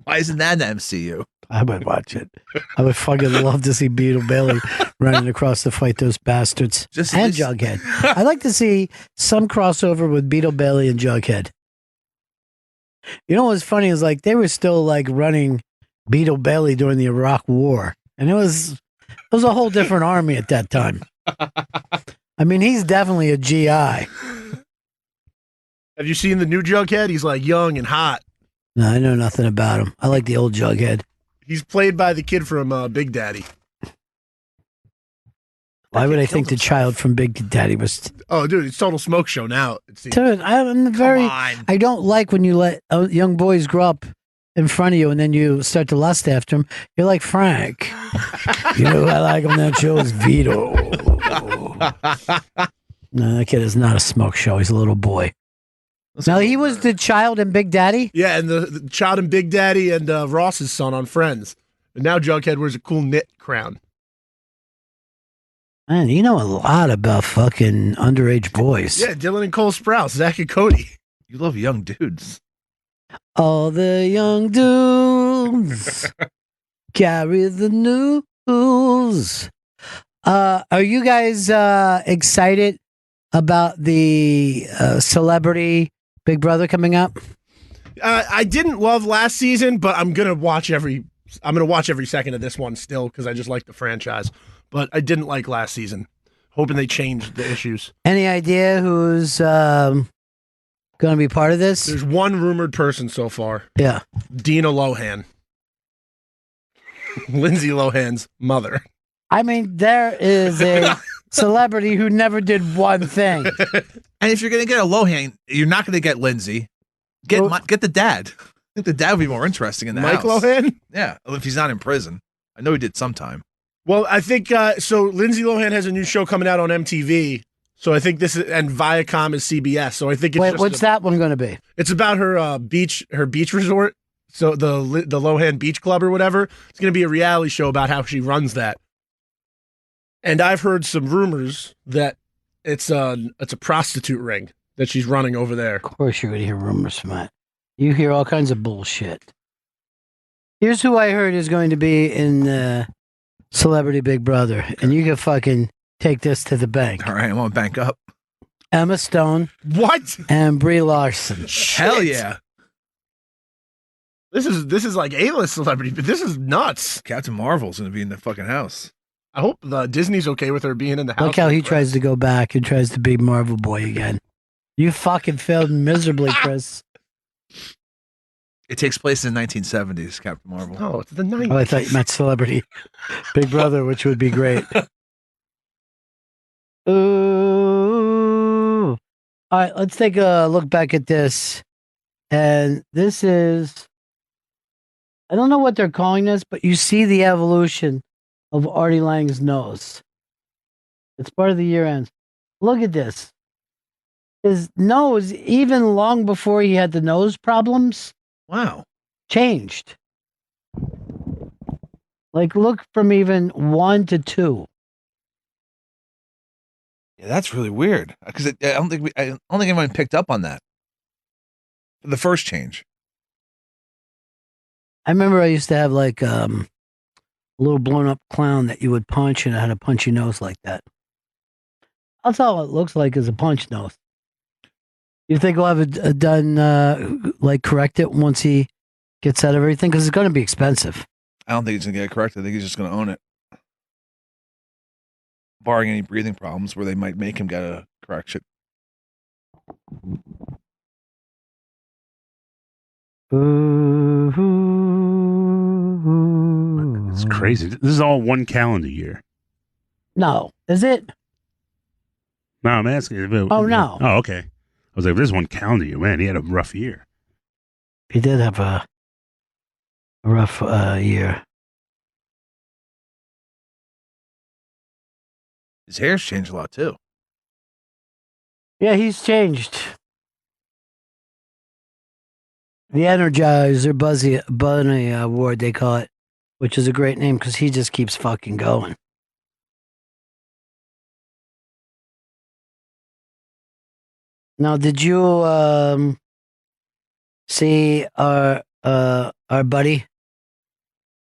Why isn't that in the MCU? I would watch it. I would fucking love to see Beetle Bailey running across to fight those bastards. And Jughead. I'd like to see some crossover with Beetle Bailey and Jughead. You know what's funny is they were still running Beetle Bailey during the Iraq War. And it was a whole different army at that time. I mean, he's definitely a GI. Have you seen the new Jughead? He's young and hot. No, I know nothing about him. I like the old Jughead. He's played by the kid from Big Daddy. Why would I think the child from Big Daddy was? Oh, dude, it's total smoke show now. It seems. Dude, I don't like when you let young boys grow up in front of you and then you start to lust after them. You're like Frank. You know who I like on that show is Vito. No, that kid is not a smoke show. He's a little boy. Now he was the child in Big Daddy. Yeah, and the child in Big Daddy and Ross's son on Friends. And now Jughead wears a cool knit crown. Man, you know a lot about fucking underage boys. Yeah, Dylan and Cole Sprouse, Zach and Cody. You love young dudes. All the young dudes carry the news. Are you guys excited about the celebrity Big Brother coming up? I didn't love last season, but I'm gonna watch every second of this one still because I just like the franchise. But I didn't like last season. Hoping they change the issues. Any idea who's going to be part of this? There's one rumored person so far. Yeah. Dina Lohan. Lindsay Lohan's mother. I mean, there is a celebrity who never did one thing. And if you're going to get a Lohan, you're not going to get Lindsay. Get the dad. I think the dad would be more interesting in the Mike house. Lohan? Yeah, if he's not in prison. I know he did sometime. Well, I think so. Lindsay Lohan has a new show coming out on MTV. So I think this is, and Viacom is CBS. So I think it's what's that one going to be? It's about her beach resort. So the Lohan Beach Club or whatever. It's going to be a reality show about how she runs that. And I've heard some rumors that it's a prostitute ring that she's running over there. Of course, you're going to hear rumors from that. You hear all kinds of bullshit. Here's who I heard is going to be in Celebrity Big Brother, and you can fucking take this to the bank. All right, I want to bank up. Emma Stone. What? And Brie Larson. Hell yeah. This is like A-list celebrity, but this is nuts. Captain Marvel's going to be in the fucking house. I hope Disney's okay with her being in the house. Look how he tries to go back and tries to be Marvel Boy again. You fucking failed miserably, Chris. It takes place in the 1970s, Captain Marvel. Oh, it's the 90s. Oh, I thought you meant Celebrity Big Brother, which would be great. Ooh. All right, let's take a look back at this. And this is, I don't know what they're calling this, but you see the evolution of Artie Lang's nose. It's part of the year end. Look at this. His nose, even long before he had the nose problems, wow, changed. Like, look from even 1 to 2. Yeah, that's really weird because I don't think anyone picked up on that. The first change. I remember I used to have like a little blown up clown that you would punch, and it had a punchy nose like that. That's all it looks like is a punch nose. You think we'll have it done, like correct it once he gets out of everything? Because it's going to be expensive. I don't think he's going to get it corrected. I think he's just going to own it. Barring any breathing problems where they might make him get a correction. It's crazy. This is all one calendar year. No. Is it? No, I'm asking. Oh, no. Oh, okay. I was like, this is one calendar year. Man, he had a rough year. He did have a rough year. His hair's changed a lot, too. Yeah, he's changed. The Energizer Bunny Award, they call it, which is a great name because he just keeps fucking going. Now, did you see our buddy,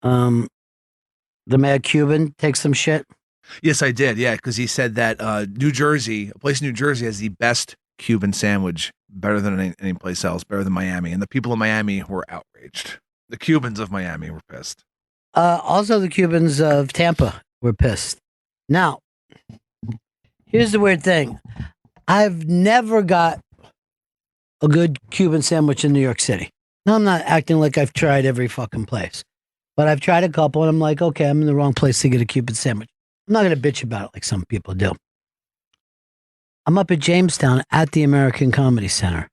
the Mad Cuban, take some shit? Yes, I did. Yeah, because he said that New Jersey, a place in New Jersey, has the best Cuban sandwich, better than any place else, better than Miami. And the people of Miami were outraged. The Cubans of Miami were pissed. Also, the Cubans of Tampa were pissed. Now, here's the weird thing. I've never got a good Cuban sandwich in New York City. Now, I'm not acting like I've tried every fucking place. But I've tried a couple, and I'm like, okay, I'm in the wrong place to get a Cuban sandwich. I'm not going to bitch about it like some people do. I'm up at Jamestown at the American Comedy Center.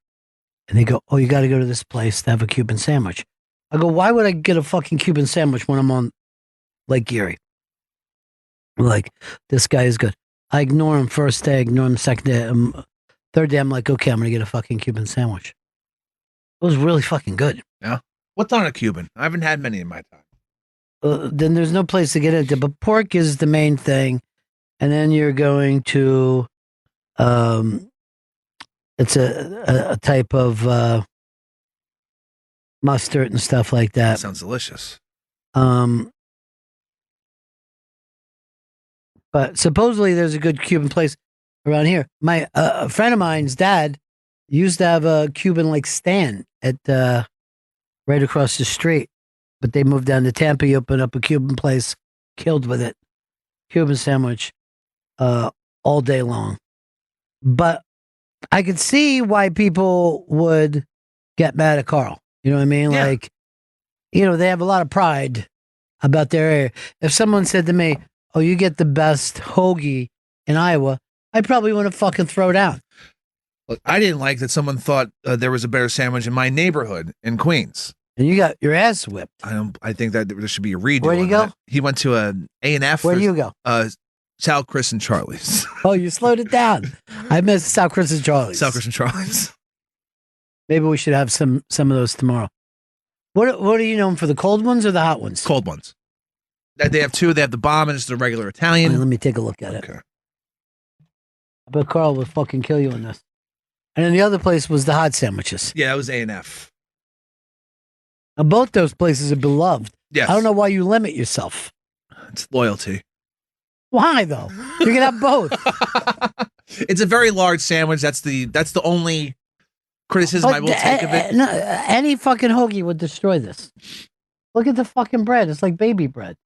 And they go, oh, you got to go to this place to have a Cuban sandwich. I go, why would I get a fucking Cuban sandwich when I'm on Lake Erie? Like, this guy is good. I ignore him first day, ignore him second day. Third day, I'm like, okay, I'm going to get a fucking Cuban sandwich. It was really fucking good. Yeah. What's on a Cuban? I haven't had many in my time. Then there's no place to get into, but pork is the main thing. And then you're going to, it's a type of mustard and stuff like that. Sounds delicious. But supposedly there's a good Cuban place around here. My a friend of mine's dad used to have a Cuban like stand at right across the street, but they moved down to Tampa. He opened up a Cuban place, killed with it, Cuban sandwich, all day long. But I could see why people would get mad at Carl. You know what I mean? Yeah. Like, you know, they have a lot of pride about their area. If someone said to me, oh, you get the best hoagie in Iowa, I'd probably want to fucking throw down. Look, I didn't like that someone thought there was a better sandwich in my neighborhood in Queens. And you got your ass whipped. I think that there should be a redo. Where'd he on go? that. He went to a A&F. Where do you go? Sal, Chris, and Charlie's. Oh, you slowed it down. I missed South Chris and Charlie's. Sal, Chris, and Charlie's. Maybe we should have some of those tomorrow. What are you known for, the cold ones or the hot ones? Cold ones. They have two. They have the bomb and it's the regular Italian. Let me take a look at it. Okay. But Carl would fucking kill you on this. And then the other place was the hot sandwiches. Yeah, that was A&F. Now, both those places are beloved. Yes. I don't know why you limit yourself. It's loyalty. Why though? You can have both. It's a very large sandwich. That's the only criticism I will take of it. No, any fucking hoagie would destroy this. Look at the fucking bread. It's like baby bread.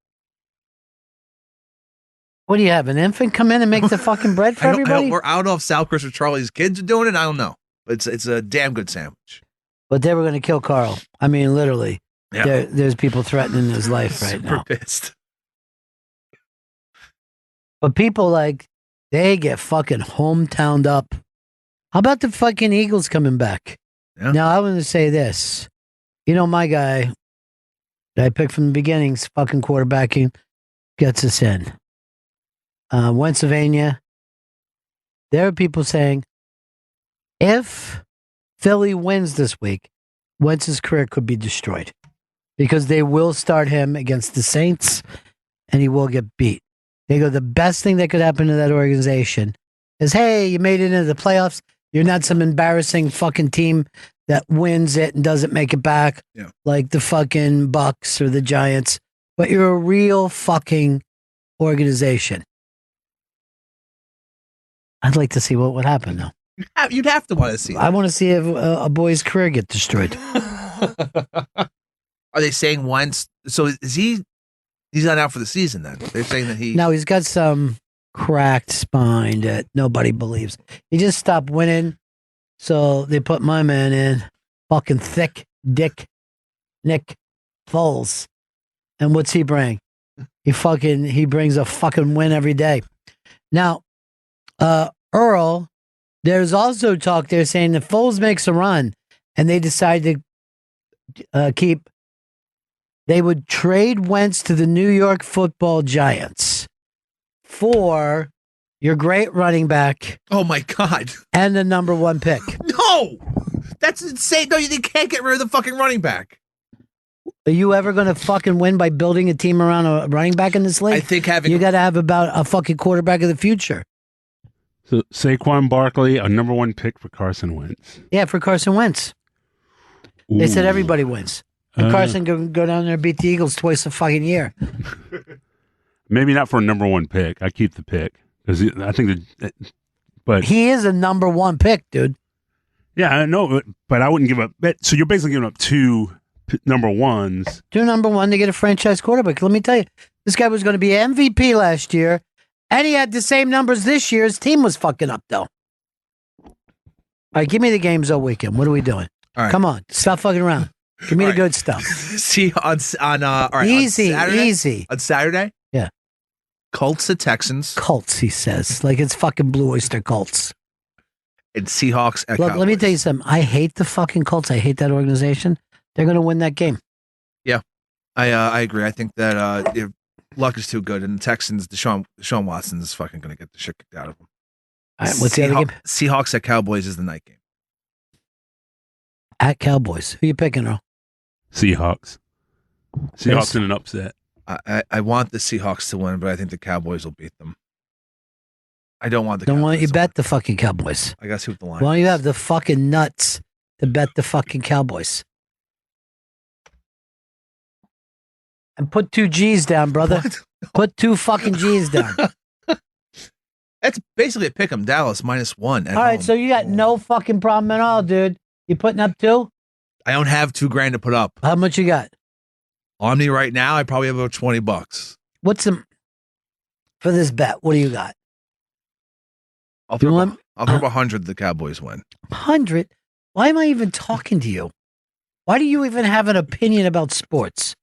What do you have? An infant come in and make the fucking bread for everybody? I don't know if Sal, Chris, or Charlie's kids are doing it. I don't know. It's a damn good sandwich. But they were going to kill Carl. I mean, literally. Yeah. There's people threatening his life right now. Super pissed. But people they get fucking hometowned up. How about the fucking Eagles coming back? Yeah. Now, I want to say this. You know, my guy that I picked from the beginnings, fucking quarterbacking, gets us in. Pennsylvania, there are people saying, if Philly wins this week, Wentz's career could be destroyed because they will start him against the Saints and he will get beat. They go, the best thing that could happen to that organization is, hey, you made it into the playoffs. You're not some embarrassing fucking team that wins it and doesn't make it back like the fucking Bucks or the Giants, but you're a real fucking organization. I'd like to see what would happen, though. You'd have to want to see that. I want to see a boy's career get destroyed. Are they saying Wentz? So is he? He's not out for the season then. They're saying that he. No, he's got some cracked spine that nobody believes. He just stopped winning, so they put my man in, fucking thick dick, Nick Foles. And what's he bring? He brings a fucking win every day. Now, Earl, there's also talk there saying that Foles makes a run and they decide to they would trade Wentz to the New York Football Giants for your great running back. Oh my God. And the number 1 pick. No, that's insane. No, you can't get rid of the fucking running back. Are you ever going to fucking win by building a team around a running back in this league? I think you got to have about a fucking quarterback of the future. So Saquon Barkley, a number 1 pick for Carson Wentz. Yeah, for Carson Wentz. Ooh. They said everybody wins. And Carson can go down there and beat the Eagles twice a fucking year. Maybe not for a number 1 pick. I keep the pick because I think but he is a number 1 pick, dude. Yeah, I know, but I wouldn't give up. So you're basically giving up 2 number 1s. 2 number 1 to get a franchise quarterback. Let me tell you, this guy was going to be MVP last year, and he had the same numbers this year. His team was fucking up, though. All right, give me the games all weekend. What are we doing? All right. Come on, stop fucking around. Give me the good stuff. See on all right, Easy, on Saturday? easy. On Saturday? Yeah. Colts at Texans. Colts, he says. Like it's fucking Blue Oyster Colts. And Seahawks at Look, Cowboys. let me tell you something. I hate the fucking Colts. I hate that organization. They're going to win that game. Yeah, I agree. I think that if luck is too good, and the Texans, Deshaun Watson is fucking going to get the shit kicked out of them. All right, what's the other game? Seahawks at Cowboys is the night game. At Cowboys. Who you picking, Earl? Seahawks. Seahawks in an upset. I want the Seahawks to win, but I think the Cowboys will beat them. I don't want the Then Cowboys why don't you to bet the fucking Cowboys? win. I guess who the line Why don't is. you have the fucking nuts to bet the fucking Cowboys? And put 2 G's down, brother. Put 2 fucking G's down. That's basically a pick 'em. Dallas -1 at All right, home. so you got no fucking problem at all, dude. You putting up 2? I don't have $2,000 to put up. How much you got? On me right now, I probably have about $20. What's the for this bet? What do you got? I'll You throw want- up 100 the Cowboys win. 100? Why am I even talking to you? Why do you even have an opinion about sports?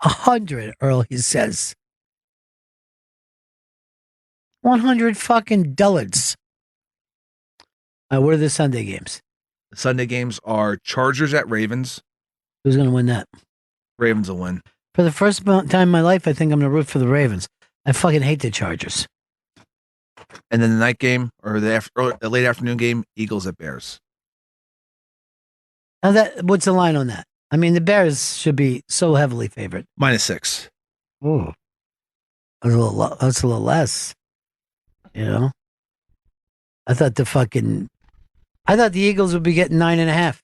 100, Earl, he says. 100 fucking dullards. All right, what are the Sunday games? The Sunday games are Chargers at Ravens. Who's going to win that? Ravens will win. For the first time in my life, I think I'm going to root for the Ravens. I fucking hate the Chargers. And then the night game or the late afternoon game, Eagles at Bears. Now what's the line on that? I mean, the Bears should be so heavily favored. -6. Oh, that's a little less. You know, I thought the Eagles would be getting 9.5.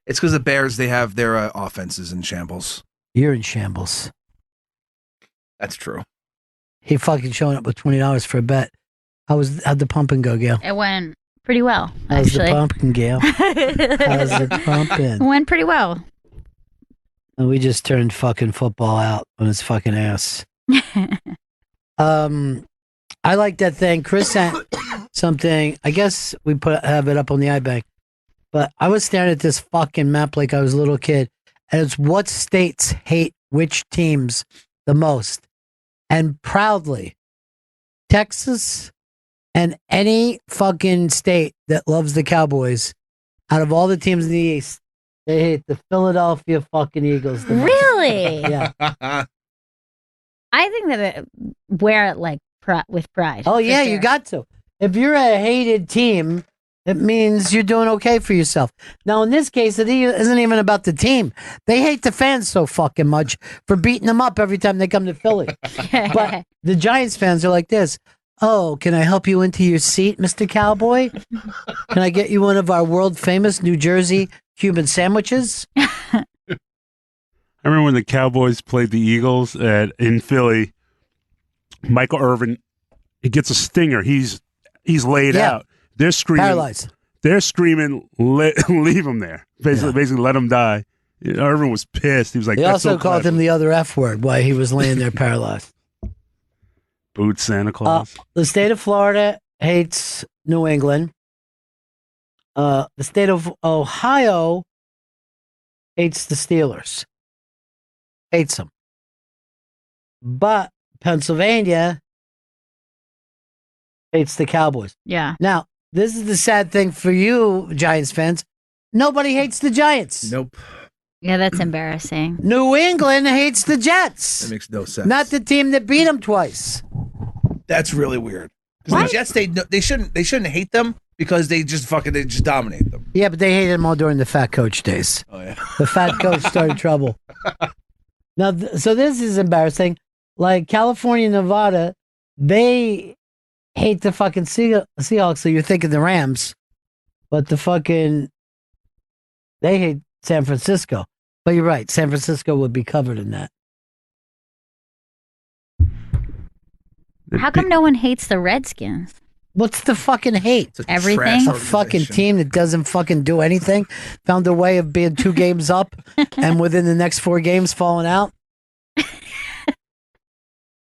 It's because the Bears, they have their offenses in shambles. You're in shambles. That's true. He fucking showing up with $20 for a bet. How'd the pumping go, Gail? It went pretty well, How's the actually. pumping, Gail? How's the pumping? Went pretty well. And we just turned fucking football out on his fucking ass. I like that thing. Chris sent something. I guess we have it up on the iBank. But I was staring at this fucking map like I was a little kid. And it's what states hate which teams the most. And proudly, Texas and any fucking state that loves the Cowboys, out of all the teams in the East, they hate the Philadelphia fucking Eagles the most. Really? Yeah. I think that wear it like with pride. Oh, for yeah, sure. you got to. If you're a hated team, it means you're doing okay for yourself. Now, in this case, it isn't even about the team. They hate the fans so fucking much for beating them up every time they come to Philly. But the Giants fans are like this. Oh, can I help you into your seat, Mr. Cowboy? Can I get you one of our world famous New Jersey Cuban sandwiches? I remember when the Cowboys played the Eagles in Philly. Michael Irvin, he gets a stinger. He's laid out. They're screaming. Paralyzed. They're screaming. Leave him there. Basically, let him die. Irvin was pissed. He was like, They "That's also so called clever." him the other F word while he was laying there paralyzed. Boot Santa Claus. The state of Florida hates New England. The state of Ohio hates the Steelers. Hates them. But Pennsylvania hates the Cowboys. Yeah. Now, this is the sad thing for you, Giants fans. Nobody hates the Giants. Nope. Yeah, that's embarrassing. New England hates the Jets. That makes no sense. Not the team that beat them twice. That's really weird. Because the Jets, they shouldn't hate them because they just dominate them. Yeah, but they hated him all during the fat coach days. Oh yeah. The fat coach started trouble. Now, so this is embarrassing. Like California, Nevada, they hate the fucking Seahawks. So you're thinking the Rams, but they hate San Francisco. But you're right. San Francisco would be covered in that. How come no one hates the Redskins? What's the fucking hate? Everything? A fucking team that doesn't fucking do anything. Found a way of being 2 games up and within the next 4 games falling out.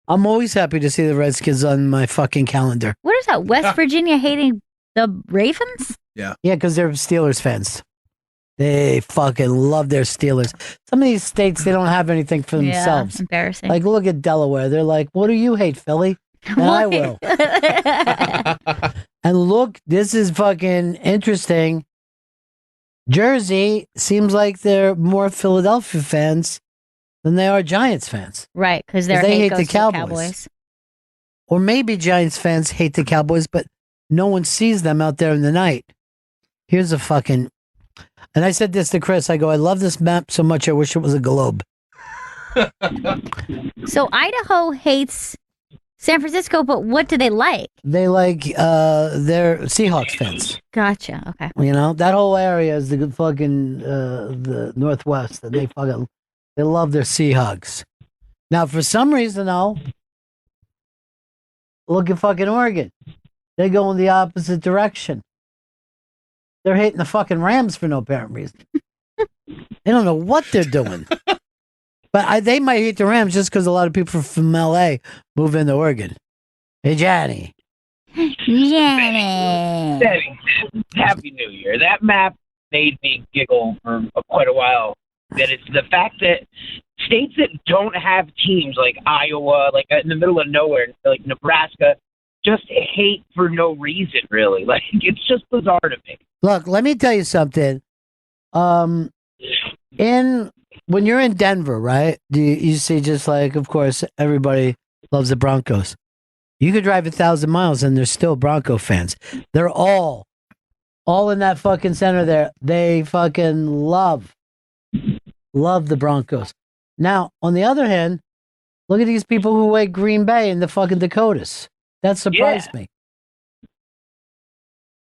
I'm always happy to see the Redskins on my fucking calendar. What is that? West Virginia hating the Ravens? Yeah. Yeah, because they're Steelers fans. They fucking love their Steelers. Some of these states, they don't have anything for themselves. Yeah, embarrassing. Like, look at Delaware. They're like, what do you hate, Philly? And I will. And look, this is fucking interesting. Jersey seems like they're more Philadelphia fans than they are Giants fans. Right, because they hate goes the to Cowboys. Or maybe Giants fans hate the Cowboys, but no one sees them out there in the night. Here's a fucking... And I said this to Chris. I go, I love this map so much, I wish it was a globe. So Idaho hates San Francisco, but what do they like? They like their Seahawks fans. Gotcha. Okay. You know, that whole area is the good fucking the Northwest, and they love their Seahawks. Now, for some reason, though, look at fucking Oregon. They go in the opposite direction. They're hating the fucking Rams for no apparent reason. They don't know what they're doing. But they might hate the Rams just because a lot of people from LA move into Oregon. Hey, Johnny. Johnny. Happy New Year. That map made me giggle for quite a while. That it's the fact that states that don't have teams like Iowa, like in the middle of nowhere, like Nebraska, just hate for no reason, really. Like, it's just bizarre to me. Look, let me tell you something. When you're in Denver, right? You see just like, of course, everybody loves the Broncos. You could drive 1,000 miles and there's still Bronco fans. They're all in that fucking center there. They fucking love the Broncos. Now, on the other hand, look at these people who hate Green Bay and the fucking Dakotas. That surprised me.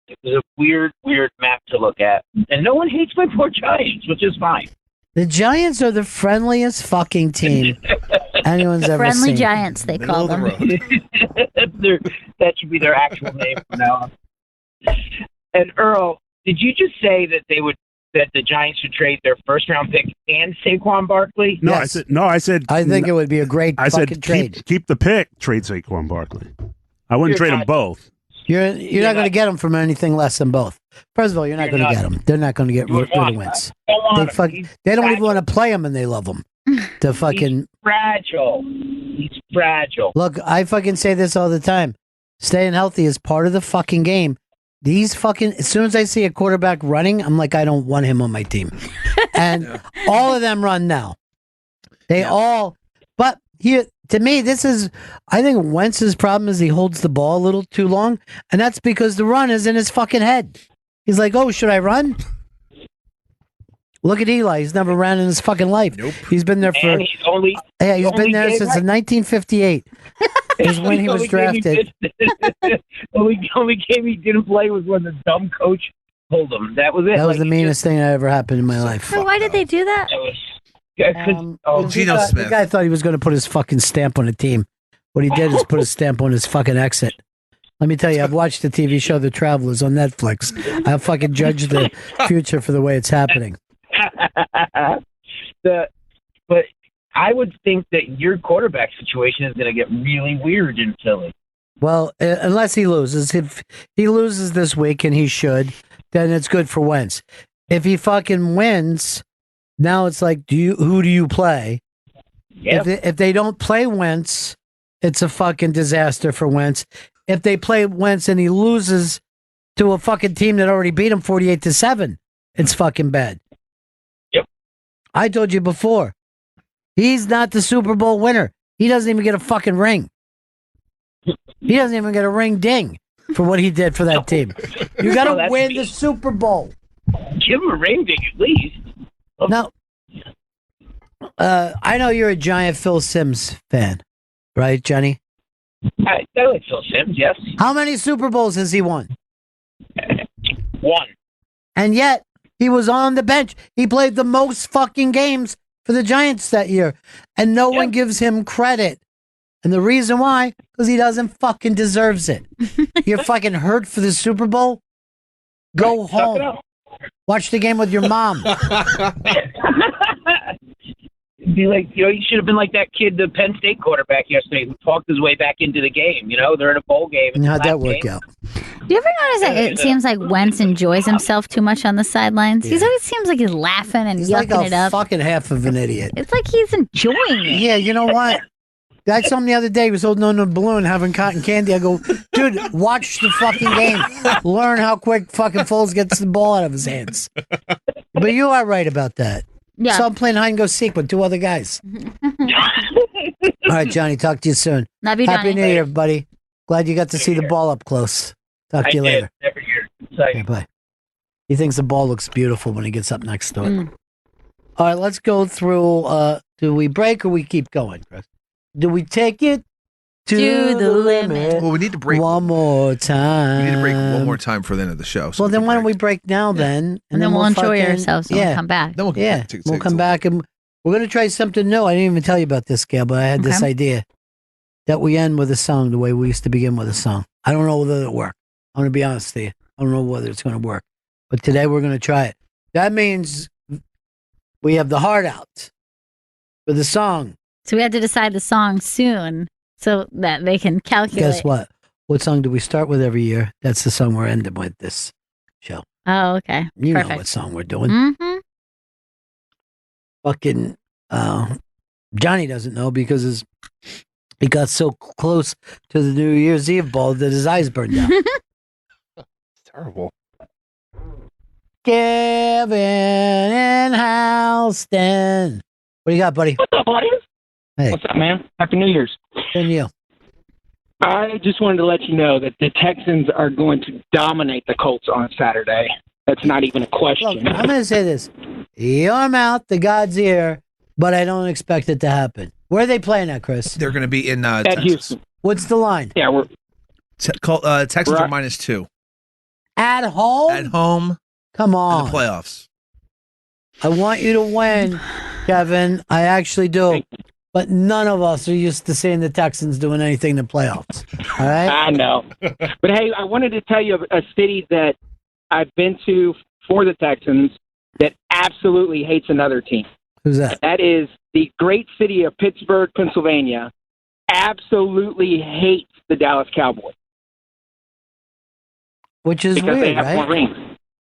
It was a weird map to look at. And no one hates my poor Giants, which is fine. The Giants are the friendliest fucking team anyone's ever seen. Friendly Giants, they call them. That should be their actual name from now on. And Earl, did you just say that the Giants should trade their first round pick and Saquon Barkley? No, Yes. I said. I think it would be a great fucking trade. Keep the pick. Trade Saquon Barkley. I wouldn't trade them both. You're not going to get them from anything less than both. First of all, you're not going to get them. They're not going to get rid of Wentz. They don't even want to play him, and they love him. The fucking He's fragile. He's fragile. Look, I fucking say this all the time. Staying healthy is part of the fucking game. These fucking, as soon as I see a quarterback running, I'm like, I don't want him on my team. And all of them run now. They all, but here, to me, I think Wentz's problem is he holds the ball a little too long, and that's because the run is in his fucking head. He's like, oh, should I run? Look at Eli. He's never ran in his fucking life. Nope. He's been there for. And he's been there since 1958. Is when he was drafted. Only game he didn't play was when the dumb coach pulled him. That was it. That was the meanest thing that ever happened in my life. So why did they do that? Geno Smith. The guy thought he was going to put his fucking stamp on a team. What he did is put a stamp on his fucking exit. Let me tell you, I've watched the TV show The Travelers on Netflix. I'll fucking judge the future for the way it's happening. But I would think that your quarterback situation is going to get really weird in Philly. Well, unless he loses. If he loses this week, and he should, then it's good for Wentz. If he fucking wins, now it's like, who do you play? Yep. If they don't play Wentz, it's a fucking disaster for Wentz. If they play Wentz and he loses to a fucking team that already beat him 48-7, it's fucking bad. Yep. I told you before, he's not the Super Bowl winner. He doesn't even get a fucking ring. He doesn't even get a ring ding for what he did for that team. You got to win the Super Bowl. Give him a ring ding at least. Now, I know you're a giant Phil Simms fan, right, Johnny? I like Phil Simms, yes. How many Super Bowls has he won? One. And yet, he was on the bench. He played the most fucking games for the Giants that year. And no one gives him credit. And the reason why, because he doesn't fucking deserves it. You're fucking hurt for the Super Bowl? Go home. Watch the game with your mom. be like, he should have been like that kid, the Penn State quarterback yesterday, who talked his way back into the game. They're in a bowl game. And how'd that work out? Do you ever notice that it seems like Wentz enjoys himself too much on the sidelines? Yeah. He always seems like he's laughing and He's yucking like it up. fucking half of an idiot. It's like he's enjoying it. Yeah, you know what? I saw him the other day. He was holding on to a balloon, having cotton candy. I go, dude, watch the fucking game. Learn how quick fucking Foles gets the ball out of his hands. But you are right about that. Yeah. So I'm playing hide and go seek with two other guys. All right, Johnny. Talk to you soon. Love you, Happy Johnny. New Year, buddy. Glad you got to see the ball up close. Talk to you later. Every year. Okay, bye. He thinks the ball looks beautiful when he gets up next to it. All right, let's go through. Do we break or we keep going, Chris? Do we take it to the limit? Well, we need to break one more time. We need to break one more time for the end of the show. Well, then why don't we break now then? And then we'll enjoy fucking- ourselves when we come back. Then we'll we'll come back and we're going to try something new. I didn't even tell you about this, Gail, but I had this Okay. idea that we end with a song the way we used to begin with a song. I don't know whether it'll work. I'm going to be honest with you. I don't know whether it's going to work. But today we're going to try it. That means we have the heart out for the song. So we have to decide the song soon so that they can calculate. Guess what? What song do we start with every year? That's the song we're ending with this show. Oh, okay. You Perfect. know what song we're doing. Mm-hmm. Fucking Johnny doesn't know because he got so close to the New Year's Eve ball that his eyes burned out. Terrible. Kevin in Houston. What do you got, buddy? What's up, buddy? Hey. What's up, man? Happy New Year's. And you. I just wanted to let you know that the Texans are going to dominate the Colts on Saturday. That's not even a question. Look, I'm going to say this. Your mouth, the God's ear, but I don't expect it to happen. Where are they playing at, Chris? They're going to be in At Texas. Houston. What's the line? Yeah, we're Texans Right. are -2 At home? at home Come in on. the playoffs. I want you to win, Kevin. I actually do. But none of us are used to seeing the Texans doing anything in the playoffs. All right? I know. But hey, I wanted to tell you a city that I've been to for the Texans that absolutely hates another team. Who's that? That is the great city of Pittsburgh, Pennsylvania. Absolutely hates the Dallas Cowboys. Which is because weird, they have right? more rings.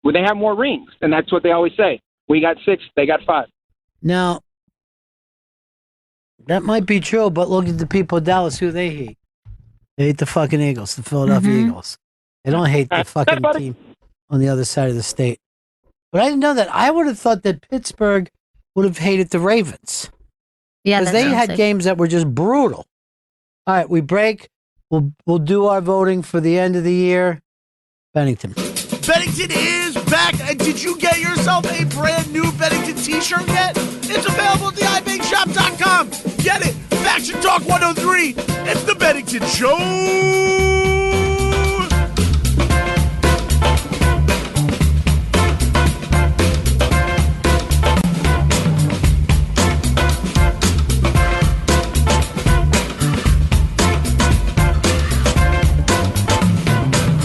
Well, they have more rings, and that's what they always say. We got 6, they got 5. Now, that might be true, but look at the people of Dallas who they hate. They hate the fucking Eagles, the Philadelphia Eagles. They don't hate the fucking team on the other side of the state. But I didn't know that. I would have thought that Pittsburgh would have hated the Ravens. Yeah, Because that they sounds had like- games that were just brutal. All right, we break. We'll do our voting for the end of the year. Bennington. Bennington is back. And did you get yourself a brand new Bennington t-shirt yet? It's available at the iBankShop.com. Get it. Faction Talk 103. It's the Bennington Show.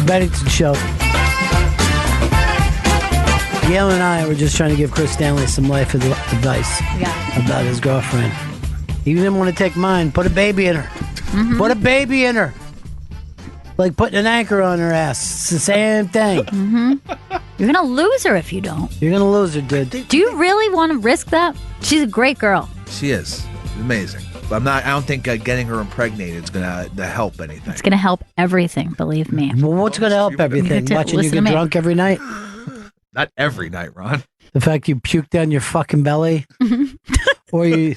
Bennington Show. Gail and I were just trying to give Chris Stanley some life advice about his girlfriend. He didn't want to take mine. Put a baby in her. Put a baby in her. Like putting an anchor on her ass. It's the same thing. You're going to lose her if you don't. You're going to lose her, dude. Do you really want to risk that? She's a great girl. She is amazing. But I don't think getting her impregnated is going to help anything. It's going to help everything, believe me. Well, what's going to help everything? to Watching you listen to get me. drunk every night? Not every night, Ron. The fact you puke down your fucking belly? Or you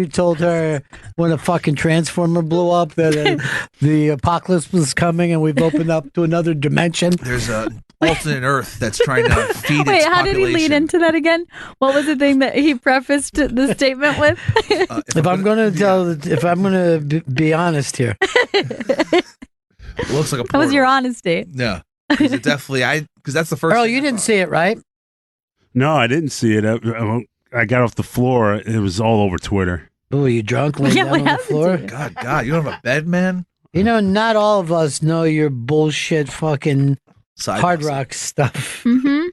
told her when a fucking transformer blew up that the apocalypse was coming and we've opened up to another dimension? There's a alternate Earth that's trying to feed Wait, its how did he lead population. into that again? What was the thing that he prefaced the statement with? If I'm going to be honest here, It looks like a That was portal. your honesty. Yeah. Is it definitely because that's the first. Earl, you didn't see it, right? No, I didn't see it. I got off the floor. It was all over Twitter. Oh, you drunk laying Yeah, down what on the happened to floor? you? God, you don't have a bed, man? You know, not all of us know your bullshit fucking hard rock stuff. Mm-hmm.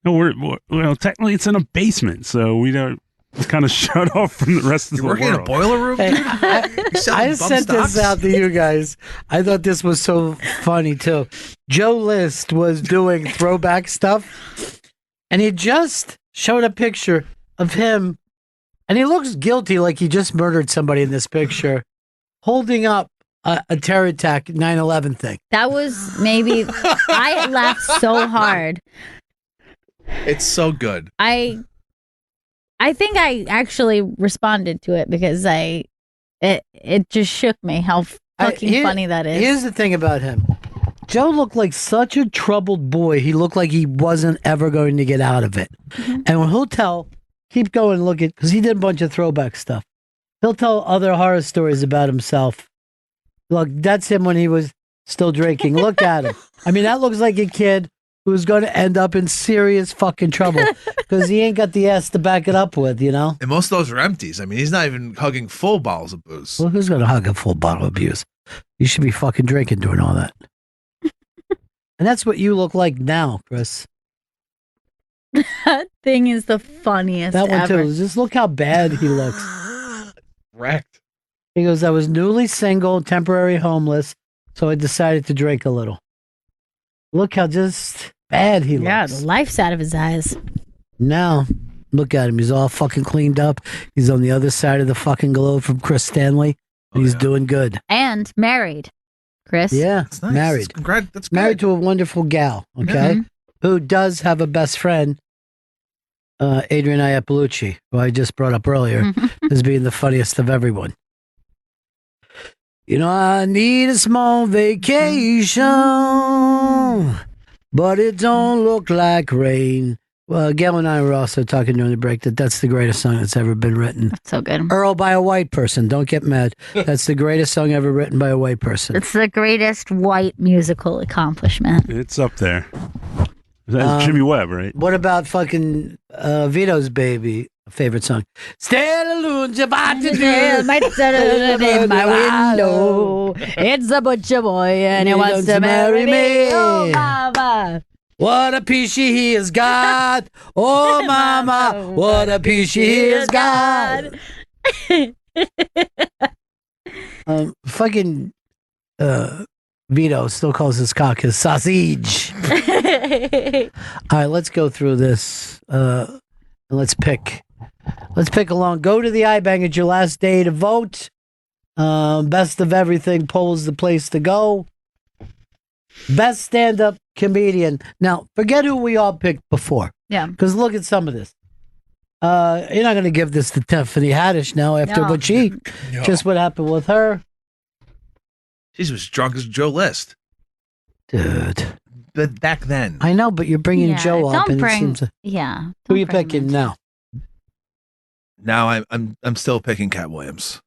No, well, technically it's in a basement, so we don't. It's kind of shut off from the rest of the world. Working in a boiler room, Hey, dude? I sent this out to you guys. I thought this was so funny too. Joe List was doing throwback stuff, and he just showed a picture of him, and he looks guilty, like he just murdered somebody in this picture, holding up a terror attack 9/11 thing. That was maybe. I laughed so hard. It's so good. I think I actually responded to it because it just shook me how fucking funny that is. Here's the thing about him. Joe looked like such a troubled boy. He looked like he wasn't ever going to get out of it. Mm-hmm. And when he'll tell, keep going, look at, because he did a bunch of throwback stuff. He'll tell other horror stories about himself. Look, that's him when he was still drinking. Look at him. I mean, that looks like a kid who's going to end up in serious fucking trouble because he ain't got the ass to back it up with, you know? And most of those are empties. I mean, he's not even hugging full bottles of booze. Well, who's going to hug a full bottle of booze? You should be fucking drinking doing all that. And that's what you look like now, Chris. That thing is the funniest That one ever. too. Just look how bad he looks. Wrecked. He goes, I was newly single, temporary homeless, so I decided to drink a little. Look how just bad he Yeah, looks. the life's out of his eyes. Now, look at him. He's all fucking cleaned up. He's on the other side of the fucking globe from Chris Stanley. And he's doing good. And married, Chris. Yeah, That's nice. married. That's good. Married to a wonderful gal, okay? Mhm. Who does have a best friend, Adrian Iapolucci, who I just brought up earlier, as being the funniest of everyone. You know, I need a small vacation, but it don't look like rain. Well, Gail and I were also talking during the break that's the greatest song that's ever been written. That's so good. Earl by a white person. Don't get mad. That's the greatest song ever written by a white person. It's the greatest white musical accomplishment. It's up there. That's Jimmy Webb, right? What about fucking Vito's Baby? Favorite song. Stella Loon's about to do My son in my window. It's a butcher boy and he wants to marry me. Oh, mama. What a piece he has got. Oh, mama. What a piece he has got. Fucking Vito still calls his cock his sausage. All right, let's go through this. And let's pick. Let's pick along. Go to the iBang. It's your last day to vote. Best of everything polls the place to go. Best stand-up comedian. Now, forget who we all picked before. Yeah. Because look at some of this. You're not going to give this to Tiffany Haddish now after No. what she, just what happened with her. She was drunk as Joe List. Dude. But back then. I know, but you're bringing Yeah, Joe up. don't And bring- it seems, Yeah. who are you picking now? Now I'm still picking Cat Williams.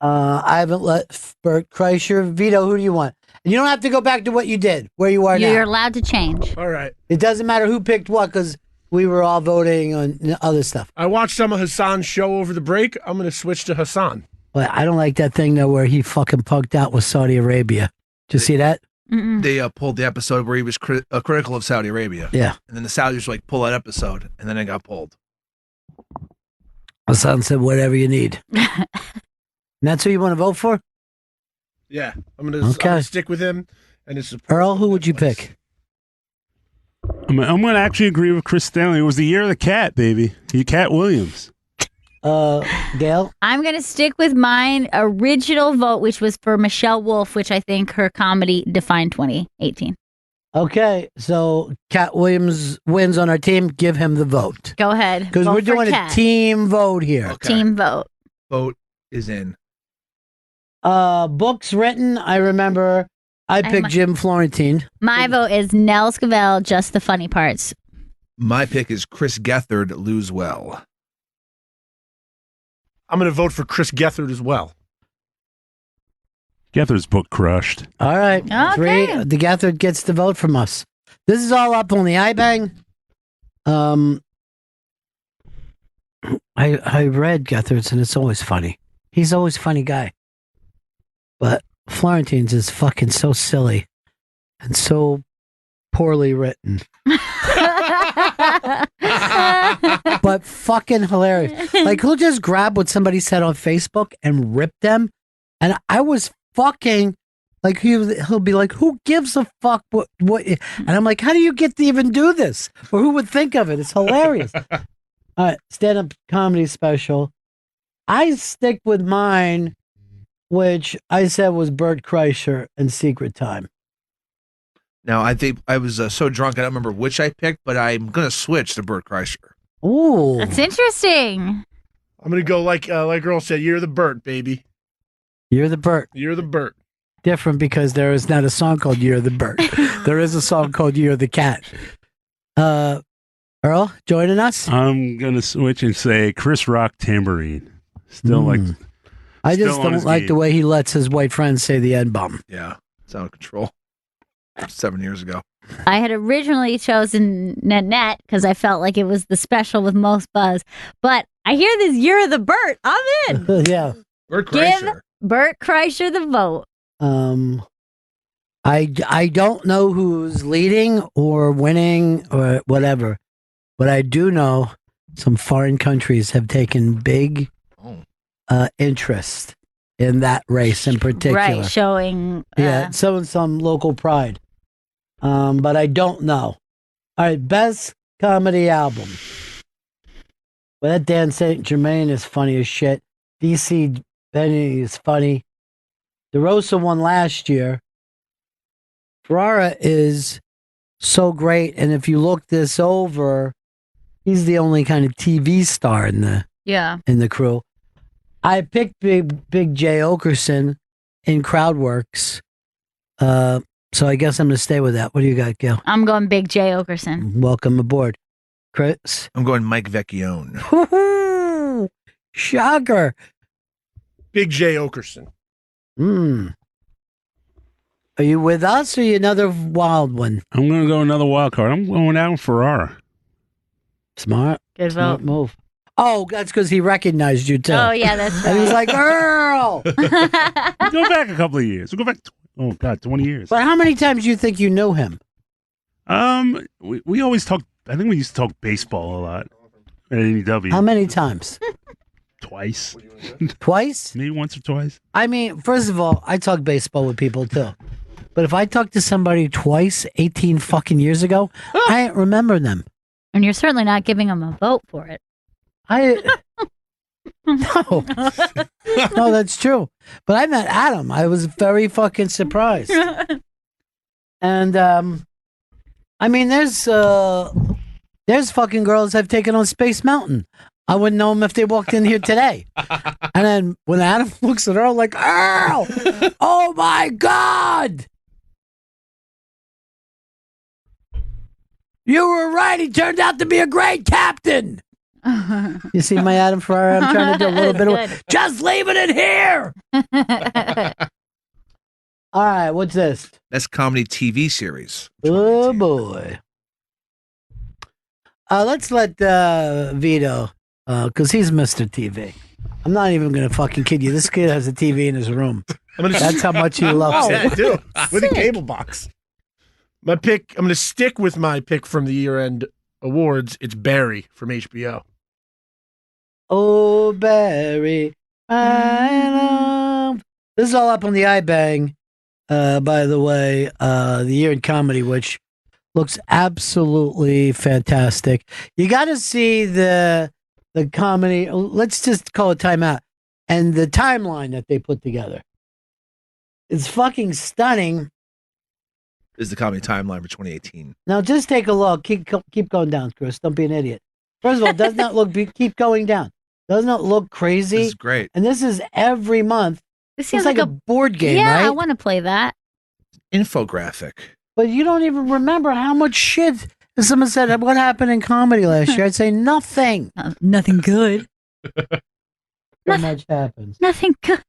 I haven't let Bert Kreischer. Vito, who do you want? And you don't have to go back to what you did, where you are You're now. allowed to change. All right. It doesn't matter who picked what because we were all voting on other stuff. I watched some of Hassan's show over the break. I'm going to switch to Hassan. But I don't like that thing though where he fucking punked out with Saudi Arabia. Did you see that? They pulled the episode where he was critical of Saudi Arabia. Yeah. And then the Saudis were like, pull that episode. And then it got pulled. Hassan said, whatever you need. And that's who you want to vote for? Yeah, I'm gonna stick with him. And it's Earl, who would you pick? I'm going to actually agree with Chris Stanley. It was the year of the cat, baby. You Cat Williams. Gail? I'm going to stick with mine original vote, which was for Michelle Wolf, which I think her comedy defined 2018. Okay, so Cat Williams wins on our team. Give him the vote. Go ahead. Because Vote we're for doing a Kat. team vote here. Okay. Team vote. Vote is in. Books written, I remember I picked Jim Florentine. My vote is Nell Scovell, just the funny parts. My pick is Chris Gethard, Lose Well. I'm going to vote for Chris Gethard as well. Gethard's book crushed. All right. Okay. 3. The Gethard gets the vote from us. This is all up on the iBang. I read Gethard's and it's always funny. He's always a funny guy. But Florentine's is fucking so silly and so poorly written. but fucking hilarious. Like, he'll just grab what somebody said on Facebook and rip them. And I was fucking like, he'll be like, who gives a fuck what? And I'm like, how do you get to even do this? Or who would think of it? It's hilarious. All right, stand-up comedy special. I stick with mine, which I said was Bert Kreischer and Secret Time. Now, I think I was so drunk I don't remember which I picked, but I'm going to switch to Bert Kreischer. Ooh. That's interesting. I'm going to go like Earl said, you're the Bert, baby. You're the Bert. You're the Bert. Different because there is not a song called You're the Bert. There is a song called You're the Cat. Earl, joining us? I'm going to switch and say Chris Rock tambourine. Still like... I just don't like the way he lets his white friends say the N-bomb. Yeah, it's out of control. 7 years ago. I had originally chosen Nanette because I felt like it was the special with most buzz. But I hear this You're the Bert. I'm in. Yeah. Bert Give Kreischer. Bert Kreischer the vote. I don't know who's leading or winning or whatever, but I do know some foreign countries have taken big interest in that race in particular. Right, showing... some local pride. But I don't know. All right, best comedy album. Well, that Dan St. Germain is funny as shit. DC Benny is funny. DeRosa won last year. Ferrara is so great, and if you look this over, he's the only kind of TV star in the crew. I picked Big J Okerson in Crowdworks. So I guess I'm going to stay with that. What do you got, Gail? I'm going Big J Okerson. Welcome aboard. Chris? I'm going Mike Vecchione. Woo-hoo! Shocker. Big J Okerson. Are you with us or are you another wild one? I'm going to go another wild card. I'm going out Ferrara. Smart. Good Smart vote. move. Oh, that's because he recognized you, too. Oh, yeah, that's right. And he's like, Earl! Go back a couple of years. We'll go back, 20 years. But how many times do you think you knew him? We always talk, I think we used to talk baseball a lot at AEW. How many times? Twice. Twice? Maybe once or twice. I mean, first of all, I talk baseball with people, too. But if I talk to somebody twice 18 fucking years ago, I ain't remember them. And you're certainly not giving him a vote for it. No, that's true. But I met Adam. I was very fucking surprised. And I mean, there's fucking girls I've taken on Space Mountain. I wouldn't know them if they walked in here today. And then when Adam looks at Earl, like, Earl, oh my God, you were right. He turned out to be a great captain. You see my Adam Ferrara? I'm trying to do a little bit of just leaving it here. All right, what's this? That's comedy TV series. Oh boy. Let's let Vito, because he's Mr. TV. I'm not even gonna fucking kid you. This kid has a TV in his room. That's how much he loves it. I do. With a cable box. My pick. I'm going to stick with my pick from the year-end awards. It's Barry from HBO. Oh, Barry, I love. This is all up on the iBang, by the way, the year in comedy, which looks absolutely fantastic. You got to see the comedy. Let's just call it timeout. And the timeline that they put together. It's fucking stunning. This is the comedy timeline for 2018. Now, just take a look. Keep going down, Chris. Don't be an idiot. First of all, does not look. Keep going down. Does not look crazy. This is great. And this is every month. This seems like a board game, yeah, right? I want to play that. Infographic. But you don't even remember how much shit. If someone said, what happened in comedy last year? I'd say nothing. Nothing good. So much happens. Nothing good.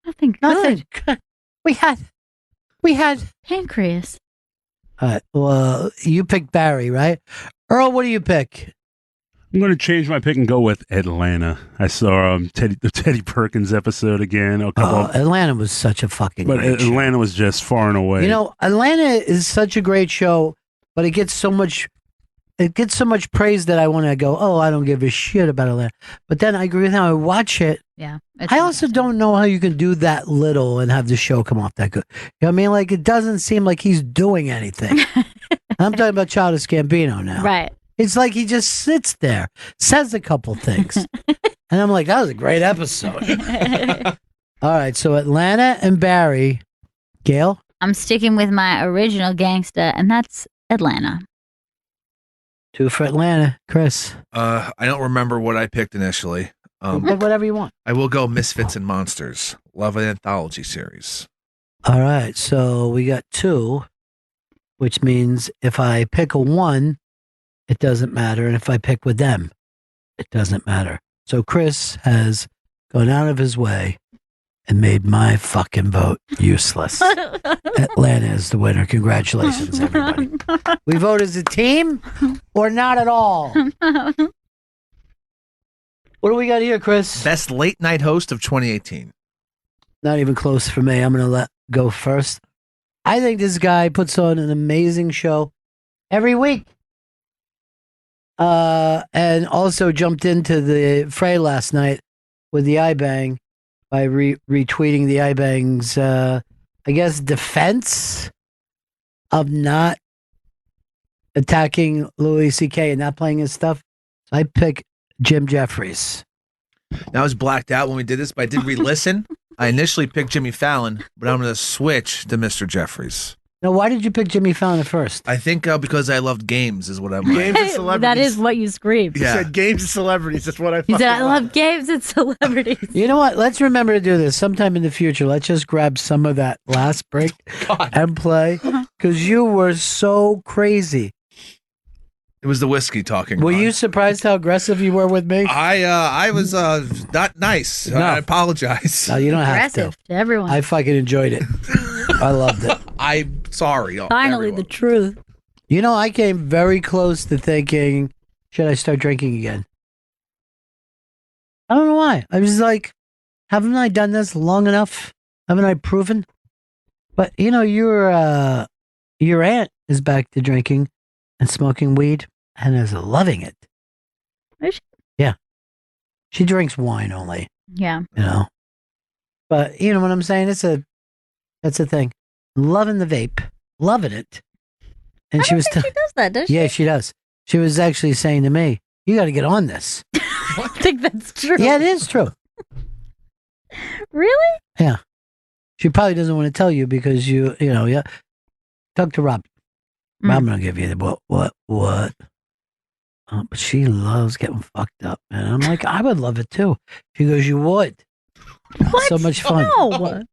Nothing good. Nothing good. We had pancreas. All right. Well, you picked Barry, right? Earl, what do you pick? I'm going to change my pick and go with Atlanta. I saw the Teddy Perkins episode again. Atlanta was such a fucking great show. Atlanta was just far and away. You know, Atlanta is such a great show, but it gets so much it gets so much praise that I want to go, oh, I don't give a shit about Atlanta. But then I agree with how I watch it. Yeah. I also don't know how you can do that little and have the show come off that good. You know what I mean? Like, it doesn't seem like he's doing anything. I'm talking about Childish Gambino now. Right. It's like he just sits there, says a couple things. And I'm like, that was a great episode. All right, so Atlanta and Barry. Gail? I'm sticking with my original gangsta, and that's Atlanta. 2 for Atlanta. Chris? I don't remember what I picked initially. Pick whatever you want. I will go Misfits and Monsters. Love an anthology series. All right, so we got 2, which means if I pick a 1, it doesn't matter. And if I pick with them, it doesn't matter. So Chris has gone out of his way and made my fucking vote useless. Atlanta is the winner. Congratulations, everybody. We vote as a team or not at all? What do we got here, Chris? Best late night host of 2018. Not even close for me. I'm going to let go first. I think this guy puts on an amazing show every week. And also jumped into the fray last night with the iBang by retweeting the iBang's, I guess, defense of not attacking Louis C.K. and not playing his stuff. So I pick Jim Jeffries. Now I was blacked out when we did this, but I did re-listen. I initially picked Jimmy Fallon, but I'm going to switch to Mr. Jeffries. Now, why did you pick Jimmy Fallon at first? I think because I loved games is what I'm like. Games and celebrities. That is what you screamed. He said games and celebrities. That's what I He said, I love games and celebrities. You know what? Let's remember to do this sometime in the future. Let's just grab some of that last break and play because you were so crazy. It was the whiskey talking. Were you surprised how aggressive you were with me? I was not nice. No. I apologize. No, you don't have Aggressive to everyone. I fucking enjoyed it. I loved it. I'm sorry. Finally, the truth. You know, I came very close to thinking, should I start drinking again? I don't know why. I was like, haven't I done this long enough? Haven't I proven? But, you know, your aunt is back to drinking and smoking weed and is loving it. Is she? Yeah. She drinks wine only, Yeah. you know. But, you know what I'm saying? That's a thing. Loving the vape. Loving it. And she was she does that, does she? Yeah, she does. She was actually saying to me, you got to get on this. I think that's true. Yeah, it is true. Really? Yeah. She probably doesn't want to tell you because you know, yeah. Talk to Rob. I'm going to give you the what? But she loves getting fucked up, man. I'm like, I would love it too. She goes, you would. What? So much fun. No.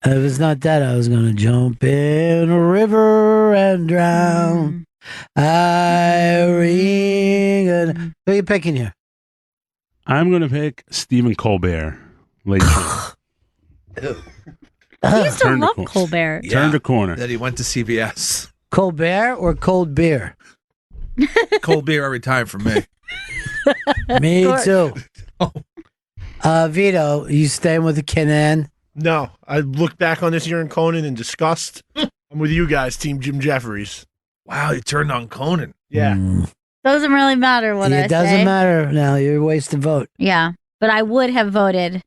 If it's not that, I was going to jump in a river and drown. Irene. Who are you picking here? I'm going to pick Stephen Colbert. Late show. I used to Turn the love corner. Colbert. Turn the corner. That he went to CBS. Colbert or cold beer? Cold beer every time for me. Me too. Vito, you staying with the Kenan? No, I look back on this year in Conan in disgust. I'm with you guys, Team Jim Jeffries. Wow, you turned on Conan. Yeah. Doesn't really matter what I say. It doesn't matter now. You're a waste of vote. Yeah. But I would have voted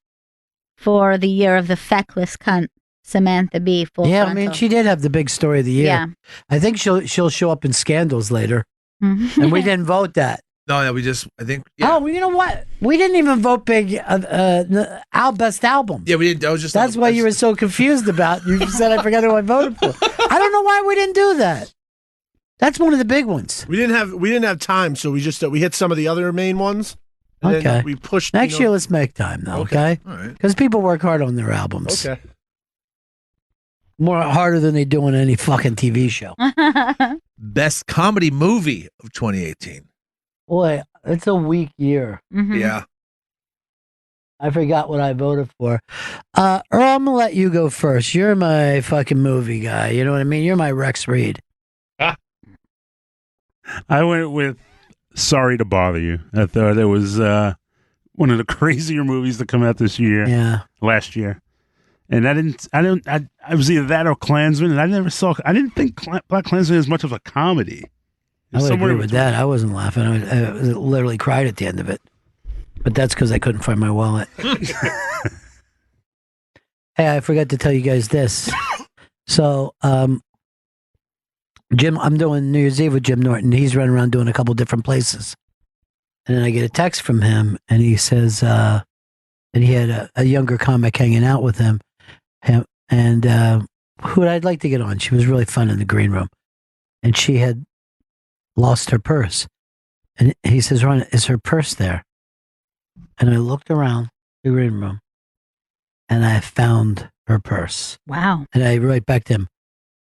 for the year of the feckless cunt, Samantha B. Full Yeah, frontal. I mean, she did have the big story of the year. Yeah. I think she'll show up in Scandals later. And we didn't vote that. No, we just, I think. Oh, well, you know what? We didn't even vote big best album. Yeah, we didn't. I was just. That's why you were so confused about. You said I forgot who I voted for. I don't know why we didn't do that. That's one of the big ones. We didn't have time, so we just we hit some of the other main ones. And Okay. then we pushed. Next year, let's make time though. Okay. All right. Because people work hard on their albums. Okay. More harder than they do on any fucking TV show. Best comedy movie of 2018. Boy, it's a weak year. Yeah. I forgot what I voted for. Earl, I'm gonna let you go first. You're my fucking movie guy. You know what I mean? You're my Rex Reed. I went with Sorry to Bother You. I thought it was one of the crazier movies to come out this year. Yeah. Last year. And I was either that or Klansman, and I didn't think Black Klansman is much of a comedy. I would Somewhere agree with that. I wasn't laughing. I literally cried at the end of it. But that's because I couldn't find my wallet. Hey, I forgot to tell you guys this. So, Jim, I'm doing New Year's Eve with Jim Norton. He's running around doing a couple different places. And then I get a text from him, and he says, and he had a younger comic hanging out with him, and who I'd like to get on. She was really fun in the green room. And she had lost her purse. And he says, Ron, is her purse there? And I looked around the green room, and I found her purse. Wow. And I write back to him,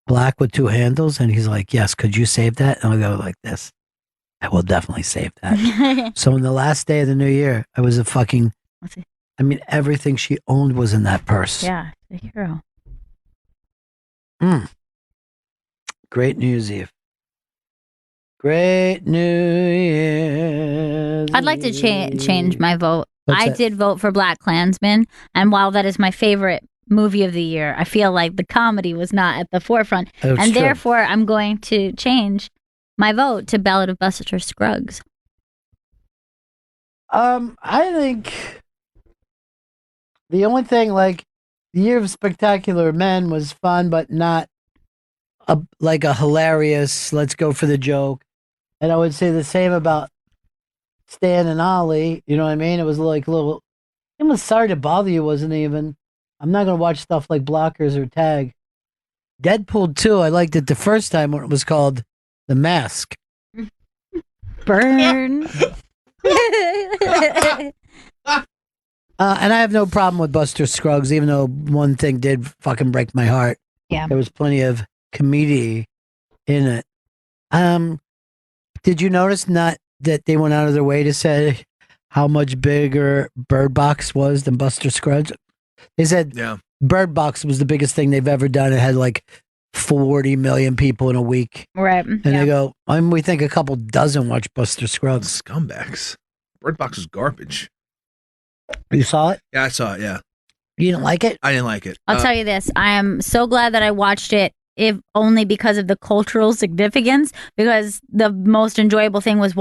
black with 2 handles. And he's like, yes, could you save that? And I'll go like this. I will definitely save that. So on the last day of the new year, I was everything she owned was in that purse. Yeah, a hero. Great New Year's Eve. Great New Year's I'd like to change my vote. What's I that? did vote for Black Klansman, and while that is my favorite movie of the year, I feel like the comedy was not at the forefront, That's and true. therefore I'm going to change my vote to Ballad of Buster Scruggs. I think the only thing, like, the Year of Spectacular Men was fun, but not like a hilarious, let's go for the joke. And I would say the same about Stan and Ollie. You know what I mean? It was like a little, it was Sorry to Bother You wasn't even. I'm not going to watch stuff like Blockers or Tag. Deadpool 2, I liked it the first time when it was called The Mask. Burn. And I have no problem with Buster Scruggs, even though one thing did fucking break my heart. Yeah. There was plenty of comedy in it. Did you notice not that they went out of their way to say how much bigger Bird Box was than Buster Scruggs? They said Bird Box was the biggest thing they've ever done. It had like 40 million people in a week. Right. And they go, we think a couple dozen watch Buster Scruggs. Scumbags. Bird Box was garbage. You saw it? Yeah, I saw it, yeah. You didn't like it? I didn't like it. I'll tell you this. I am so glad that I watched it, if only because of the cultural significance, because the most enjoyable thing was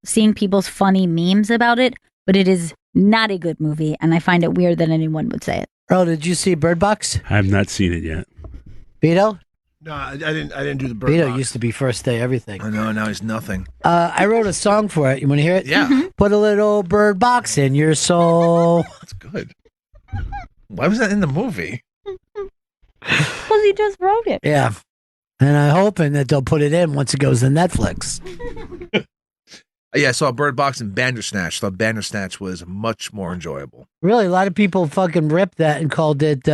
seeing people's funny memes about it, but it is not a good movie, and I find it weird that anyone would say it. Earl, did you see Bird Box? I have not seen it yet. Vito? No, I didn't do the Bird Vito Box. used to be first day everything. I know, now he's nothing. I wrote a song for it. You want to hear it? Yeah. Put a little bird box in your soul. That's good. Why was that in the movie? Because he just wrote it. Yeah. And I'm hoping that they'll put it in once it goes to Netflix. Yeah, I saw Bird Box and Bandersnatch. Thought Bandersnatch was much more enjoyable. Really, a lot of people fucking ripped that and called it,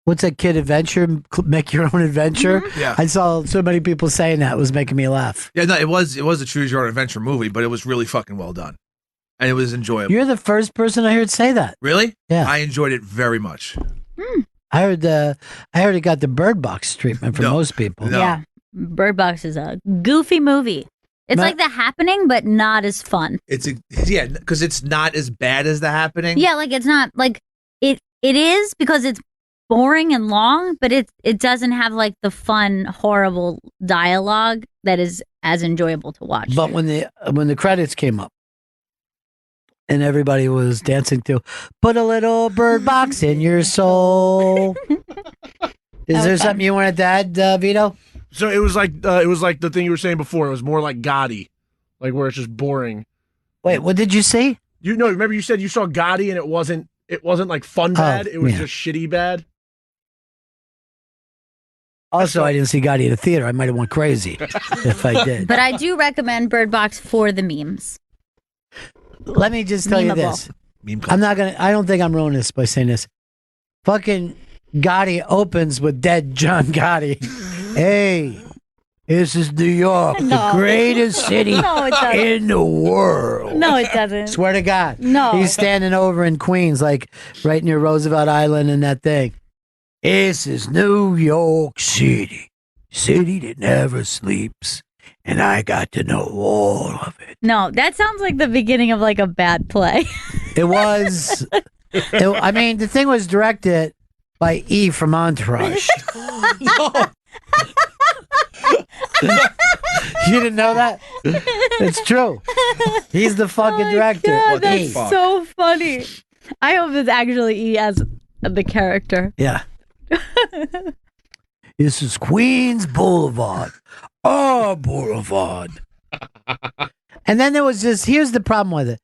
what's that kid adventure? Make your own adventure? Yeah. I saw so many people saying that. It was making me laugh. Yeah, no, it was a choose your own adventure movie, but it was really fucking well done. And it was enjoyable. You're the first person I heard say that. Really? Yeah. I enjoyed it very much. I heard it got the Bird Box treatment for most people. Yeah. Bird Box is a goofy movie. It's like The Happening, but not as fun. Because it's not as bad as The Happening. Yeah, like it's not like it is because it's boring and long, but it doesn't have like the fun, horrible dialogue that is as enjoyable to watch. But when the credits came up and everybody was dancing to "Put a little bird box in your soul," is there something you wanted to add, Vito? So it was like the thing you were saying before. It was more like Gotti, like where it's just boring. Wait, what did you see? Remember you said you saw Gotti and it wasn't like fun bad. It was just shitty bad. Also, I didn't see Gotti at the theater. I might have went crazy if I did. But I do recommend Bird Box for the memes. Let me just tell you this. I don't think I'm ruining this by saying this. Fucking Gotti opens with dead John Gotti. Hey, this is New York, the greatest city in the world. No, it doesn't. Swear to God. No. He's standing over in Queens, like right near Roosevelt Island and that thing. This is New York City, city that never sleeps. And I got to know all of it. No, that sounds like the beginning of like a bad play. It was. The thing was directed by E from Entourage. You didn't know that? It's true. He's the fucking director. God, the that's fuck? so funny. I hope it's actually E as the character. Yeah. This is Queens Boulevard. Oh, Boulevard. And then there was this, here's the problem with it.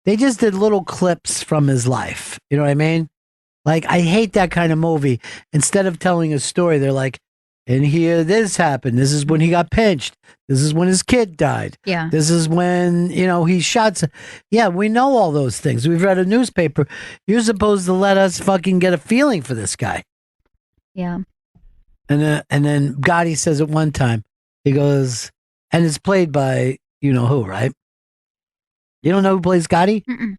They just did little clips from his life. You know what I mean? Like, I hate that kind of movie. Instead of telling a story, they're like, and here this happened. This is when he got pinched. This is when his kid died. Yeah. This is when, he shot. Yeah, we know all those things. We've read a newspaper. You're supposed to let us fucking get a feeling for this guy. Yeah. And then Gotti says at one time, he goes, and it's played by you know who, right? You don't know who plays Gotti? Mm-mm.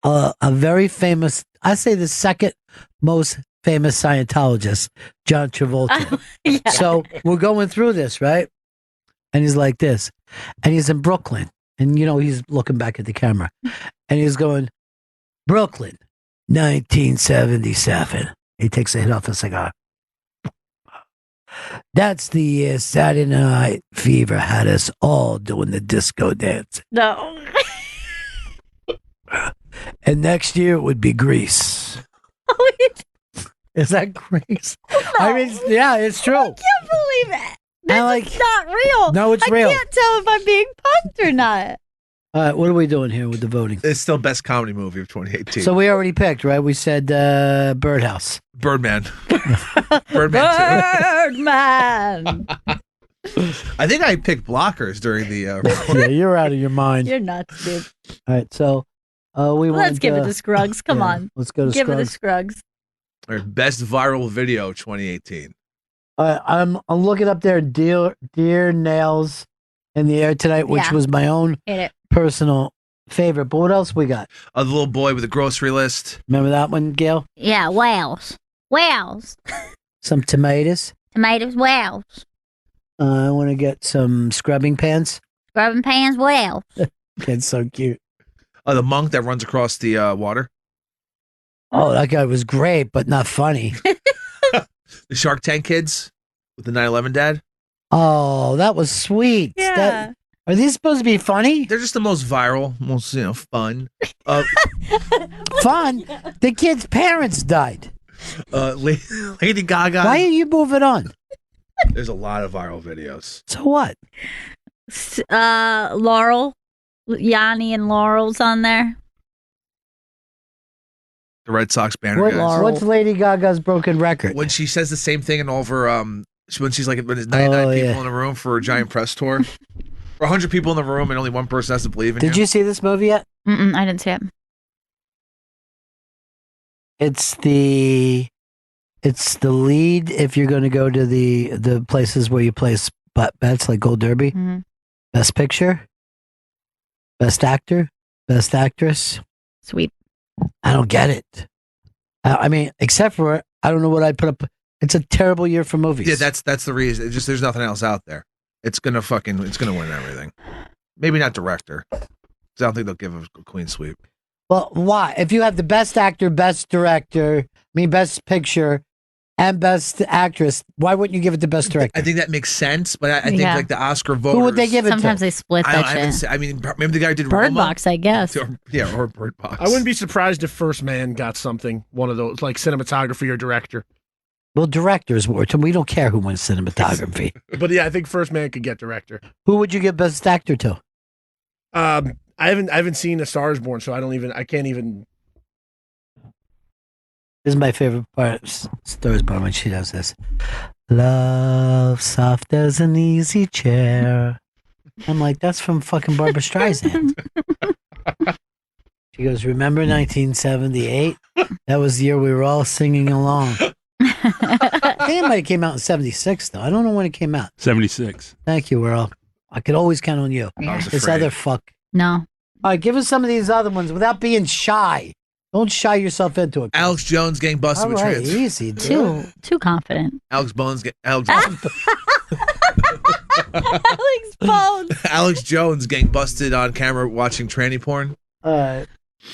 A very famous, I say the second most famous Scientologist, John Travolta. Yeah. So we're going through this, right? And he's like this. And he's in Brooklyn. And, he's looking back at the camera. And he's going, Brooklyn, 1977. He takes a hit off a cigar. That's the year Saturday Night Fever had us all doing the disco dance. No. And next year it would be Grease. Is that Grease? No. I mean, yeah, it's true. I can't believe it. That's not real. No, it's real. I can't tell if I'm being punked or not. All right, what are we doing here with the voting? It's still best comedy movie of 2018. So we already picked, right? We said Birdhouse. Birdman. Birdman 2. Birdman. I think I picked Blockers during the. Yeah, you're out of your mind. You're nuts, dude. All right, so we Let's give it to Scruggs. Come on. Let's go to Give Scruggs. it to Scruggs. Our best viral video 2018. I'm looking up there. Deer Nails in the Air Tonight, which Yeah. was my own Hit it. personal favorite. But what else we got? A little boy with a grocery list. Remember that one, Gail? Yeah, whales. Whales. Some tomatoes. Tomatoes, whales. I want to get some scrubbing pants. Scrubbing pans, whales. It's so cute. The monk that runs across the water. Oh, that guy was great, but not funny. The Shark Tank kids with the 9/11 dad. Oh, that was sweet. Yeah. Are these supposed to be funny? They're just the most viral, most fun. Fun? The kid's parents died. Lady Gaga. Why are you moving on? There's a lot of viral videos. So what? Laurel. Yanni and Laurel's on there. The Red Sox banner What, guys. what's Lady Gaga's broken record? When she says the same thing in all of her, when she's like, when there's 99 people yeah. in a room for a giant press tour, or 100 people in the room and only one person has to believe in Did you see this movie yet? I didn't see it. It's the lead if you're going to go to the places where you place bets like Gold Derby. Mm-hmm. Best picture, best actor, best actress. Sweet. I don't get it. I mean, except for I don't know what I'd put up. It's a terrible year for movies. Yeah, that's the reason. It's just there's nothing else out there. It's gonna win everything. Maybe not director. 'Cause I don't think they'll give a clean sweep. Well, why? If you have the best actor, best director, best picture, and best actress, why wouldn't you give it to best director? I think that makes sense, but I think Yeah. like the Oscar voters. Who would they give it Sometimes to? they split that shit. I mean, maybe the guy who did Bird Roma. Box, I guess. Or Bird Box. I wouldn't be surprised if First Man got something, one of those, like cinematography or director. Well, directors were. We don't care who wins cinematography. But yeah, I think First Man could get director. Who would you give best actor to? I haven't seen A Star Is Born, so I can't even. This is my favorite part. Stars Born when she does this. Love soft as an easy chair. I'm like, that's from fucking Barbra Streisand. She goes, remember 1978? That was the year we were all singing along. I think it might have came out in 76, though. I don't know when it came out. 76. Thank you, Earl. I could always count on you. Yeah. This afraid. other fuck. No. All right, give us some of these other ones without being shy. Don't shy yourself into it. Alex Jones getting busted All with right, trans. easy, dude. Too confident. Alex Jones Alex Jones getting busted on camera watching tranny porn. All right.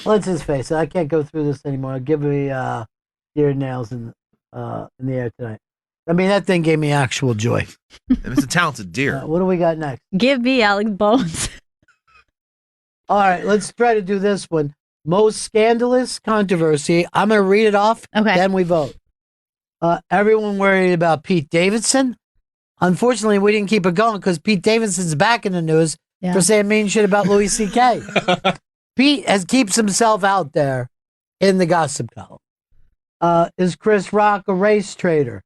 What's his face? I can't go through this anymore. I'll give me Deer Nails in the Air Tonight. I mean, that thing gave me actual joy. It's a talented deer. What do we got next? Give me Alex Bones. All right, let's try to do this one. Most scandalous controversy. I'm going to read it off. Okay. Then we vote. Everyone worried about Pete Davidson. Unfortunately, we didn't keep it going because Pete Davidson's back in the news for saying mean shit about Louis C.K. Pete keeps himself out there in the gossip column. Is Chris Rock a race traitor?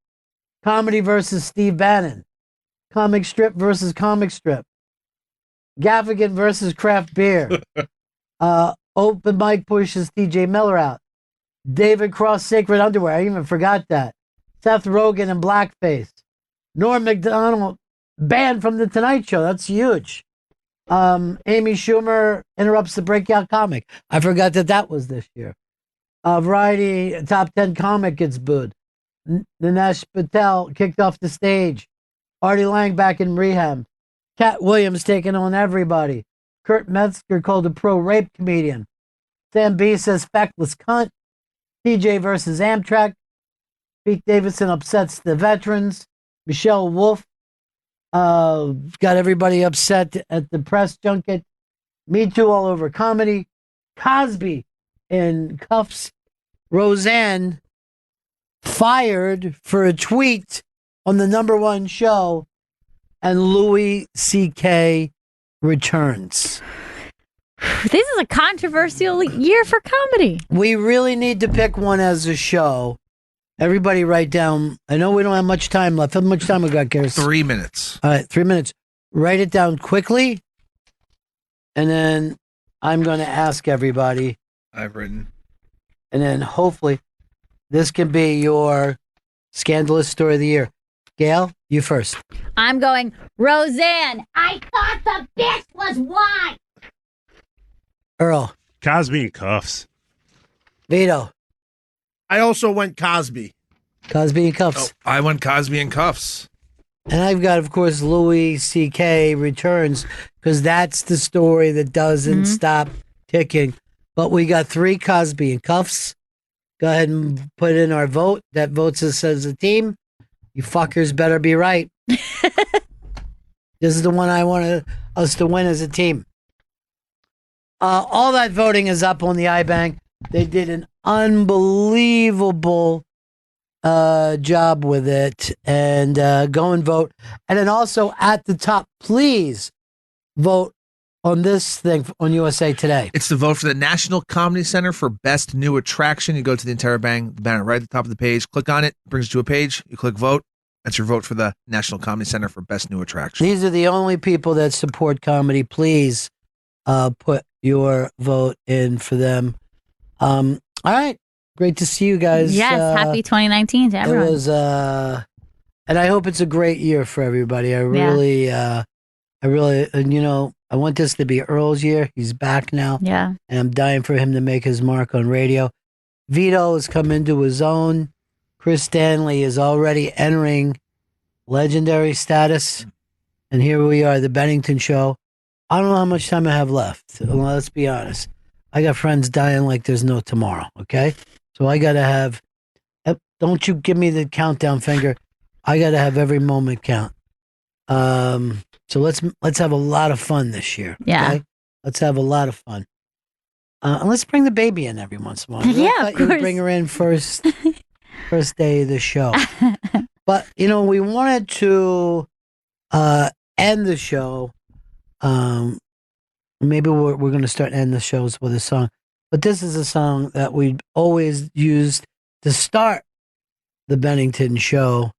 Comedy versus Steve Bannon. Comic strip versus comic strip. Gaffigan versus craft beer. Open mic pushes TJ Miller out. David Cross sacred underwear. I even forgot that. Seth Rogen and blackface. Norm Macdonald banned from the Tonight Show. That's huge. Amy Schumer interrupts the breakout comic. I forgot that was this year. Variety top 10 comic gets booed. Dinesh Patel kicked off the stage. Artie Lang back in rehab. Cat Williams taking on everybody. Kurt Metzger called a pro rape comedian. Sam B says feckless cunt. TJ versus Amtrak. Pete Davidson upsets the veterans. Michelle Wolf got everybody upset at the press junket. Me Too all over comedy. Cosby in cuffs. Roseanne fired for a tweet on the #1 show. And Louis C.K. returns. This is a controversial year for comedy. We really need to pick one as a show. Everybody write down. I know we don't have much time left. How much time we got, Garrett? 3 minutes. All right, 3 minutes. Write it down quickly. And then I'm going to ask everybody. I've written. And then hopefully this can be your scandalous story of the year. Gail, you first. I'm going, Roseanne. I thought the bitch was white. Earl. Cosby in cuffs. Vito. I also went Cosby. Cosby in cuffs. Oh, I went Cosby in cuffs. And I've got, of course, Louis C.K. returns because that's the story that doesn't stop ticking. But we got 3 Cosby in cuffs. Go ahead and put in our vote. That votes us as a team. You fuckers better be right. This is the one I want us to win as a team. All that voting is up on the iBank. They did an unbelievable job with it. And go and vote. And then also at the top, please vote on this thing on USA Today. It's the vote for the National Comedy Center for Best New Attraction. You go to the entire banner right at the top of the page. Click on it. Brings you to a page. You click vote. That's your vote for the National Comedy Center for Best New Attraction. These are the only people that support comedy. Please put your vote in for them. All right. Great to see you guys. Yes, happy 2019 to everyone. It was, and I hope it's a great year for everybody. I really, and you know, I want this to be Earl's year. He's back now. Yeah. And I'm dying for him to make his mark on radio. Vito has come into his own. Chris Stanley is already entering legendary status. And here we are, the Bennington Show. I don't know how much time I have left. Let's be honest. I got friends dying like there's no tomorrow, okay? So I got to have, don't you give me the countdown finger. I got to have every moment count. So let's have a lot of fun this year. Yeah. Okay? Let's have a lot of fun. And let's bring the baby in every once in a while. Yeah, of course. Bring her in first day of the show. But, you know, we wanted to end the show. Maybe we're going to start end the shows with a song. But this is a song that we always used to start the Bennington Show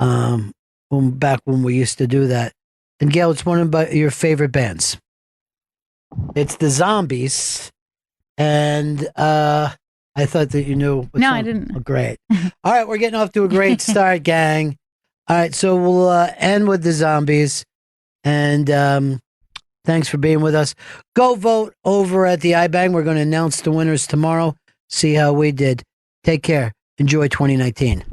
back when we used to do that. And Gail, it's one of your favorite bands. It's the Zombies. And I thought that you knew. No, I didn't. Oh, great. All right, we're getting off to a great start, gang. All right, so we'll end with the Zombies. And thanks for being with us. Go vote over at the iBang. We're going to announce the winners tomorrow. See how we did. Take care. Enjoy 2019.